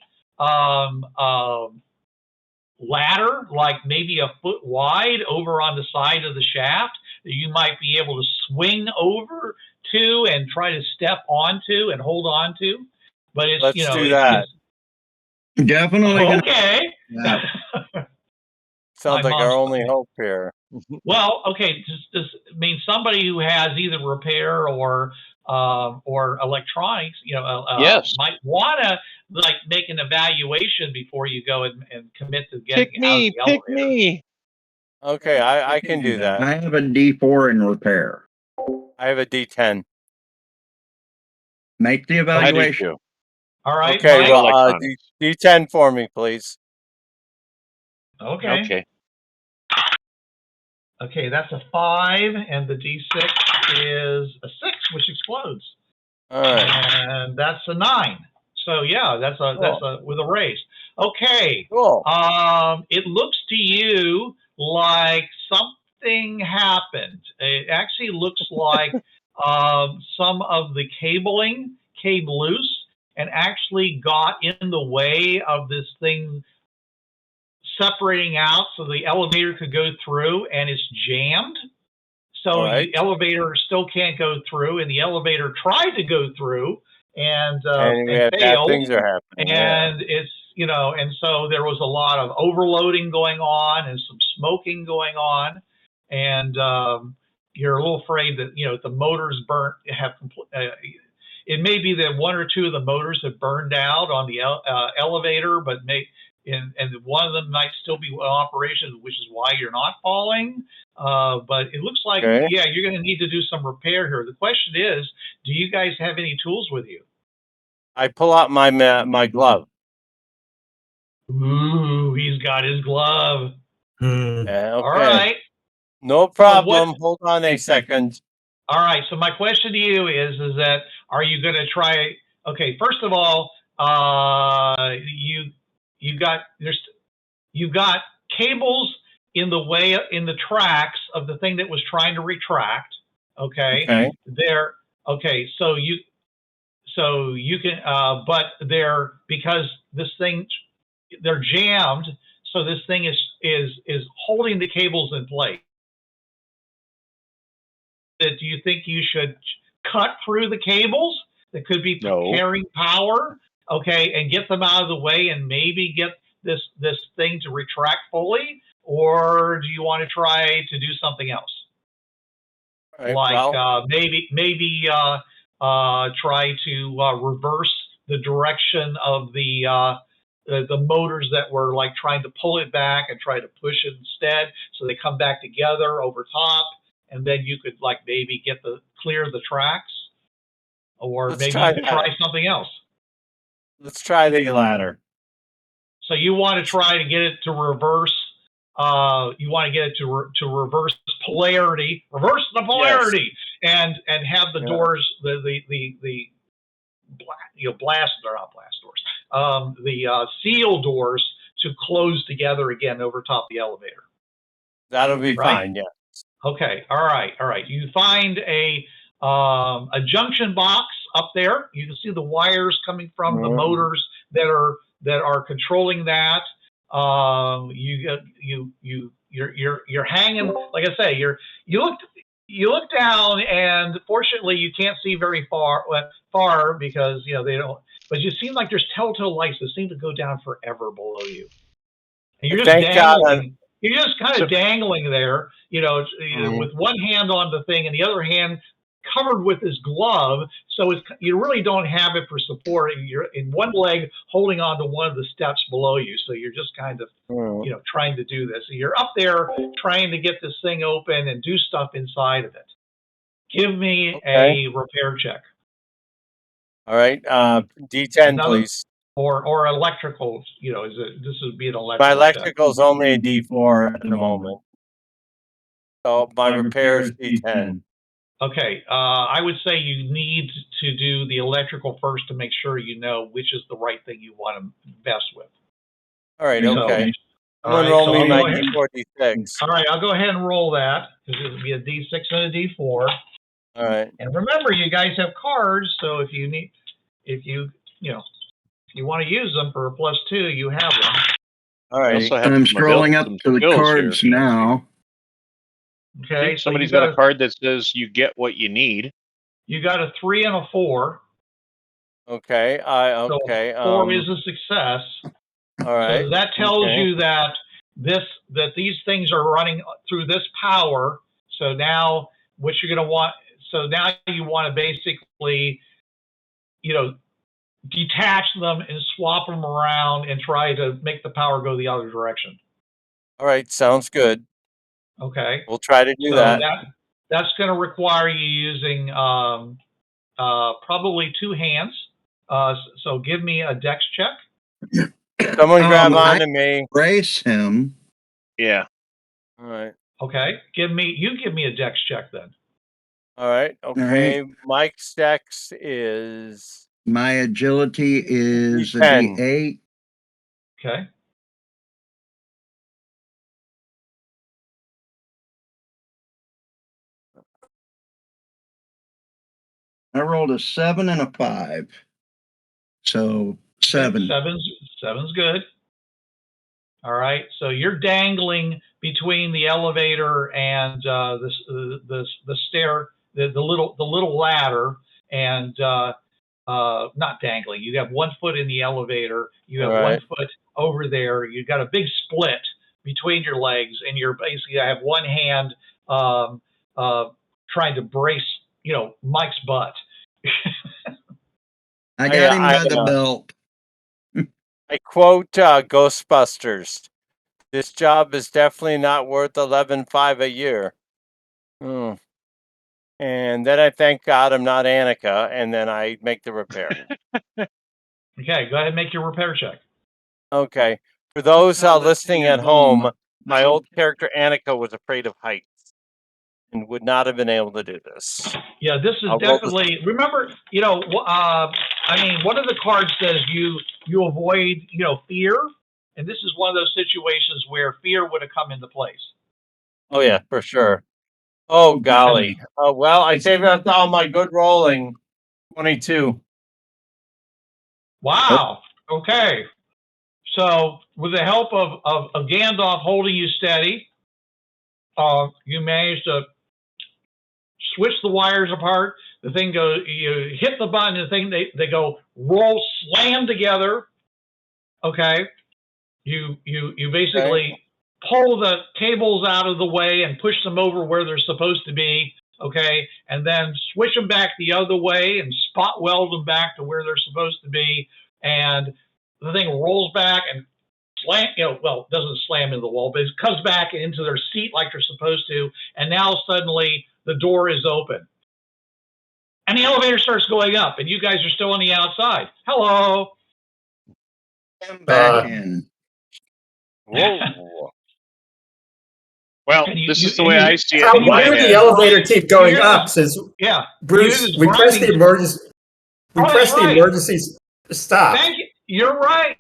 ladder, like maybe a foot wide, over on the side of the shaft that you might be able to swing over to and try to step onto and hold on to. But it's, Let's do that. Definitely. Okay. Yeah. Sounds like our only hope here. Well, okay. Just I mean, somebody who has either repair or electronics, Yes. might want to like make an evaluation before you go and commit to getting Pick me. out of the Pick me. Okay, I can do that. I have a D4 in repair. I have a D10. Make the I do evaluation. too. All right. Okay, Mike? well, D10 for me, please. Okay. Okay, that's a 5, and the D6 is a 6, which explodes. All right. And that's a 9. So yeah, that's a with a raise. Okay. Cool. It looks to you like something happened. It actually looks like some of the cabling came loose and actually got in the way of this thing separating out so the elevator could go through, and it's jammed. So the elevator still can't go through, and the elevator tried to go through and bad failed. things are happening. And it's, and so there was a lot of overloading going on and some smoking going on. And you're a little afraid that, the motors it may be that one or two of the motors have burned out on the elevator, but and one of them might still be in operation, which is why you're not falling. But it looks like, you're going to need to do some repair here. The question is, do you guys have any tools with you? I pull out my glove. Ooh, he's got his glove. Okay. All right. No problem. Hold on a second. All right. So my question to you is that, are you going to try? Okay. First of all, you've got cables in the way, in the tracks of the thing that was trying to retract. Okay. So you can, but because this thing, they're jammed. So this thing is holding the cables in place. Do you think you should cut through the cables that could be carrying power? Okay. And get them out of the way and maybe get this thing to retract fully? Or do you want to try to do something else? Right, maybe try to reverse the direction of the motors that were like trying to pull it back and try to push it instead, so they come back together over top, and then you could like maybe clear the tracks, or maybe try something else. Let's try the ladder. So you want to try to get it to reverse. You want to get it to reverse polarity, reverse the polarity, and have the doors, the blast, or not blast doors, the seal doors to close together again over top the elevator. That'll be fine. Yeah. Okay. All right. You find a junction box up there. You can see the wires coming from the motors that are controlling that. You you're hanging. Like I say, you look down, and fortunately you can't see very far because they don't. But you seem like there's telltale lights that seem to go down forever below you, and you're just Thank God. dangling. You're just kind of dangling there, Mhm. with one hand on the thing and the other hand covered with this glove. So you really don't have it for support. You're in one leg holding on to one of the steps below you. So you're just kind of, trying to do this. You're up there trying to get this thing open and do stuff inside of it. Give me a repair check. All right. D10, please. Or electrical, this would be an electrical My check. electrical's only a D4 at the moment. So my repair is D10. Okay, I would say you need to do the electrical first to make sure you know which is the right thing you want to invest with. All right, okay. All right, roll so me I'll my go ahead. D4, D6. All right, I'll go ahead and roll that because it would be a D6 and a D4. All right. And remember, you guys have cards, so if you want to use them for a +2, you have them. All right. Also have I'm some scrolling up some to the skills cards here. now. Okay, so Somebody's got a card that says you get what you need. You got a 3 and a 4. Okay. Okay. So 4 is a success. All right. So that tells you that these things are running through this power. So now what you're going to want. So now you want to basically, detach them and swap them around and try to make the power go the other direction. All right. Sounds good. Okay. We'll try to do that. That's going to require you using probably 2 hands. So give me a dex check. Someone grab onto me. Brace him. Yeah. All right. Okay. Give me a dex check then. All right. Okay. All right. Mike's dex is. My agility is a D10. D8. Okay. I rolled a 7 and a 5. So 7. Seven's good. All right. So you're dangling between the elevator and the stair, the little ladder, and not dangling. You have 1 foot in the elevator. You have 1 foot over there. You've got a big split between your legs, and you're basically I have one hand trying to brace, Mike's butt. I got him by the belt. I quote Ghostbusters. This job is definitely not worth $11,500 a year. And then I thank God I'm not Annika, and then I make the repair. Okay, go ahead and make your repair check. Okay. For those listening at home, my old character Annika was afraid of heights and would not have been able to do this. Yeah, this is definitely. Remember, one of the cards says you avoid, fear, and this is one of those situations where fear would have come into place. Oh yeah, for sure. Oh golly. Oh well, I saved up all my good rolling. 22. Wow. Okay. So with the help of Gandalf holding you steady, you managed to switch the wires apart. The thing goes, you hit the button, the thing, they go roll, slam together. Okay. You basically pull the cables out of the way and push them over where they're supposed to be. Okay. And then switch them back the other way and spot weld them back to where they're supposed to be. And the thing rolls back and doesn't slam into the wall, but it comes back into their seat like they're supposed to. And now suddenly the door is open. And the elevator starts going up, and you guys are still on the outside. Hello. I'm back in. Whoa. Well, this is the way I see it. Why would the elevator keep going up? Since Bruce, we pressed the emergency. We pressed the emergency stop. Thank you. You're right.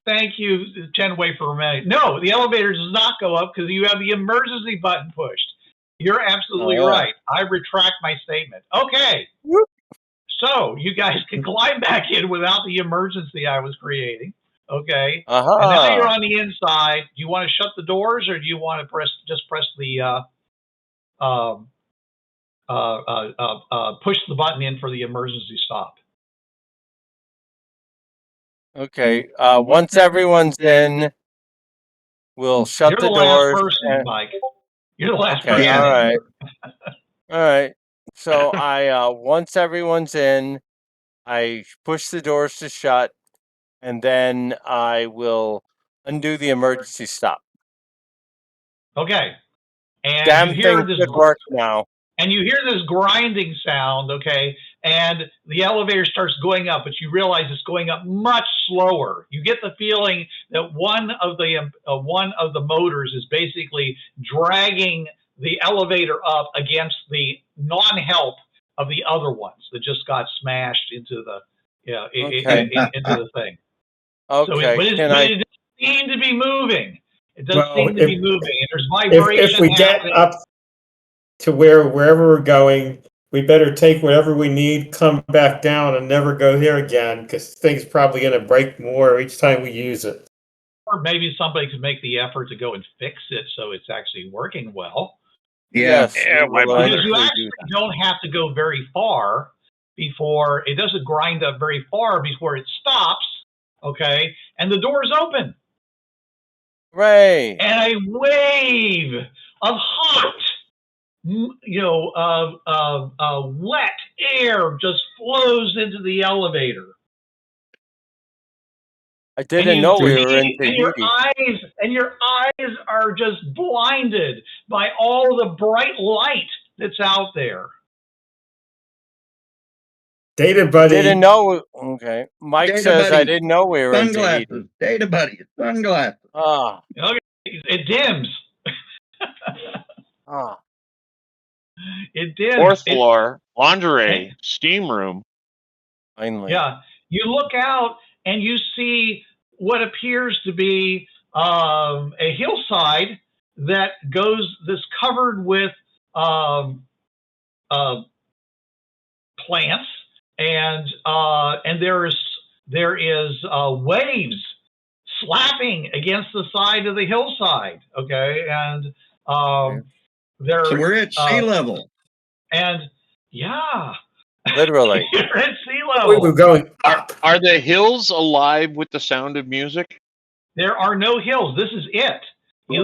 Thank you, Chen. Wait for a minute. No, the elevator does not go up because you have the emergency button pushed. You're absolutely right. I retract my statement. Okay. So you guys can climb back in without the emergency I was creating. Okay. Uh-huh. And now you're on the inside. Do you want to shut the doors, or do you want to just press the push the button in for the emergency stop? Okay. Once everyone's in, we'll shut You're the the last doors. person, Mike. You're the last Okay. person. All right. All right. So I once everyone's in, I push the doors to shut, and then I will undo the emergency stop. Okay. And Damn you thing hear this should work now. and you hear this grinding sound, okay, and the elevator starts going up, but you realize it's going up much slower. You get the feeling that one of the motors is basically dragging the elevator up against the non-help of the other ones that just got smashed into the Okay. into the thing. Okay. But it does seem to be moving. It does Well, seem to be moving, and there's if vibration we get happening. up to wherever we're going, we better take whatever we need, come back down, and never go here again, because things probably going to break more each time we use it. Or maybe somebody could make the effort to go and fix it so it's actually working well. Yes. Yeah, we will Because you actually actually do that. don't have to go very far before it doesn't grind up very far before it stops, okay, and the doors open. Hooray. And a wave of hot, wet air just flows into the elevator. I didn't know we were in And your eyes are just blinded by all the bright light that's out there. Data buddy. Didn't know. Okay. Mike Data says I buddy. didn't know we were in Sunglasses. Tahiti. Data buddy. Sunglasses. Ah. Okay, it dims. Ah. It dims. Fourth floor, lingerie, steam room. Finally. Yeah. You look out and you see what appears to be a hillside that's covered with plants, and there is waves slapping against the side of the hillside. Okay, and So we're at sea level. And yeah, Literally. you're at sea We level. were going up. Are the hills alive with the sound of music? There are no hills. This is it. You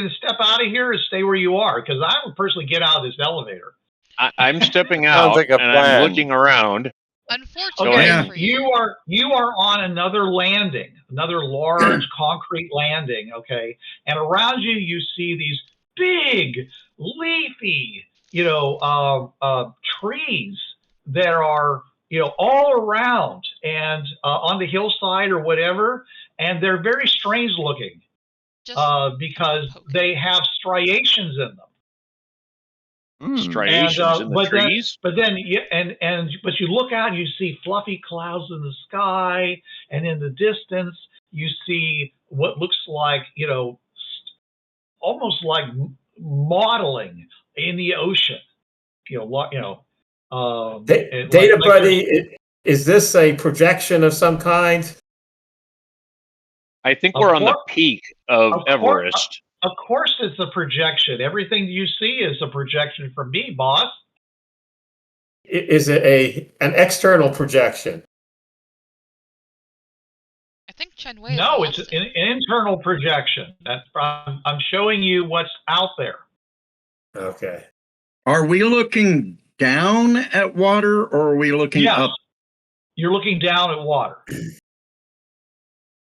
gonna step out of here or stay where you are? Because I would personally get out of this elevator. I'm stepping Sounds out like a and I'm plan. looking around. Unfortunately Yeah. for you. You are on another landing, another large concrete landing. Okay, and around you you see these big leafy, trees that are all around and on the hillside or whatever, and they're very strange looking Just because poke. they have striations in them. Striations in the trees. But you look out and you see fluffy clouds in the sky, and in the distance you see what looks like almost like modeling in the ocean. Data like buddy, is this a projection of some kind? I think Of we're on the course- peak of Everest. Of course, it's a projection. Everything you see is a projection from me, boss. Is it an external projection? I think Chen Wei No, has it's lost it. an internal projection. I'm showing you what's out there. Okay. Are we looking down at water, or are we looking Yes. up? You're looking down at water.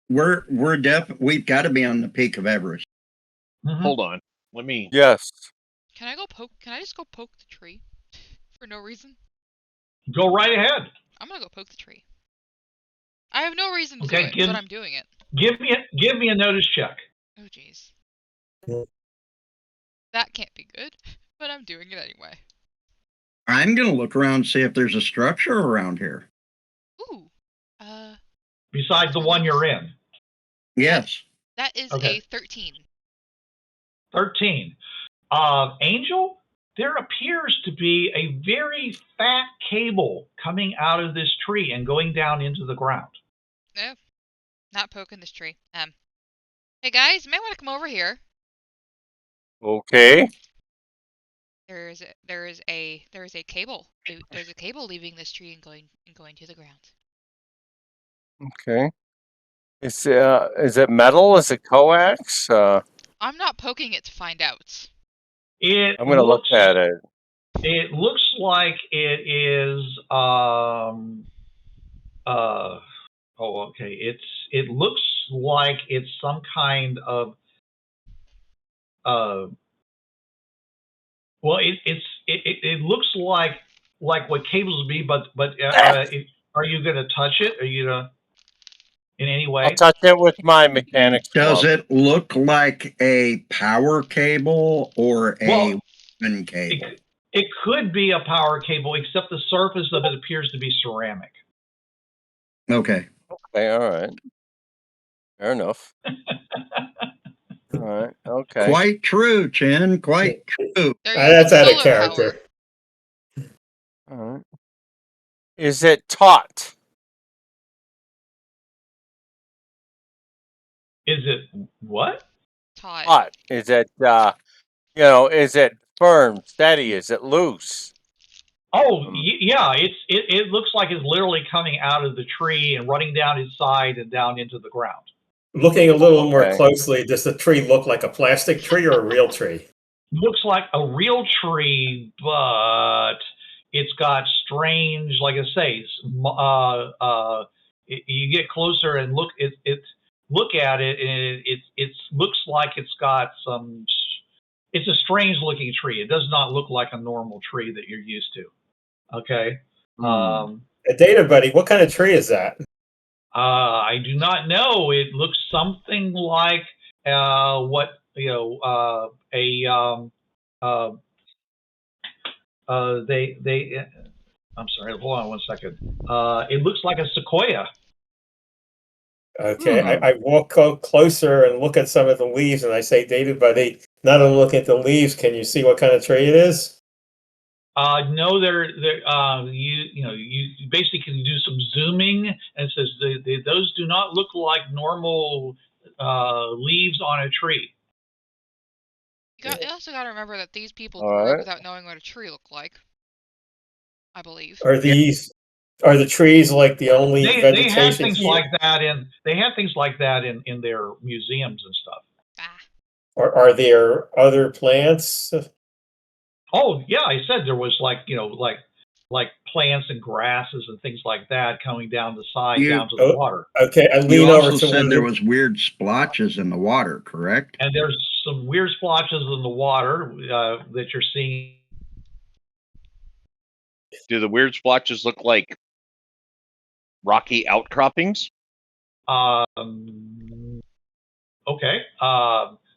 We've got to be on the peak of Everest. Mhm. Hold on. Let me. Yes. Can I just go poke the tree for no reason? Go right ahead. I'm gonna go poke the tree. I have no reason to do Okay, it, but I'm doing it. Give me a notice check. Oh jeez. That can't be good, but I'm doing it anyway. I'm going to look around and see if there's a structure around here. Ooh. Besides the one you're in. Yes. That is Okay. a 13. 13. Angel, there appears to be a very fat cable coming out of this tree and going down into the ground. Yeah. Not poking this tree. Hey guys, you may want to come over here. Okay. There is a cable. There's a cable leaving this tree and going to the ground. Okay. Is it metal? Is it coax? I'm not poking it to find out. I'm gonna look at it. It looks like it is. Okay. It looks like it's some kind of. Well, it looks like what cables would be, but are you going to touch it? Are you gonna in any I'll way? touch it with my mechanics Does glove. it look like a power cable or a Well, wind cable? It could be a power cable, except the surface of it appears to be ceramic. Okay. Okay, all right. Fair enough. All right. Okay. Quite true, Chen. Quite true. They're That's using out of solar character. power. All right. Is it taut? Is it what? Taut. Taut. Is it is it firm, steady? Is it loose? Oh, yeah. It looks like it's literally coming out of the tree and running down its side and down into the ground. Looking a little more Okay. closely, does the tree look like a plastic tree or a real tree? Looks like a real tree, but it's got strange, like I say, you get closer and look at it, and it looks like it's got some. It's a strange looking tree. It does not look like a normal tree that you're used to. Okay. A data buddy, what kind of tree is that? I do not know. It looks something like what they. I'm sorry. Hold on one second. It looks like a sequoia. Okay, I walk closer and look at some of the leaves, and I say, data buddy, not only look at the leaves, can you see what kind of tree it is? No, you basically can do some zooming, and it says those do not look like normal leaves on a tree. You also got to remember that these people All grew up right. without knowing what a tree looked like. I believe. Are the trees like the only They had vegetation things here? like that in their museums and stuff. Ah. Or are there other plants? Oh yeah, I said there was like plants and grasses and things like that coming down the side down to the water. Okay, I You lean over also to said one there of was weird splotches in the water, correct? And there's some weird splotches in the water that you're seeing. Do the weird splotches look like rocky outcroppings? Okay.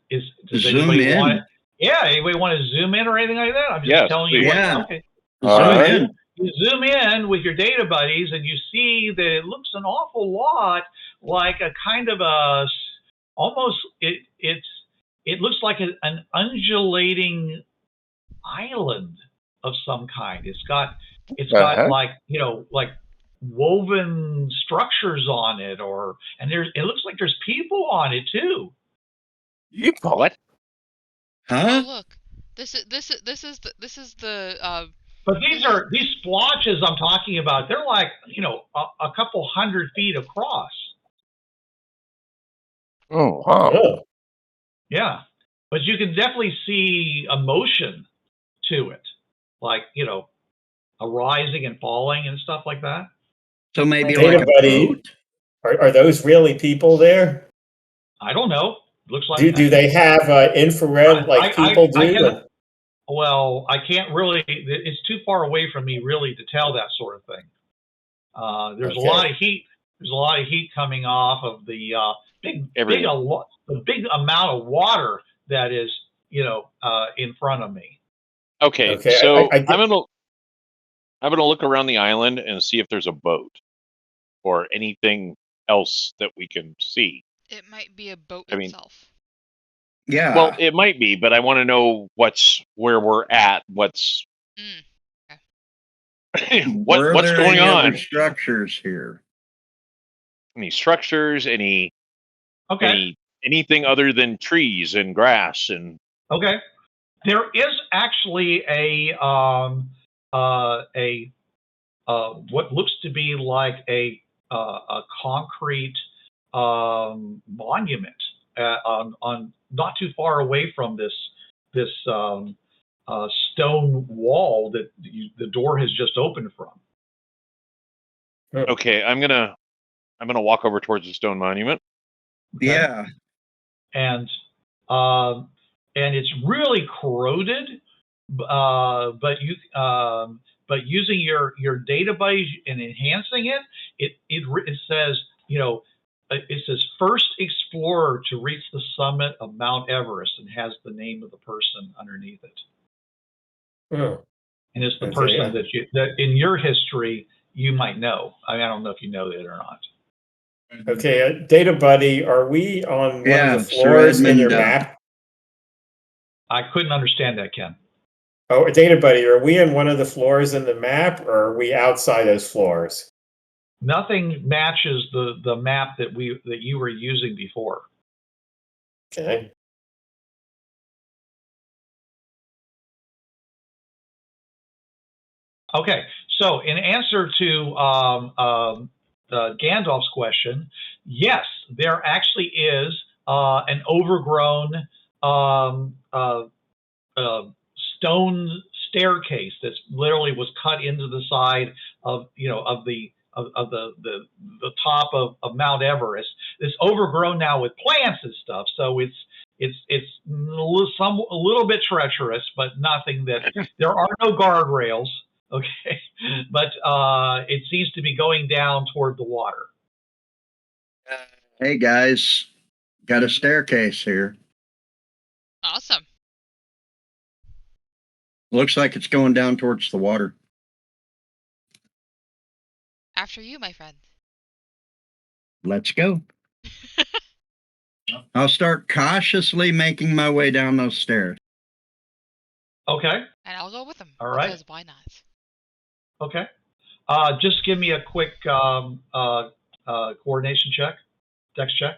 Does Zoom anybody in. want it? Yeah, anybody want to zoom in or anything like that? I'm just Yes, telling you. please. Yeah. Okay. All Zoom right. in. You zoom in with your data buddies, and you see that it looks an awful lot like a kind of a almost it looks like an undulating island of some kind. It's got Uh-huh. like like woven structures on it, and it looks like there's people on it too. What? Huh? Oh look, this is the But these splotches I'm talking about. They're like a couple 100 feet across. Oh wow. Oh, Yeah, but you can definitely see a motion to it, like a rising and falling and stuff like that. So maybe data like a buddy, boat? are those really people there? I don't know. Looks like Do they have infrared like people do? Well, I can't really. It's too far away from me really to tell that sort of thing. There's a lot of heat. There's a lot of heat coming off of the big amount of water that is in front of me. Okay, Okay, so I I'm gonna look around the island and see if there's a boat or anything else that we can see. It might be a boat I mean- itself. Yeah. Well, it might be, but I want to know where we're at. What's Were what's there going any on? other structures here? any structures, Okay. anything other than trees and grass and. Okay. There is actually what looks to be like a concrete monument on not too far away from this stone wall that the door has just opened from. Okay, I'm gonna walk over towards the stone monument. Okay. Yeah. And it's really corroded, but using your database and enhancing it says, it says first explorer to reach the summit of Mount Everest, and has the name of the person underneath it. Oh. And it's the Okay, person that in your history you might know. I mean, I don't know if you know that or not. Okay, Data Buddy, are we on one Yeah, of the Sir floors in your Edmund, map? I couldn't understand that, Ken. Oh, Data Buddy, are we in one of the floors in the map, or are we outside those floors? Nothing matches the map that you were using before. Okay. Okay, so in answer to Gandalf's question, yes, there actually is an overgrown stone staircase that's literally was cut into the side of the top of Mount Everest. It's overgrown now with plants and stuff, so it's a little bit treacherous, but nothing that there are no guardrails. Okay, but it seems to be going down toward the water. hey guys, got a staircase here. Awesome. Looks like it's going down towards the water. After you, my friend. Let's go. I'll start cautiously making my way down those stairs. Okay. And I'll go with them. All right. Because why not? Okay. Just give me a quick coordination check, dex check.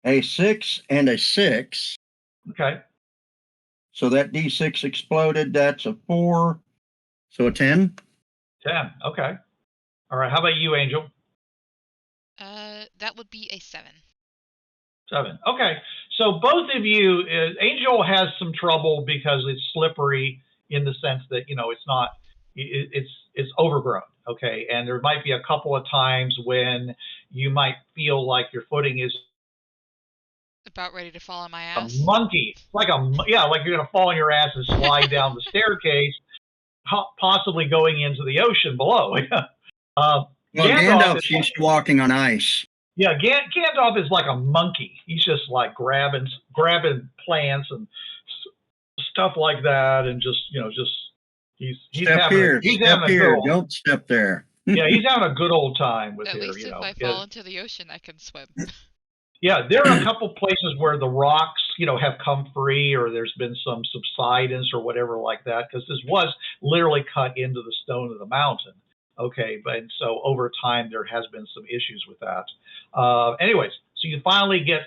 A 6 and a 6. Okay. So that D6 exploded. That's a 4. So a 10. 10. Okay. All right. How about you, Angel? That would be a 7. 7. Okay. So both of you, Angel has some trouble because it's slippery in the sense that, it's not, it's overgrown. Okay. And there might be a couple of times when you might feel like your footing is About ready to fall on my a ass. monkey, like you're going to fall on your ass and slide down the staircase, possibly going into the ocean below. Well, Gandalf's used to walking on ice. Yeah, Gandalf is like a monkey. He's just like grabbing plants and stuff like that, and he's Step here. Don't step there. Yeah, he's having a good old time with At here. least if I fall into the ocean, I can swim. Yeah, there are a couple places where the rocks, have come free, or there's been some subsidence or whatever like that, because this was literally cut into the stone of the mountain. Okay, but so over time there has been some issues with that. Anyways, so you finally get,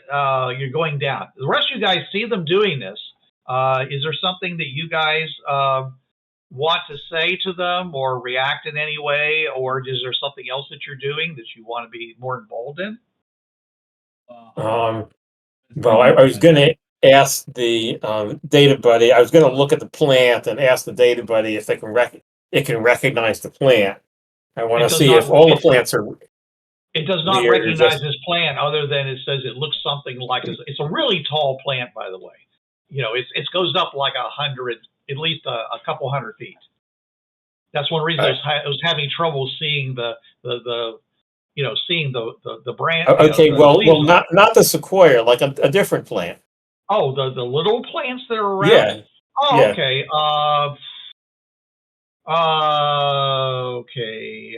you're going down. The rest of you guys see them doing this. Is there something that you guys want to say to them or react in any way, or is there something else that you're doing that you want to be more involved in? Well, I was going to ask the Data Buddy. I was going to look at the plant and ask the Data Buddy if it can recognize the plant. I want to see if all the plants are. It does not recognize this plant, other than it says it looks something like it's a really tall plant, by the way. It goes up like 100, at least a couple hundred feet. That's one reason I was having trouble seeing the branch. Okay, not the sequoia, like a different plant. Oh, the little plants that are around. Yeah. Oh, yeah. Okay. Okay.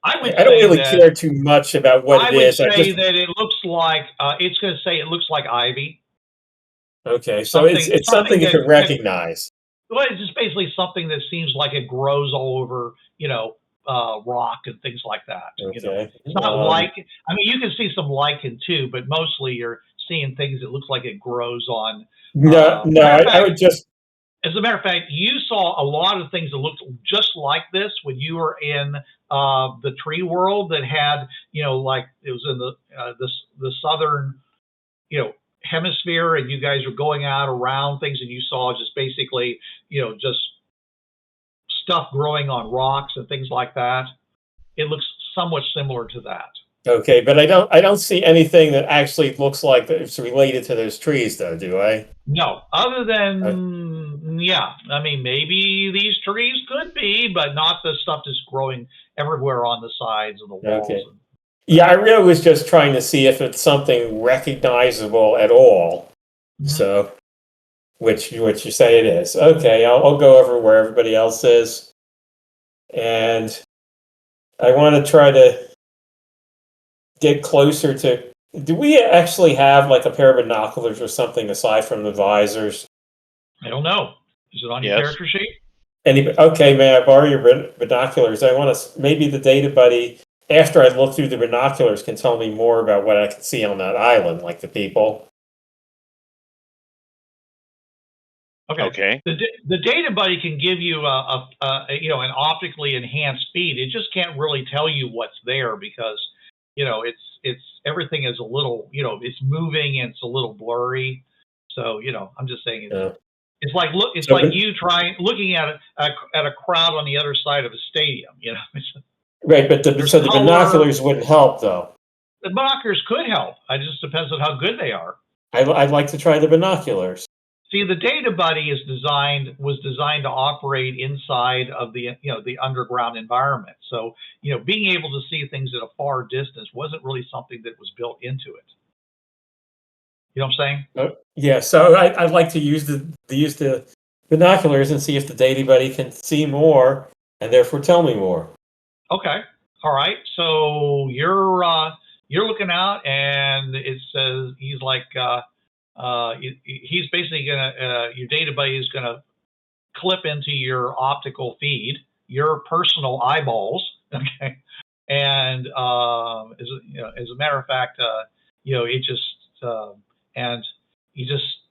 I don't really care too much about what it is. I would say that it looks like it's going to say it looks like ivy. Okay, so it's something you can recognize. Well, it's just basically something that seems like it grows all over, rock and things like that. Okay. It's not I mean, you can see some lichen too, but mostly you're seeing things that looks like it grows on. No, I would just. As a matter of fact, you saw a lot of things that looked just like this when you were in the tree world that had, like it was in the southern, hemisphere, and you guys were going out around things, and you saw just basically, just stuff growing on rocks and things like that. It looks somewhat similar to that. Okay, but I don't see anything that actually looks like it's related to those trees, though, do I? No, other than yeah, I mean, maybe these trees could be, but not the stuff that's growing everywhere on the sides of the walls. Okay. Yeah, I really was just trying to see if it's something recognizable at all. Mm-hmm. So, which you say it is. Okay, I'll go over where everybody else is, and I want to try to get closer to. Do we actually have like a pair of binoculars or something aside from the visors? I don't know. Is it on your character sheet? Okay, may I borrow your binoculars? I want to. Maybe the data buddy, after I look through the binoculars, can tell me more about what I can see on that island, like the people. Okay. The data buddy can give you an optically enhanced feed. It just can't really tell you what's there because it's everything is a little it's moving and it's a little blurry. So I'm just saying it's like you looking at a crowd on the other side of a stadium. Right, but the binoculars wouldn't help though. The binoculars could help. It just depends on how good they are. I'd like to try the binoculars. See, the data buddy was designed to operate inside of the the underground environment. So being able to see things at a far distance wasn't really something that was built into it. You know what I'm saying? Yeah. So I'd like to use the binoculars and see if the data buddy can see more and therefore tell me more. Okay. All right. So you're looking out, and it says he's like. He's basically gonna your data buddy is gonna clip into your optical feed, your personal eyeballs, okay, and as a matter of fact, it just and you just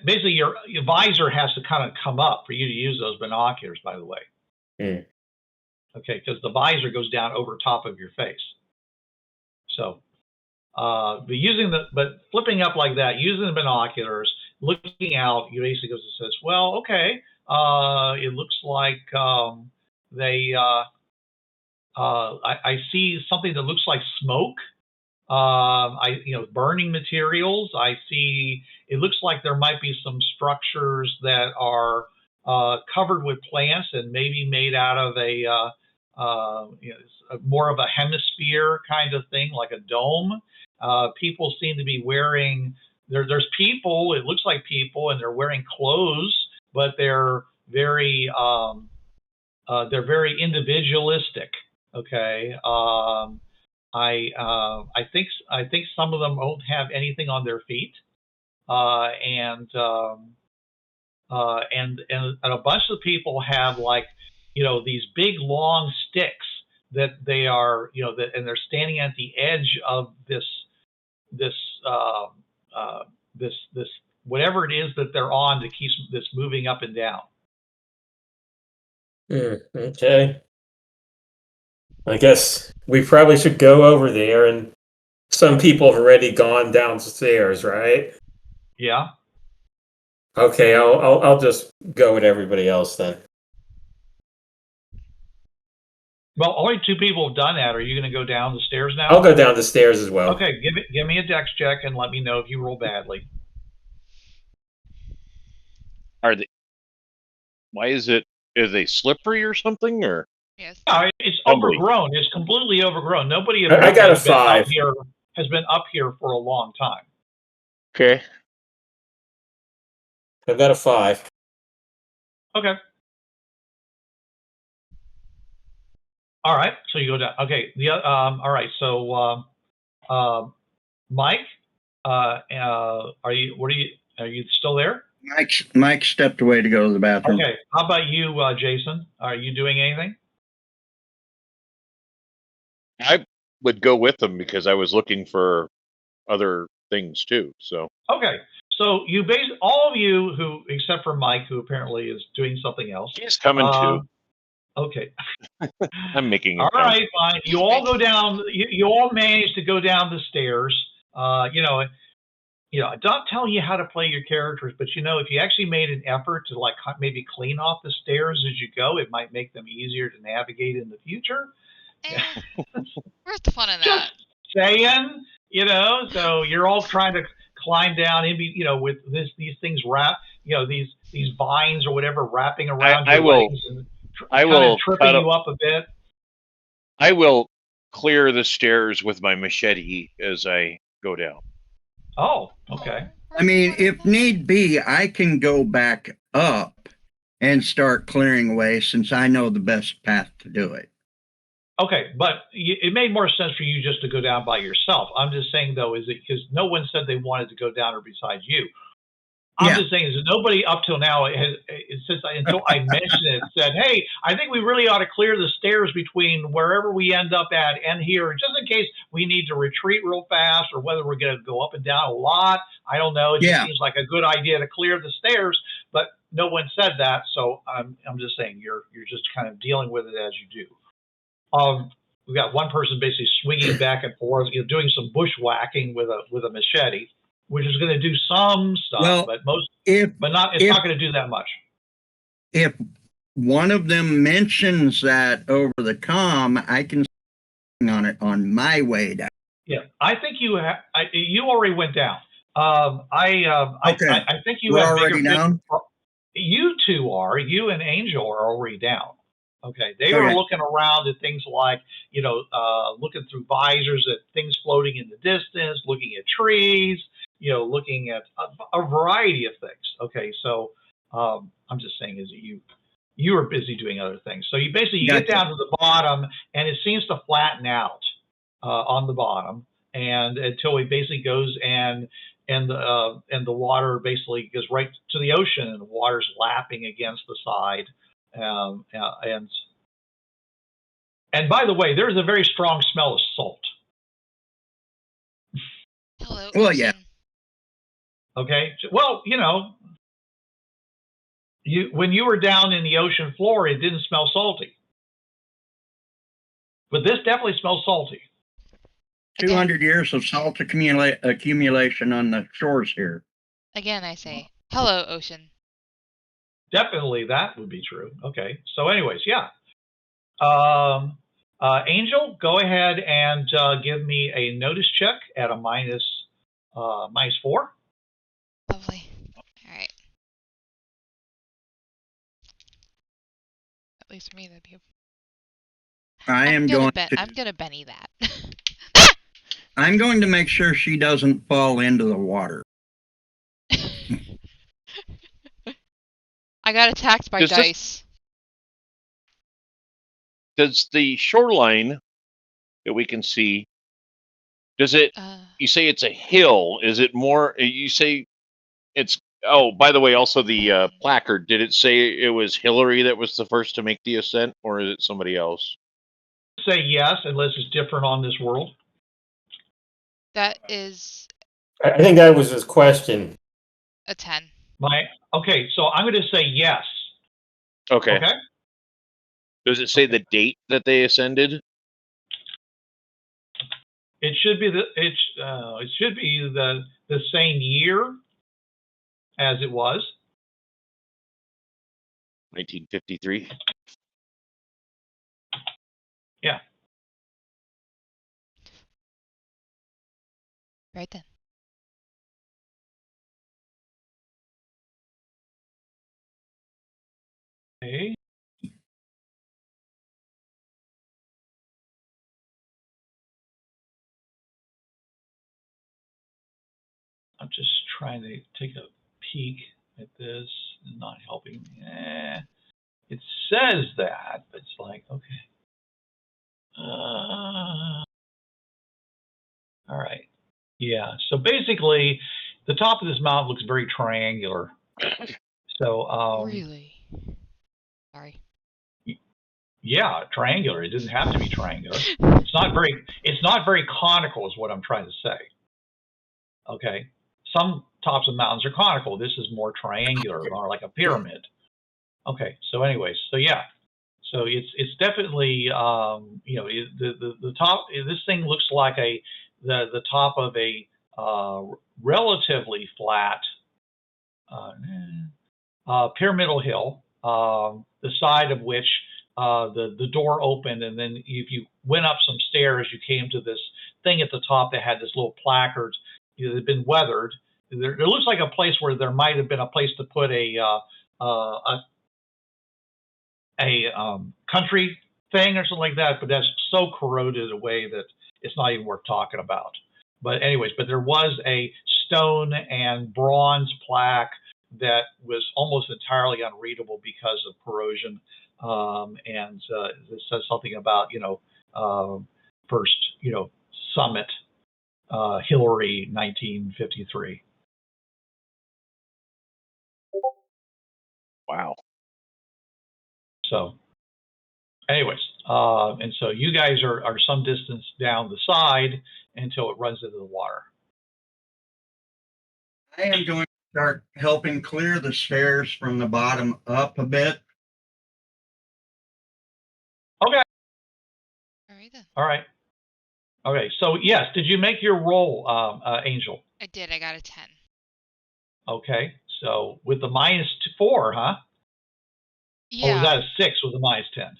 basically your visor has to kind of come up for you to use those binoculars. By the way, okay, because the visor goes down over top of your face, so. But flipping up like that, using the binoculars, looking out, you basically goes and says, well, okay, it looks like I see something that looks like smoke. Burning materials. I see. It looks like there might be some structures that are covered with plants and maybe made out of more of a hemisphere kind of thing, like a dome. People seem to be wearing. There's people. It looks like people, and they're wearing clothes, but they're very individualistic. Okay. I think some of them won't have anything on their feet, and a bunch of people have these big long sticks that they are and they're standing at the edge of this whatever it is that they're on to keep this moving up and down. Okay. I guess we probably should go over there, and some people have already gone downstairs, right? Yeah. Okay, I'll just go with everybody else then. Well, only 2 people have done that. Are you going to go down the stairs now? I'll go down the stairs as well. Okay, give me a dex check and let me know if you roll badly. Why is they slippery or something, or? Yes. No, it's overgrown. It's completely overgrown. Nobody I got a 5. Has been up here for a long time. Okay. I've got a 5. Okay. All right. So you go down. Okay. All right. So, Mike, Are you? Are you still there? Mike stepped away to go to the bathroom. Okay. How about you, Jason? Are you doing anything? I would go with them because I was looking for other things too. So Okay. So all of you who, except for Mike, who apparently is doing something else. he's coming too. Okay. I'm making All it count. right, fine. You all go down. You all manage to go down the stairs. I'm not telling you how to play your characters, but if you actually made an effort to maybe clean off the stairs as you go, it might make them easier to navigate in the future. Where's the fun in that? Just saying, so you're all trying to climb down with these things these vines or whatever wrapping around your legs and kind of tripping you up a bit. I will clear the stairs with my machete as I go down. Oh, okay. I mean, if need be, I can go back up and start clearing away since I know the best path to do it. Okay, but it made more sense for you just to go down by yourself. I'm just saying, though, is it because no one said they wanted to go down or besides you. I'm just saying, is nobody up till now until I mentioned it said, hey, I think we really ought to clear the stairs between wherever we end up at and here, just in case we need to retreat real fast or whether we're going to go up and down a lot. I don't know. It just seems like a good idea to clear the stairs, but no one said that. So I'm just saying you're just kind of dealing with it as you do. We've got one person basically swinging back and forth, doing some bushwhacking with a machete, which is going to do some stuff, but it's not going to do that much. If one of them mentions that over the comm, I can on it on my way down. Yeah, I think you already went down. I think you have already down. You two are. You and Angel are already down. Okay, they were looking around at things like, looking through visors at things floating in the distance, looking at trees, looking at a variety of things. Okay, so I'm just saying is that you were busy doing other things. So you basically get down to the bottom, and it seems to flatten out on the bottom, and until it basically goes and the water basically goes right to the ocean, and the water's lapping against the side. And by the way, there's a very strong smell of salt. Hello. Well, yeah. Okay. Well, when you were down in the ocean floor, it didn't smell salty, but this definitely smells salty. 200 years of salt accumulation on the shores here. Again, I say, hello, ocean. Definitely, that would be true. Okay. So, anyways, yeah. Angel, go ahead and give me a notice check at a -4. Lovely. All right. At least for me, that'd be. I'm gonna Benny that. I'm going to make sure she doesn't fall into the water. I got attacked by dice. Does the shoreline that we can see, does it, you say it's a hill, is it more, you say it's, oh, by the way, also the placard, did it say it was Hillary that was the first to make the ascent, or is it somebody else? Say yes, unless it's different on this world. That is. I think that was his question. A 10. Okay, so I'm going to say yes. Okay. Okay. Does it say the date that they ascended? It should be the same year as it was. 1953. Yeah. Right then. Okay. I'm just trying to take a peek at this. It's not helping me. It says that, but it's like, okay. All right. Yeah. So basically, the top of this mountain looks very triangular. So Really? Sorry. yeah, triangular. It doesn't have to be triangular. It's not very conical, is what I'm trying to say. Okay. Some tops of mountains are conical. This is more triangular, or like a pyramid. Okay. So anyways, so yeah. So it's definitely the top. This thing looks like the top of a relatively flat pyramidal hill, the side of which the door opened, and then if you went up some stairs, you came to this thing at the top that had this little placard that had been weathered. There looks like a place where there might have been a place to put a country thing or something like that, but that's so corroded away that it's not even worth talking about. But anyways, but there was a stone and bronze plaque that was almost entirely unreadable because of corrosion. And it says something about, first, summit, Hillary, 1953. Wow. So anyways, and so you guys are some distance down the side until it runs into the water. I am going to start helping clear the stairs from the bottom up a bit. Okay. All right then. All right. Okay. So yes, did you make your roll, Angel? I did. I got a 10. Okay. So with the -4, huh? Yeah. Or was that a 6 with a -10?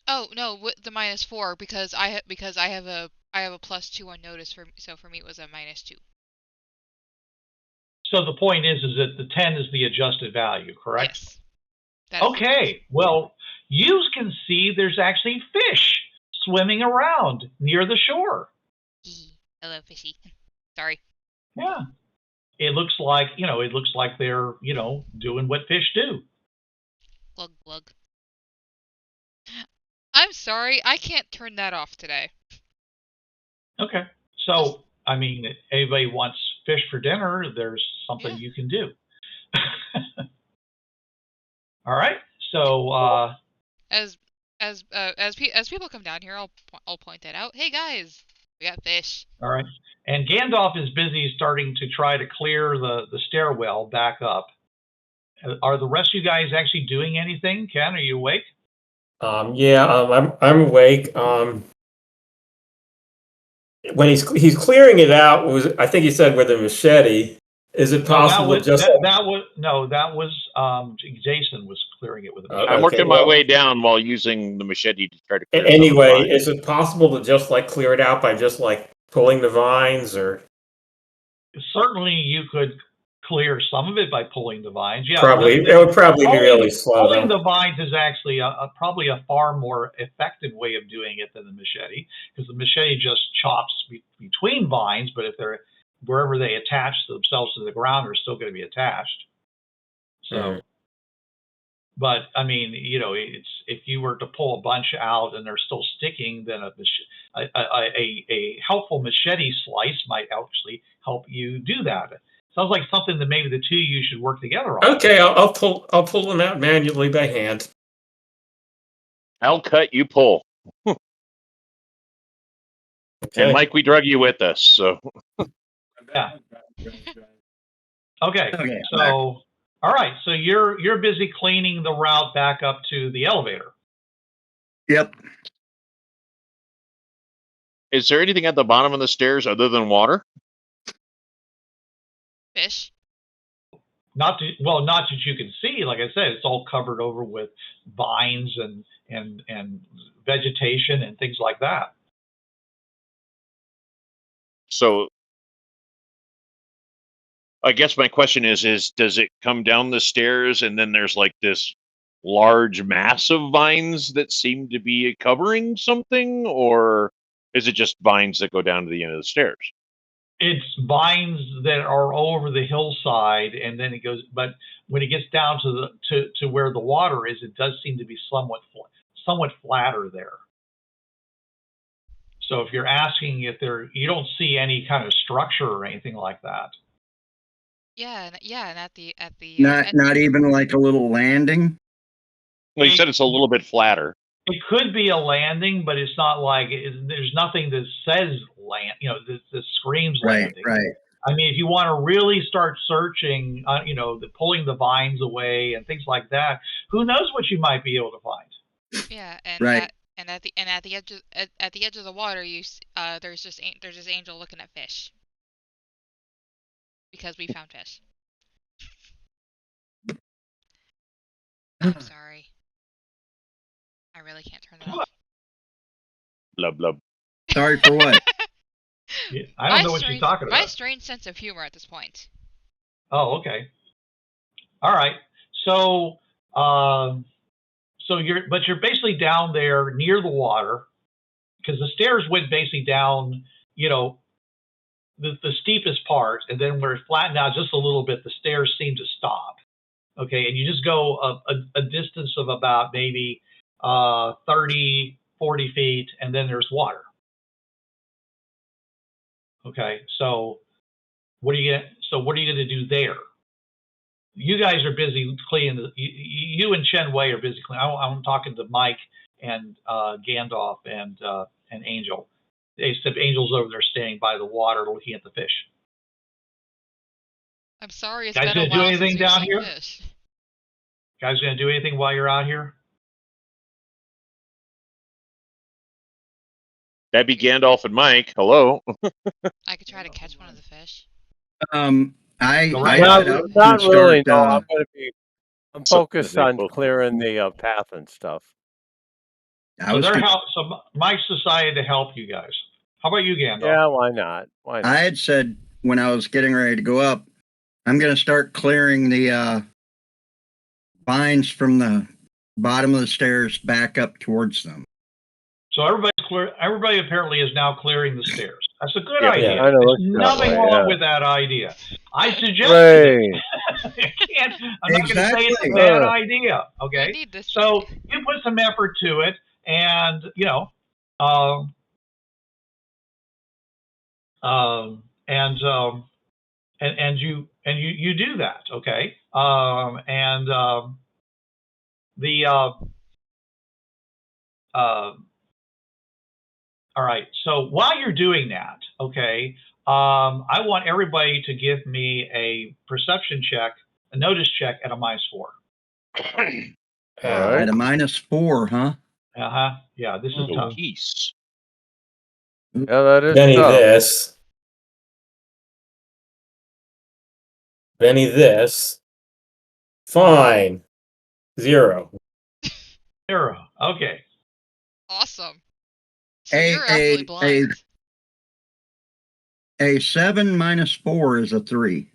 Oh no, with the -4 because I have a +2 on notice so for me it was a -2. So the point is that the 10 is the adjusted value, correct? Yes. That is Okay. Well, you can see there's actually fish swimming around near the shore. Hello, fishy. Sorry. Yeah. It looks like, they're, doing what fish do. Glug glug. I'm sorry, I can't turn that off today. Okay. So, I mean, if anybody wants fish for dinner, there's something you can do. All right. So, as people come down here, I'll point that out. Hey guys, we got fish. All right. And Gandalf is busy starting to try to clear the stairwell back up. Are the rest of you guys actually doing anything? Ken, are you awake? I'm awake. When he's clearing it out, I think he said with a machete. Is it possible that was Jason was clearing it with a machete. I'm working my way down while using the machete to try to clear anyway, is it possible to just clear it out by just pulling the vines, or? Certainly you could clear some of it by pulling the vines. Yeah, it would probably be really slow. Pulling the vines is actually probably a far more effective way of doing it than the machete, because the machete just chops between vines, but if they're wherever they attach themselves to the ground, are still going to be attached. So, but I mean, it's if you were to pull a bunch out and they're still sticking, then a helpful machete slice might actually help you do that. Sounds like something that maybe the two of you should work together on. Okay, I'll pull them out manually by hand. I'll cut, you pull. Okay. And Mike, we drug you with us, so. Yeah. Okay. So, all right. So you're busy cleaning the route back up to the elevator. Yep. Is there anything at the bottom of the stairs other than water? Fish. Not that you can see. Like I said, it's all covered over with vines and vegetation and things like that. So I guess my question is does it come down the stairs and then there's this large mass of vines that seem to be covering something, or is it just vines that go down to the end of the stairs? It's vines that are all over the hillside, and then it goes. But when it gets down to where the water is, it does seem to be somewhat flatter there. So if you're asking if you don't see any kind of structure or anything like that. Yeah, and at the Not even like a little landing. Well, you said it's a little bit flatter. It could be a landing, but it's not like there's nothing that says land. You know, that screams landing. Right. I mean, if you want to really start searching, pulling the vines away and things like that, who knows what you might be able to find? Yeah, and Right. at the edge of the water, there's just Angel looking at fish because we found fish. I'm sorry. I really can't turn it off. Blub blub. Sorry for what? Yeah, I don't know what you're talking about. My strange sense of humor at this point. Oh, okay. All right. So, you're basically down there near the water because the stairs went basically down, the steepest part, and then where it flattened out just a little bit, the stairs seem to stop. Okay, and you just go a distance of about maybe 30, 40 feet, and then there's water. Okay, so what are you gonna do there? You guys are busy cleaning. You and Chen Wei are busy cleaning. I'm talking to Mike and Gandalf and Angel. Except Angel's over there standing by the water looking at the fish. I'm sorry, it's guys been a gonna do while anything since we've down seen here? fish. Guys gonna do anything while you're out here? That'd be Gandalf and Mike. Hello. I could try to catch one of the fish. Not really. No, I'm focused on clearing the path and stuff. So Mike's decided to help you guys. How about you, Gandalf? Yeah, why not? Why not? I had said when I was getting ready to go up, I'm going to start clearing the vines from the bottom of the stairs back up towards them. So everybody apparently is now clearing the stairs. That's a good Yeah, idea. yeah, I know, There's nothing wrong with that idea. I suggested it. I'm not going to say it's a bad idea. Okay. So you put some effort to it, and you do that. Okay. All right. So while you're doing that, okay, I want everybody to give me a perception check, a notice check at a -4. All right. At a -4, huh? Yeah, this is tough. Peace. Yeah, that is Benny tough. this. Benny this. Fine. 0. 0. Okay. Awesome. So you're absolutely blind. A 7 -4 is a 3.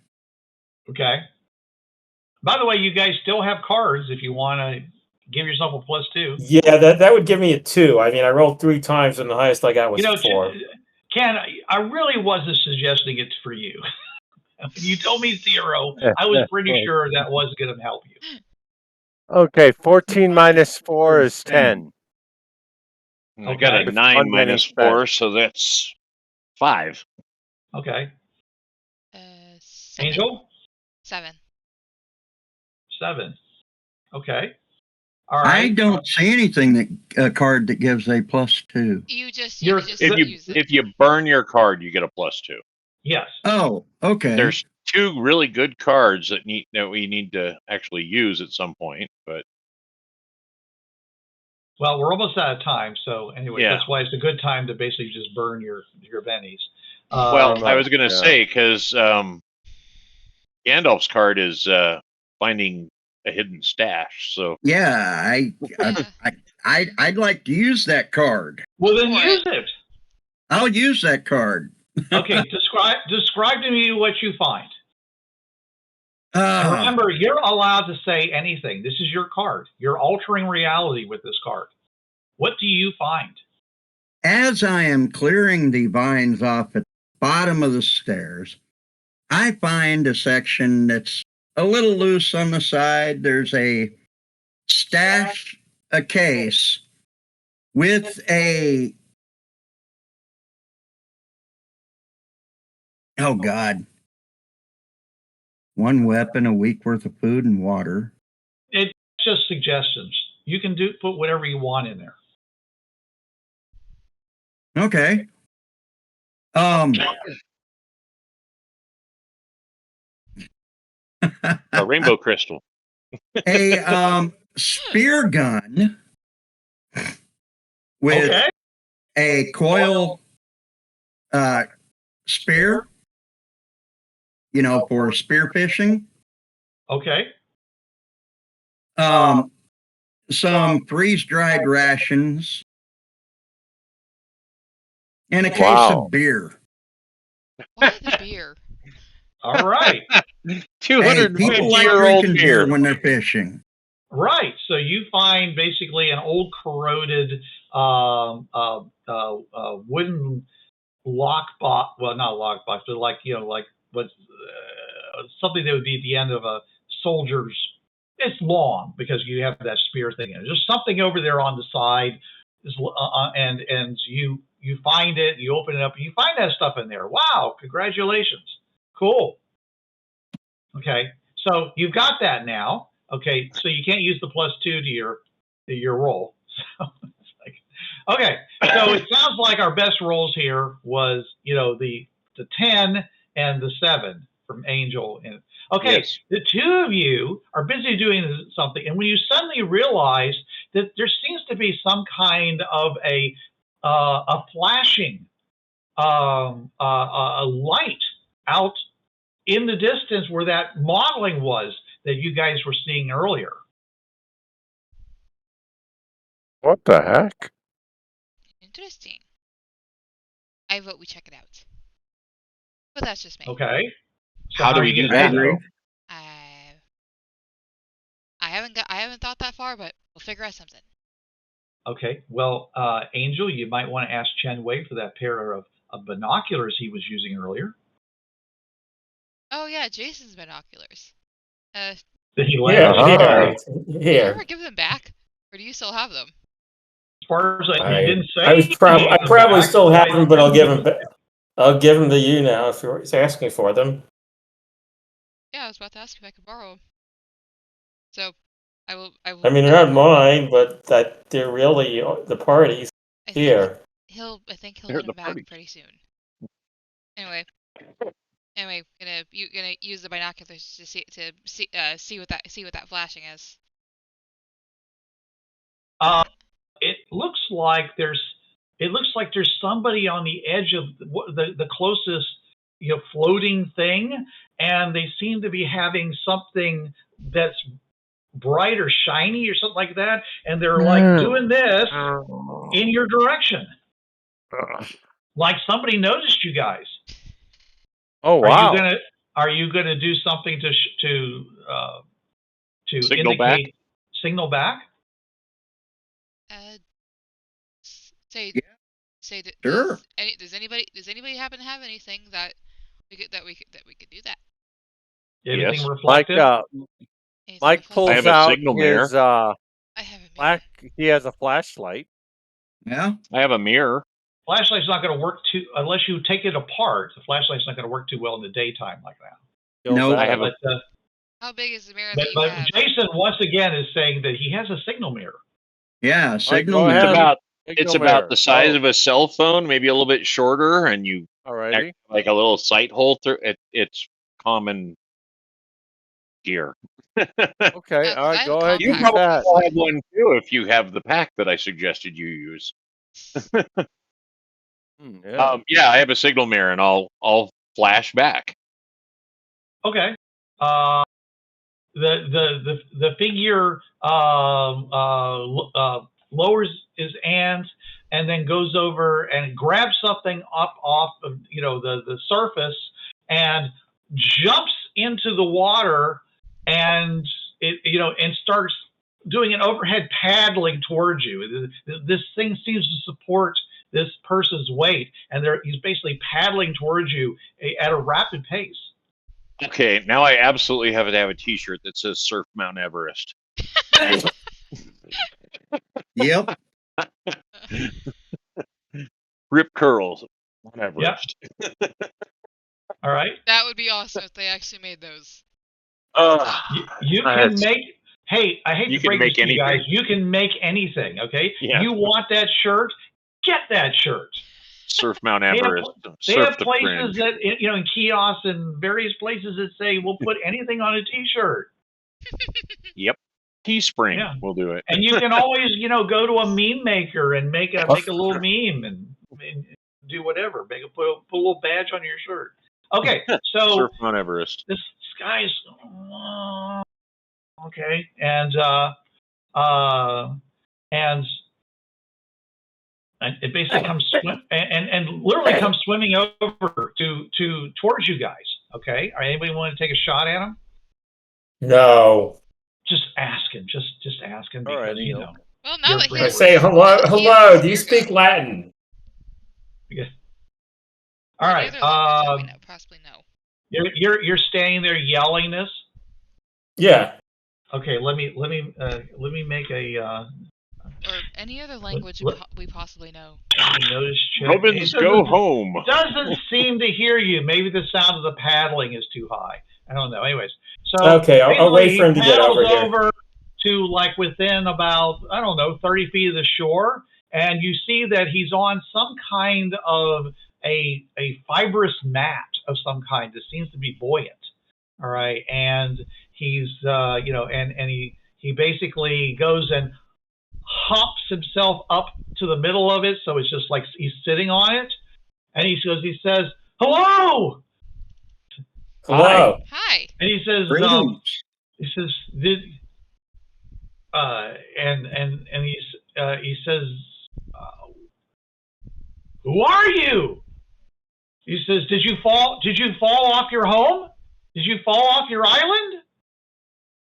Okay. By the way, you guys still have cards if you want to give yourself a +2. Yeah, that would give me a 2. I mean, I rolled 3 times and the highest I got was 4. Ken, I really wasn't suggesting it's for you. You told me 0. I was pretty sure that was going to help you. Okay, 14 -4 is 10. I got a 9 -4, so that's 5. Okay. 7. Angel? 7. 7. Okay. All right. I don't see anything a card that gives a +2. If you burn your card, you get a +2. Yes. Oh, okay. There's 2 really good cards that we need to actually use at some point, but well, we're almost out of time, so anyway, yeah. That's why it's a good time to basically just burn your bennies. Well, I was going to say because Gandalf's card is finding a hidden stash. So yeah, I'd like to use that card. Well, then use it. I'll use that card. Okay, describe to me what you find. And remember, you're allowed to say anything. This is your card. You're altering reality with this card. What do you find? As I am clearing the vines off at the bottom of the stairs, I find a section that's a little loose on the side. There's a case with a Oh, God. 1 weapon, a week worth of food and water. It's just suggestions. You can put whatever you want in there. Okay. A rainbow crystal. A spear gun with Okay. a coil spear, for spear fishing. Okay. Some freeze-dried rations and a case Wow. of beer. Why the beer? All right. Hey, 250 people like year old drinking beer when they're fishing. Right. So you find basically an old corroded wooden lockbox. Well, not lockbox, but like what's something that would be at the end of a soldier's. It's long because you have that spear thing in it. There's something over there on the side, and you find it, you open it up, and you find that stuff in there. Wow! Congratulations. Cool. Okay. So you've got that now. Okay. So you can't use the +2 to your roll. So it's like, okay. So it sounds like our best rolls here was, the 10 and the 7 from Angel. And okay, Yes. the two of you are busy doing something, and when you suddenly realize that there seems to be some kind of a flashing a light out in the distance where that modeling was that you guys were seeing earlier. What the heck? Interesting. I vote we check it out. But that's just me. Okay. So How do we do that? agree. I haven't thought that far, but we'll figure out something. Okay. Well, Angel, you might want to ask Chen Wei for that pair of binoculars he was using earlier. Oh yeah, Jason's binoculars. That he Yeah, lent. Did you here. ever give them back, or do you still have them? As far as I he didn't say, I probably still have them, but I'll give them. I'll give them to you now if you're asking for them. Yeah, I was about to ask if I could borrow them. So, I will. I mean, they're not mine, but that they're really the party's here. I think he'll They're get the them back party. pretty soon. Anyway, gonna use the binoculars to see what that flashing is. it looks like there's somebody on the edge of the closest floating thing, and they seem to be having something that's bright or shiny or something like that, and they're like doing this in your direction, like somebody noticed you guys. Oh wow! Are you gonna do something to Signal back? Signal back? Say that. Sure. Does anybody happen to have anything that we could do that? Anything Yes. reflective? Mike I pulls have a out signal mirror. his I have a mirror. he has a flashlight. Yeah. I have a mirror. Flashlight's not going to work unless you take it apart. The flashlight's not going to work too well in the daytime like that. No. I have But, How big is the mirror but, that you but have? Jason once again is saying that he has a signal mirror. Yeah, signal go mirror. ahead. It's about the size of a cell phone, maybe a little bit shorter, and you Alrighty. act like a little sight hole through it. It's common gear. Okay. All right. Go ahead. You Use probably that. will have one too if you have the pack that I suggested you use. Yeah. Yeah, I have a signal mirror, and I'll flash back. Okay. The figure lowers his hands and then goes over and grabs something up off of the surface and jumps into the water and and starts doing an overhead paddling towards you. This thing seems to support this person's weight, and he's basically paddling towards you at a rapid pace. Okay, now I absolutely have to have a T-shirt that says "Surf Mount Everest." Yep. Rip curls, Mount Everest. Yep. All right. That would be awesome if they actually made those. You can make. Hey, I hate You to can break make this to you guys. anything. You can make anything. Okay. Yeah. You want that shirt? Get that shirt. Surf Mount They have, Everest. they Surf have the places Fringe. that in kiosks and various places that say we'll put anything on a T-shirt. Yep. Teespring Yeah. will do it. And you can always go to a meme maker and make a little meme and do whatever. Put a little badge on your shirt. Okay, so Surf Mount Everest. this guy's okay, and it basically comes and literally comes swimming over towards you guys. Okay, anybody want to take a shot at him? No. Just ask him. Just ask him because Alrighty, you know. Well, now that I he's say hello. now that he Hello. is Do you Spear speak Goat, Latin? Yeah. All any right. other language that we know, possibly know. You're standing there yelling this. Yeah. Okay. Let me make a. Or any other language we possibly know. Notice check. Romans, go home. Doesn't seem to hear you. Maybe the sound of the paddling is too high. I don't know. Anyways, so Okay, I'll wait for him to get over paddles here. over to like within about 30 feet of the shore, and you see that he's on some kind of a fibrous mat of some kind that seems to be buoyant. All right, and he's and he basically goes and hops himself up to the middle of it, so it's just like he's sitting on it, and he says, "Hello." Hello. Hi. And he says, did he says, who are you? He says, did you fall off your home? Did you fall off your island?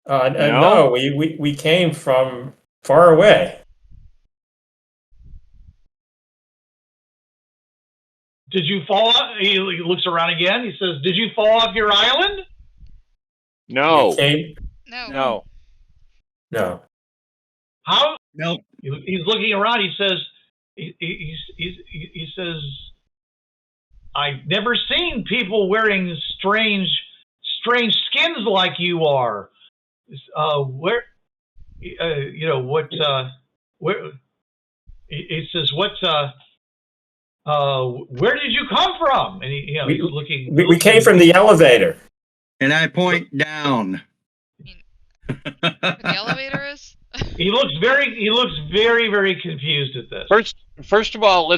No, we came from far away. Did you fall off? He looks around again. He says, did you fall off your island? No. No. No. How? No. He's looking around. He says, he says, I've never seen people wearing strange skins like you are. Where, where? He says, what? Where did you come from? And he's looking. We came from the elevator. And I point down. Where the elevator is? He looks very, very confused at this. First of all,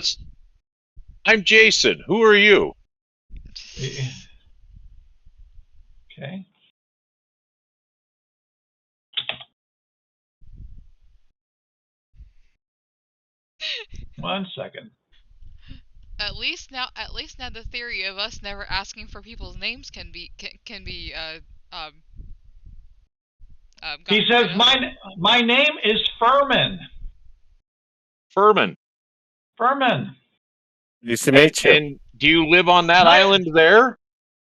I'm Jason. Who are you? Okay. One second. At least now the theory of us never asking for people's names can be He says, my name is Furman. Furman. Nice to meet you. And do you live on that island there?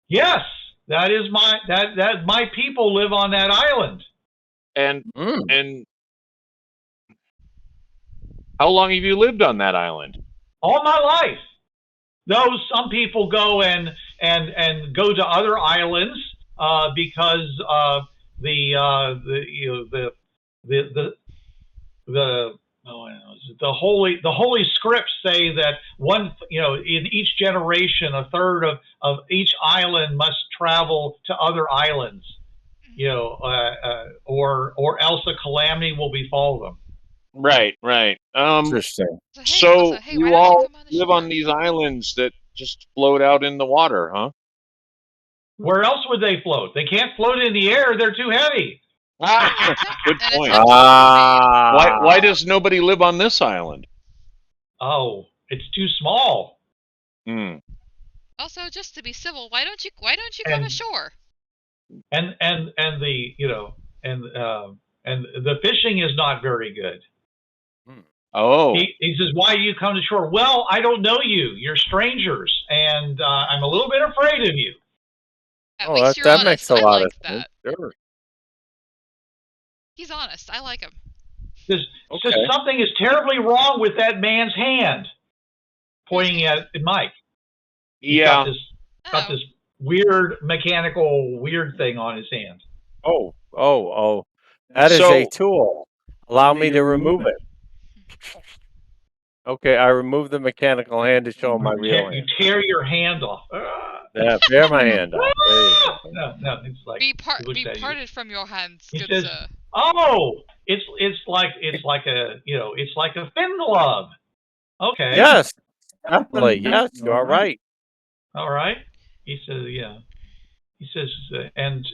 Yes, that is my people live on that island. And how long have you lived on that island? All my life. Though some people go and go to other islands because the holy scripts say that in each generation a third of each island must travel to other islands, or else a calamity will befall them. Right. Interesting. So you all live on these islands that just float out in the water, huh? Where else would they float? They can't float in the air. They're too heavy. Good point. Ah. Why does nobody live on this island? Oh, it's too small. Also, just to be civil, why don't you come ashore? And the fishing is not very good. Oh. He says, why do you come to shore? Well, I don't know you. You're strangers, and I'm a little bit afraid of you. At least you're honest. Makes a lot of that. sense. Sure. He's honest. I like him. Says something is terribly wrong with that man's hand, pointing at Mike. Yeah. Got this weird mechanical weird thing on his hand. Oh. That is a tool. Allow me to remove it. Okay, I remove the mechanical hand to show my real You hand. tear your hand off. Yeah, tear my hand off. There you go. No, it's like Be he looks at you. parted from your hands, He good says, sir. "Oh, it's like a it's like a fin glove." Okay. Yes, definitely. Yes, you are right. All right. He says, yeah. He says, and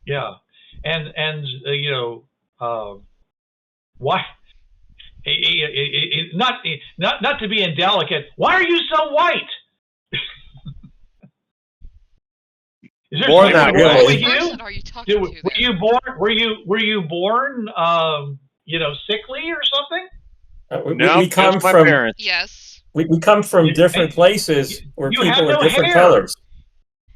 yeah, and why? Not to be indelicate. Why are you so white? Is there More something not wrong really. with What you? person are you talking to Were there? you born? Were you born? Sickly or something? No, We come just my from parents. Yes. we come from different places where You have people are no different hair. colors.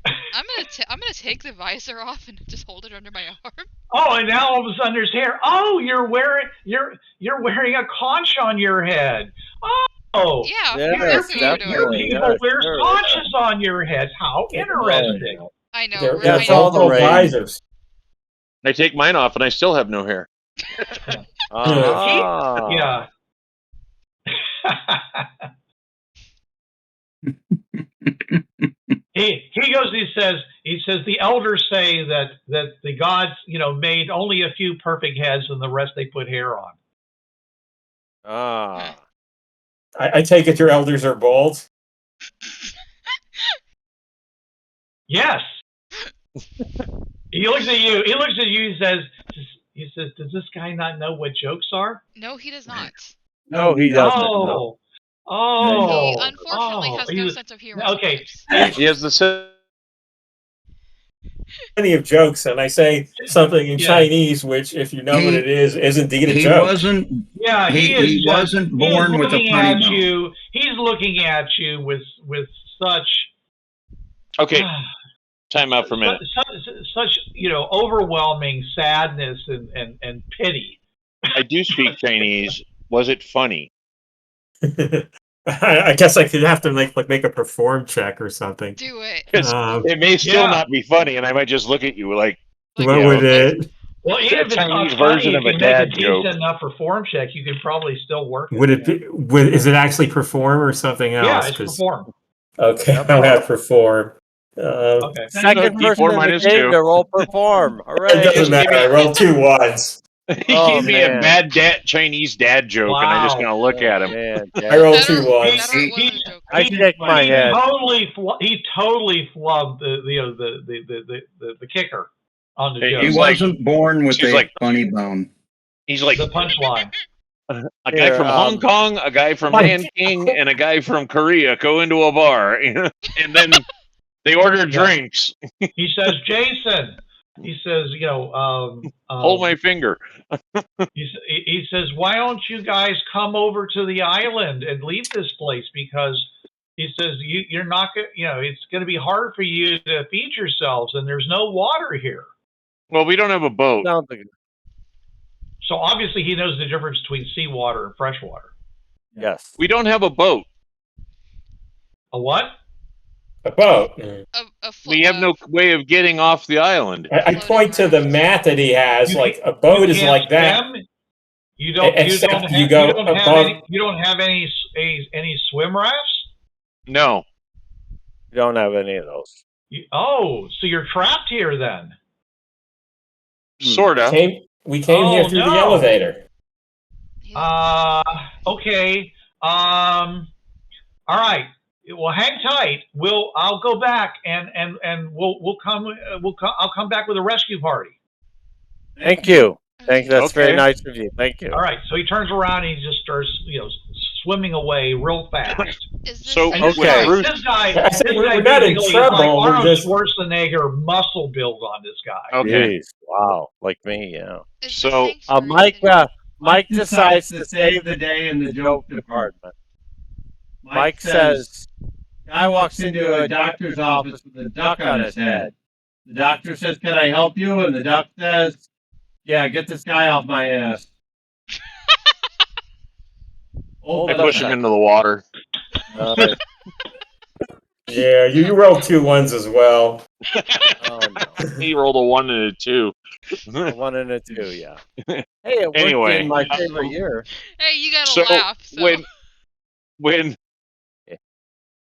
I'm gonna take the visor off and just hold it under my arm. Oh, and now all of a sudden there's hair. Oh, you're wearing a conch on your head. Oh, Yeah, Yes, exactly what you're your doing. definitely. people Yes, wear sure. conches on your head. How interesting. I know. They're, Right? they're I all know. the multiple rage. visors. I take mine off, and I still have no hair. Ah. Yeah. he goes. He says the elders say that the gods made only a few perfect heads and the rest they put hair on. Ah. I take it your elders are bald. Yes. He looks at you. He looks at you. He says, "Does this guy not know what jokes are?" No, he does not. No, he doesn't. No. He unfortunately has no sense of humor. Okay. Sometimes. He has the Plenty of jokes, and I say something in Yeah. Chinese, which, if you know what it is indeed a He joke. wasn't. Yeah, He wasn't born with a looking funny at bone. you. He's looking at you with such. Okay, time out for a minute. Such overwhelming sadness and pity. I do speak Chinese. Was it funny? I guess I could have to make a perform check or something. Do it. It may still not be funny, and I might just look at you like, What would it? Well, even if it's Chinese not funny, version if of a you dad make a joke. decent enough perform check, you can probably still work it. Would it be? Is it actually perform or something else? Yeah, it's 'Cause- perform. Okay, I'll have perform. Okay. Second person in the game to roll perform. It Hooray. doesn't matter. I rolled 2 ones. He Oh, gave me a man. bad Chinese dad joke, and I just kind of look at him. Man, I rolled 2 ones. I shake my head. He totally flubbed the kicker on the Hey, joke. He He's like- wasn't born with she's a like- funny bone. He's like The punchline. a guy from Hong Kong, a guy from Nanking, and a guy from Korea go into a bar, and then they order drinks. He says, Jason. He says, Hold my finger. he says, why don't you guys come over to the island and leave this place? Because he says you're not going. It's going to be hard for you to feed yourselves, and there's no water here. Well, we don't have a boat. So obviously he knows the difference between seawater and freshwater. Yes. We don't have a boat. A what? A boat. We have no way of getting off the island. I point to the map that he has. Like a boat is like that. Swim? You don't Except have, you go don't have above. any, you don't have any swim rafts? No. We don't have any of those. So you're trapped here then? Sorta. We came here through the elevator. Okay. All right. Well, hang tight. I'll go back and we'll come. I'll come back with a rescue party. Thank you. That's very Okay. nice of you. Thank you. All right. So he turns around and he just starts, swimming away real fast. So And this okay. guy I said we're not in basically is trouble, like we're Arnold just- Schwarzenegger muscle build on this guy. Okay. Jeez. Wow. Like me, yeah. So Mike decides to save the day in the joke department. Mike says, guy walks into a doctor's office with a duck on his head. The doctor says, can I help you? And the duck says, yeah, get this guy off my ass. I push him into the water. Yeah, you rolled 2 1s as well. Oh no. He rolled a 1 and a 2. A 1 and a 2, yeah. Hey, it worked Anyway, in my favorite year. Hey, you gotta So laugh. So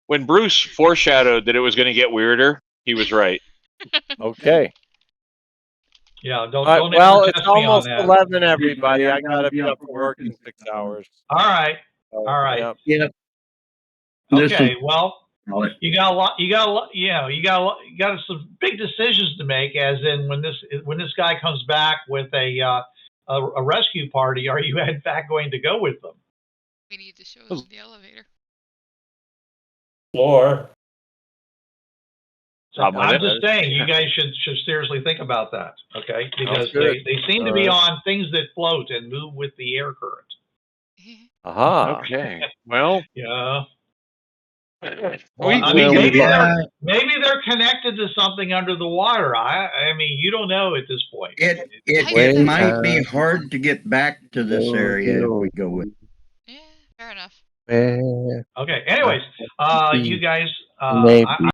when Bruce foreshadowed that it was going to get weirder, he was right. Okay. Yeah, don't All right, don't well, ever it's test me on almost that. 11, everybody. I gotta be up for work in 6 hours. All right. So, All right. yep. Yeah. This Okay. is Well, you got a lot. You got a lot. You know, you got some big decisions to make. As in, when this guy comes back with a rescue party, are you in fact going to go with them? we need to show them the elevator. Floor. Problem with I'm it. just saying, you guys should seriously think about that, okay? Because good. they seem to be on things that float and move with the air current. Aha. Okay. Well, Yeah. we, I we mean, can- maybe they're connected to something under the water. I mean, you don't know at this point. It might be hard to get back to this area if we go with. Yeah, fair enough. Okay. Anyways, you guys, Maybe.